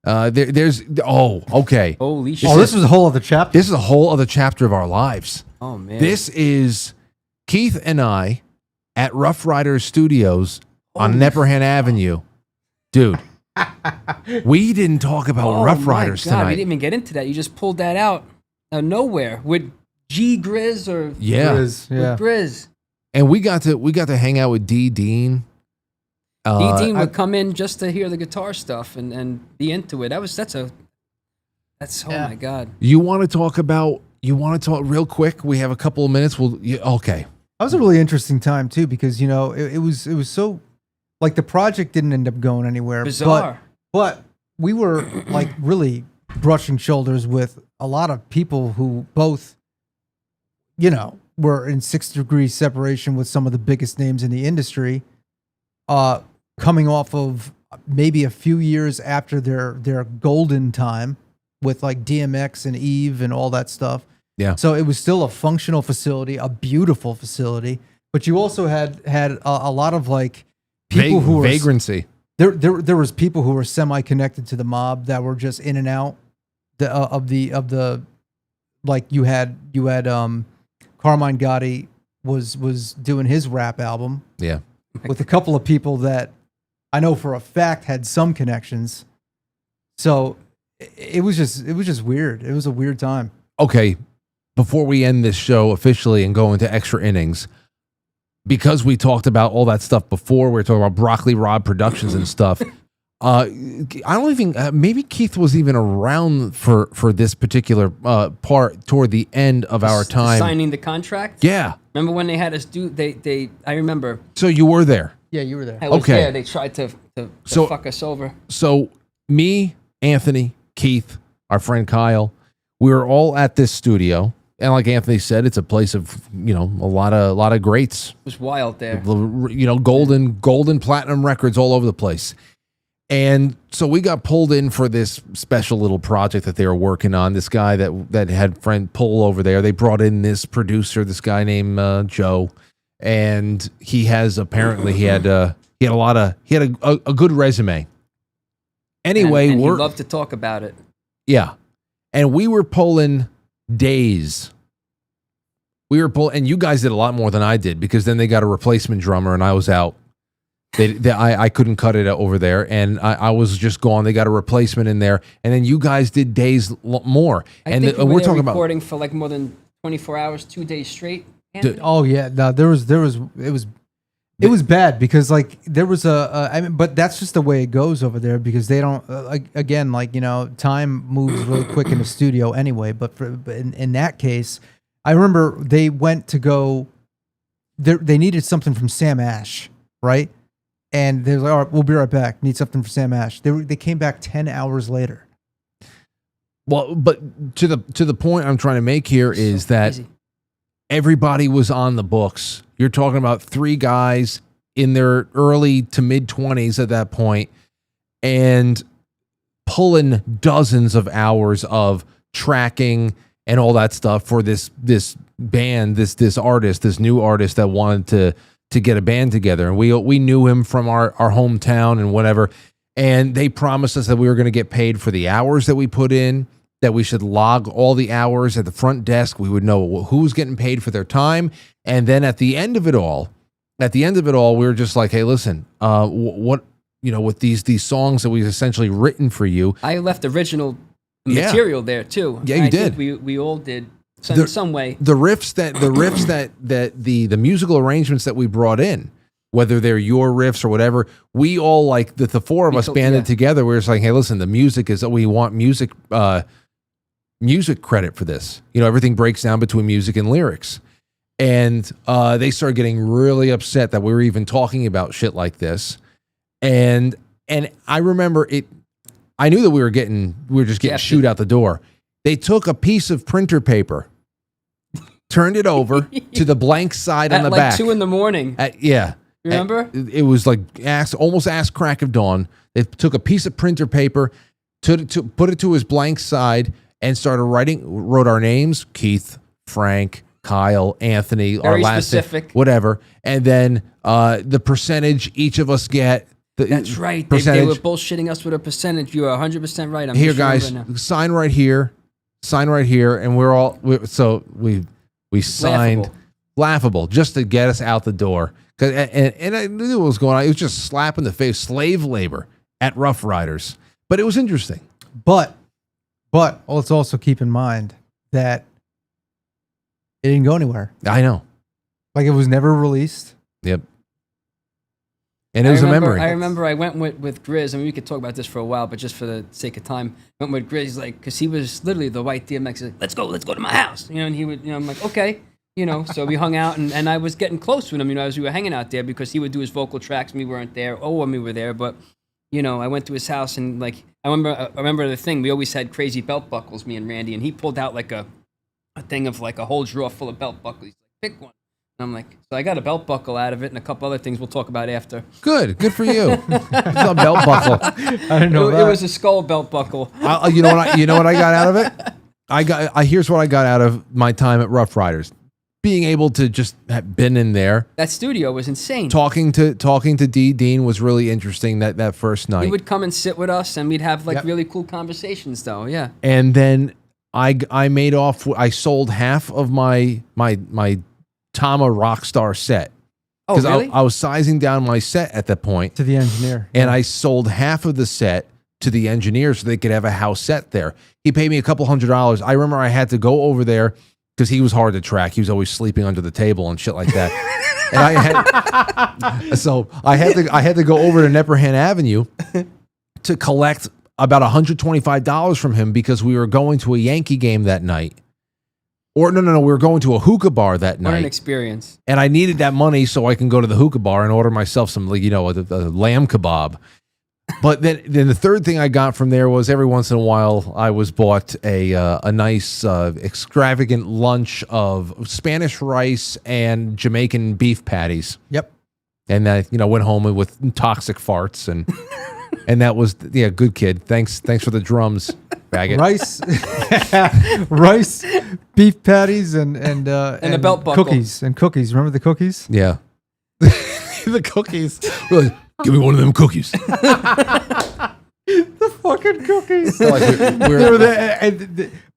Okay. Holy shit. This is a whole other chapter. This is a whole other chapter of our lives. Oh, man. This is Keith and I at Ruff Riders Studios on Nepperhan Avenue. Dude, we didn't talk about Ruff Riders tonight. We didn't even get into that. You just pulled that out of nowhere with G Grizz or Grizz. And we got to hang out with D Dean. D Dean would come in just to hear the guitar stuff and be into it. That's oh my God. You want to talk real quick? We have a couple of minutes. Okay. That was a really interesting time too, because it was so, like, the project didn't end up going anywhere. Bizarre. But we were like really brushing shoulders with a lot of people who both, were in 6 degrees separation with some of the biggest names in the industry, coming off of maybe a few years after their golden time with like DMX and Eve and all that stuff. Yeah. So it was still a functional facility, a beautiful facility, but you also had a lot of like people who were vagrancy. There was people who were semi-connected to the mob that were just in and out of the like you had Carmine Gotti was doing his rap album. Yeah. With a couple of people that I know for a fact had some connections. So it was just weird. It was a weird time. Okay, before we end this show officially and go into extra innings, because we talked about all that stuff before, we were talking about Broccoli Rob Productions and stuff. I don't even maybe Keith was even around for this particular part toward the end of our time signing the contract. Yeah, remember when they had us do? They I remember. So you were there. Yeah, you were there. I was there. They tried to fuck us over. So me, Anthony, Keith, our friend Kyle, we were all at this studio, and like Anthony said, it's a place of a lot of greats. It was wild there. Golden platinum records all over the place. And so we got pulled in for this special little project that they were working on. This guy that had friend Pull over there. They brought in this producer, this guy named Joe, and he had a good resume. Anyway, and he loved to talk about it. Yeah, and we were pulling days. And you guys did a lot more than I did because then they got a replacement drummer and I was out. I couldn't cut it over there, and I was just gone. They got a replacement in there, and then you guys did days more. I think we're talking about recording for like more than 24 hours, 2 days straight. Oh yeah, no, it was bad because like there was but that's just the way it goes over there because they don't time moves really quick in the studio anyway. But in that case, I remember they went to go. They needed something from Sam Ash, right? And they were like, all right, we'll be right back. Need something for Sam Ash. They came back 10 hours later. Well, but to the point I'm trying to make here is that crazy. Everybody was on the books. You're talking about 3 guys in their early to mid 20s at that point and pulling dozens of hours of tracking and all that stuff for this band, this artist, this new artist that wanted to get a band together. And we knew him from our hometown and whatever. And they promised us that we were going to get paid for the hours that we put in, that we should log all the hours at the front desk. We would know who's getting paid for their time. And then at the end of it all, we were just like, hey, listen, with these songs that we've essentially written for you. I left original material there too. Yeah, you did. We all did. In some way, the riffs that the musical arrangements that we brought in, whether they're your riffs or whatever, we all like the 4 of us banded together. We were just like, hey, listen, the music is that we want music credit for this. Everything breaks down between music and lyrics, and they started getting really upset that we were even talking about shit like this, and I remember it. I knew that we were just getting shoot out the door. They took a piece of printer paper, turned it over to the blank side on the back. At 2 a.m. Yeah. Remember? It was like almost ass crack of dawn. They took a piece of printer paper, put it to his blank side, and wrote our names: Keith, Frank, Kyle, Anthony, Very our last specific. Whatever. And then the percentage each of us get. That's right. They were bullshitting us with a percentage. You are 100% right. Here, guys, sign right here. Sign right here, and we signed laughable just to get us out the door. And I knew what was going on. It was just slap in the face, slave labor at Ruff Riders. But it was interesting. But let's also keep in mind that it didn't go anywhere. I know. Like it was never released. Yep. And it was a memory. I remember I went with Grizz. I mean, we could talk about this for a while, but just for the sake of time, I went with Grizz, because he was literally the white DMX. He's like, let's go to my house. And he would, I'm like, okay. So we hung out, and I was getting close with him, as we were hanging out there, because he would do his vocal tracks. We weren't there. When we were there, but, I went to his house, and I remember the thing. We always had crazy belt buckles, me and Randy, and he pulled out like a thing of like a whole drawer full of belt buckles. He's like, pick one. And I'm like, so I got a belt buckle out of it and a couple other things we'll talk about after. Good for you. It's a belt buckle. I didn't know that. It was a skull belt buckle. You know what I got out of it? Here's what I got out of my time at Ruff Riders. being able to just have been in there. That studio was insane. Talking to D. Dean was really interesting that first night. He would come and sit with us, and we'd have like really cool conversations, though. Yeah. And then I made off. I sold half of my Tama Rockstar set. Oh, really? I was sizing down my set at that point to the engineer, and I sold half of the set to the engineer so they could have a house set there. He paid me a couple $100. I remember I had to go over there because he was hard to track. He was always sleeping under the table and shit like that. And I had to go over to Nepperhan Avenue to collect about $125 from him because we were going to a Yankee game that night. Or no, we were going to a hookah bar that night. What an experience. And I needed that money so I can go to the hookah bar and order myself some, like, a lamb kebab. But then the third thing I got from there was every once in a while I was bought a nice extravagant lunch of Spanish rice and Jamaican beef patties. Yep. And I went home with toxic farts and that was good kid. Thanks for the drums, faggot. Rice, beef patties, and a belt buckle. Cookies. Remember the cookies? Yeah. The cookies. Really, give me one of them cookies. The fucking cookies. Like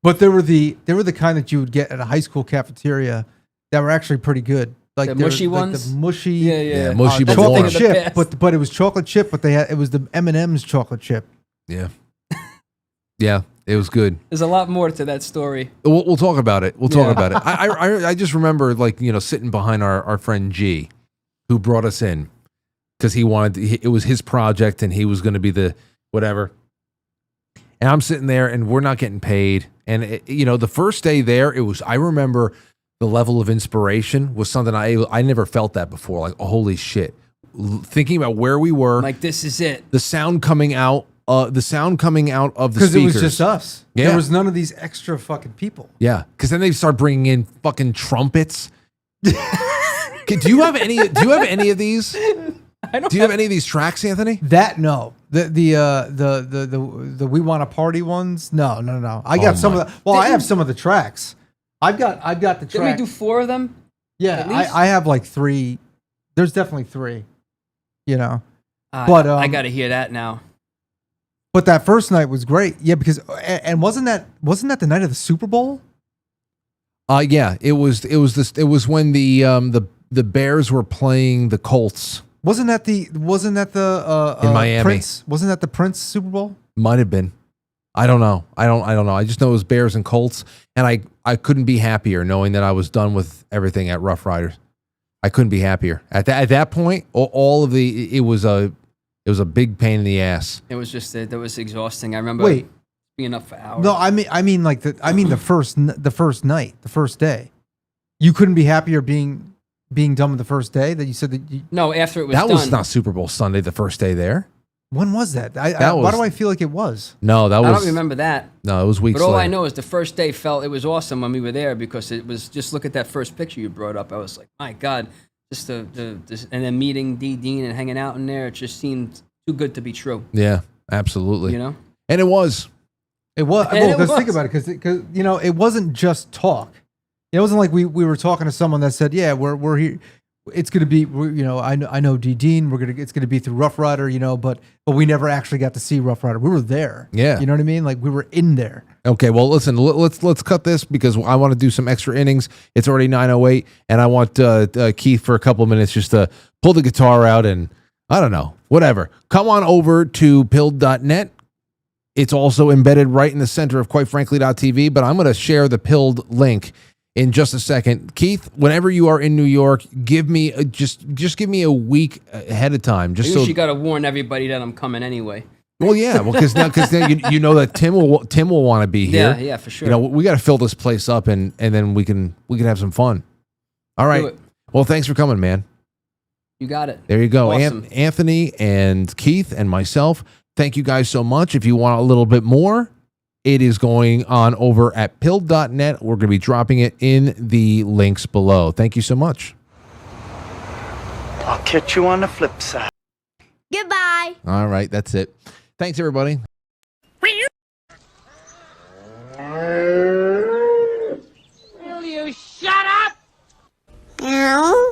but they were the kind that you would get at a high school cafeteria that were actually pretty good. Like the mushy ones, the mushy, yeah, mushy but chocolate warm. chip, but it was chocolate chip, but it was the M&M's chocolate chip. Yeah, yeah, it was good. There's a lot more to that story. We'll talk about it. We'll talk about it. I just remember sitting behind our friend G, who brought us in because it was his project and he was going to be the whatever. And I'm sitting there and we're not getting paid. And the first day there, I remember the level of inspiration was something I never felt that before. Like, oh, holy shit. Thinking about where we were. Like, this is it. The sound coming out of the speakers. Because it was just us. Yeah. There was none of these extra fucking people. Yeah. Because then they start bringing in fucking trumpets. Do you have any of these? Do you have any of these tracks, Anthony? That no. The We Want to Party ones? No. I got some of the. Well, I have some of the tracks. I've got the track. Did we do 4 of them? Yeah, I have like 3. There's definitely 3. But I got to hear that now. But that first night was great. Yeah, because and wasn't that the night of the Super Bowl? Yeah, it was when the Bears were playing the Colts. Wasn't that the in Miami? Prince? Wasn't that the Prince Super Bowl? Might have been. I don't know. I don't know. I just know it was Bears and Colts, and I couldn't be happier knowing that I was done with everything at Ruff Riders. I couldn't be happier. At that point, it was a big pain in the ass. It was just that was exhausting. I remember being up for hours. No, I mean the first night, the first day. You couldn't be happier being done with the first day that you said that you. No, after it was done. That was not Super Bowl Sunday, the first day there. When was that? Why do I feel like it was? No, that was. I don't remember that. No, it was weeks. But all later. I know is the first day it was awesome when we were there because it was just look at that first picture you brought up. I was like, my God, just and then meeting D. Dean and hanging out in there, it just seemed too good to be true. Yeah, absolutely. And it was. Because think about it, because it wasn't just talk. It wasn't like we were talking to someone that said, yeah, we're here. It's going to be, I know D. Dean. It's going to be through Ruff Rider, but we never actually got to see Ruff Rider. We were there. Yeah, you know what I mean. Like we were in there. Okay, well, listen, let's cut this because I want to do some extra innings. It's already 9:08, and I want Keith for a couple of minutes just to pull the guitar out and I don't know, whatever. Come on over to pilled.net. It's also embedded right in the center of quitefrankly.tv, but I'm going to share the Pilled link in just a second. Keith, whenever you are in New York, give me just give me a week ahead of time. Just so you got to warn everybody that I'm coming anyway. Well, yeah, because now you know that Tim will want to be here. Yeah, for sure. We got to fill this place up and then we can have some fun. All right. Well, thanks for coming, man. You got it. There you go. Awesome. Anthony and Keith and myself, thank you guys so much. If you want a little bit more, it is going on over at pilled.net. We're going to be dropping it in the links below. Thank you so much. I'll catch you on the flip side. Goodbye. All right, that's it. Thanks, everybody. Will you shut up? Meow.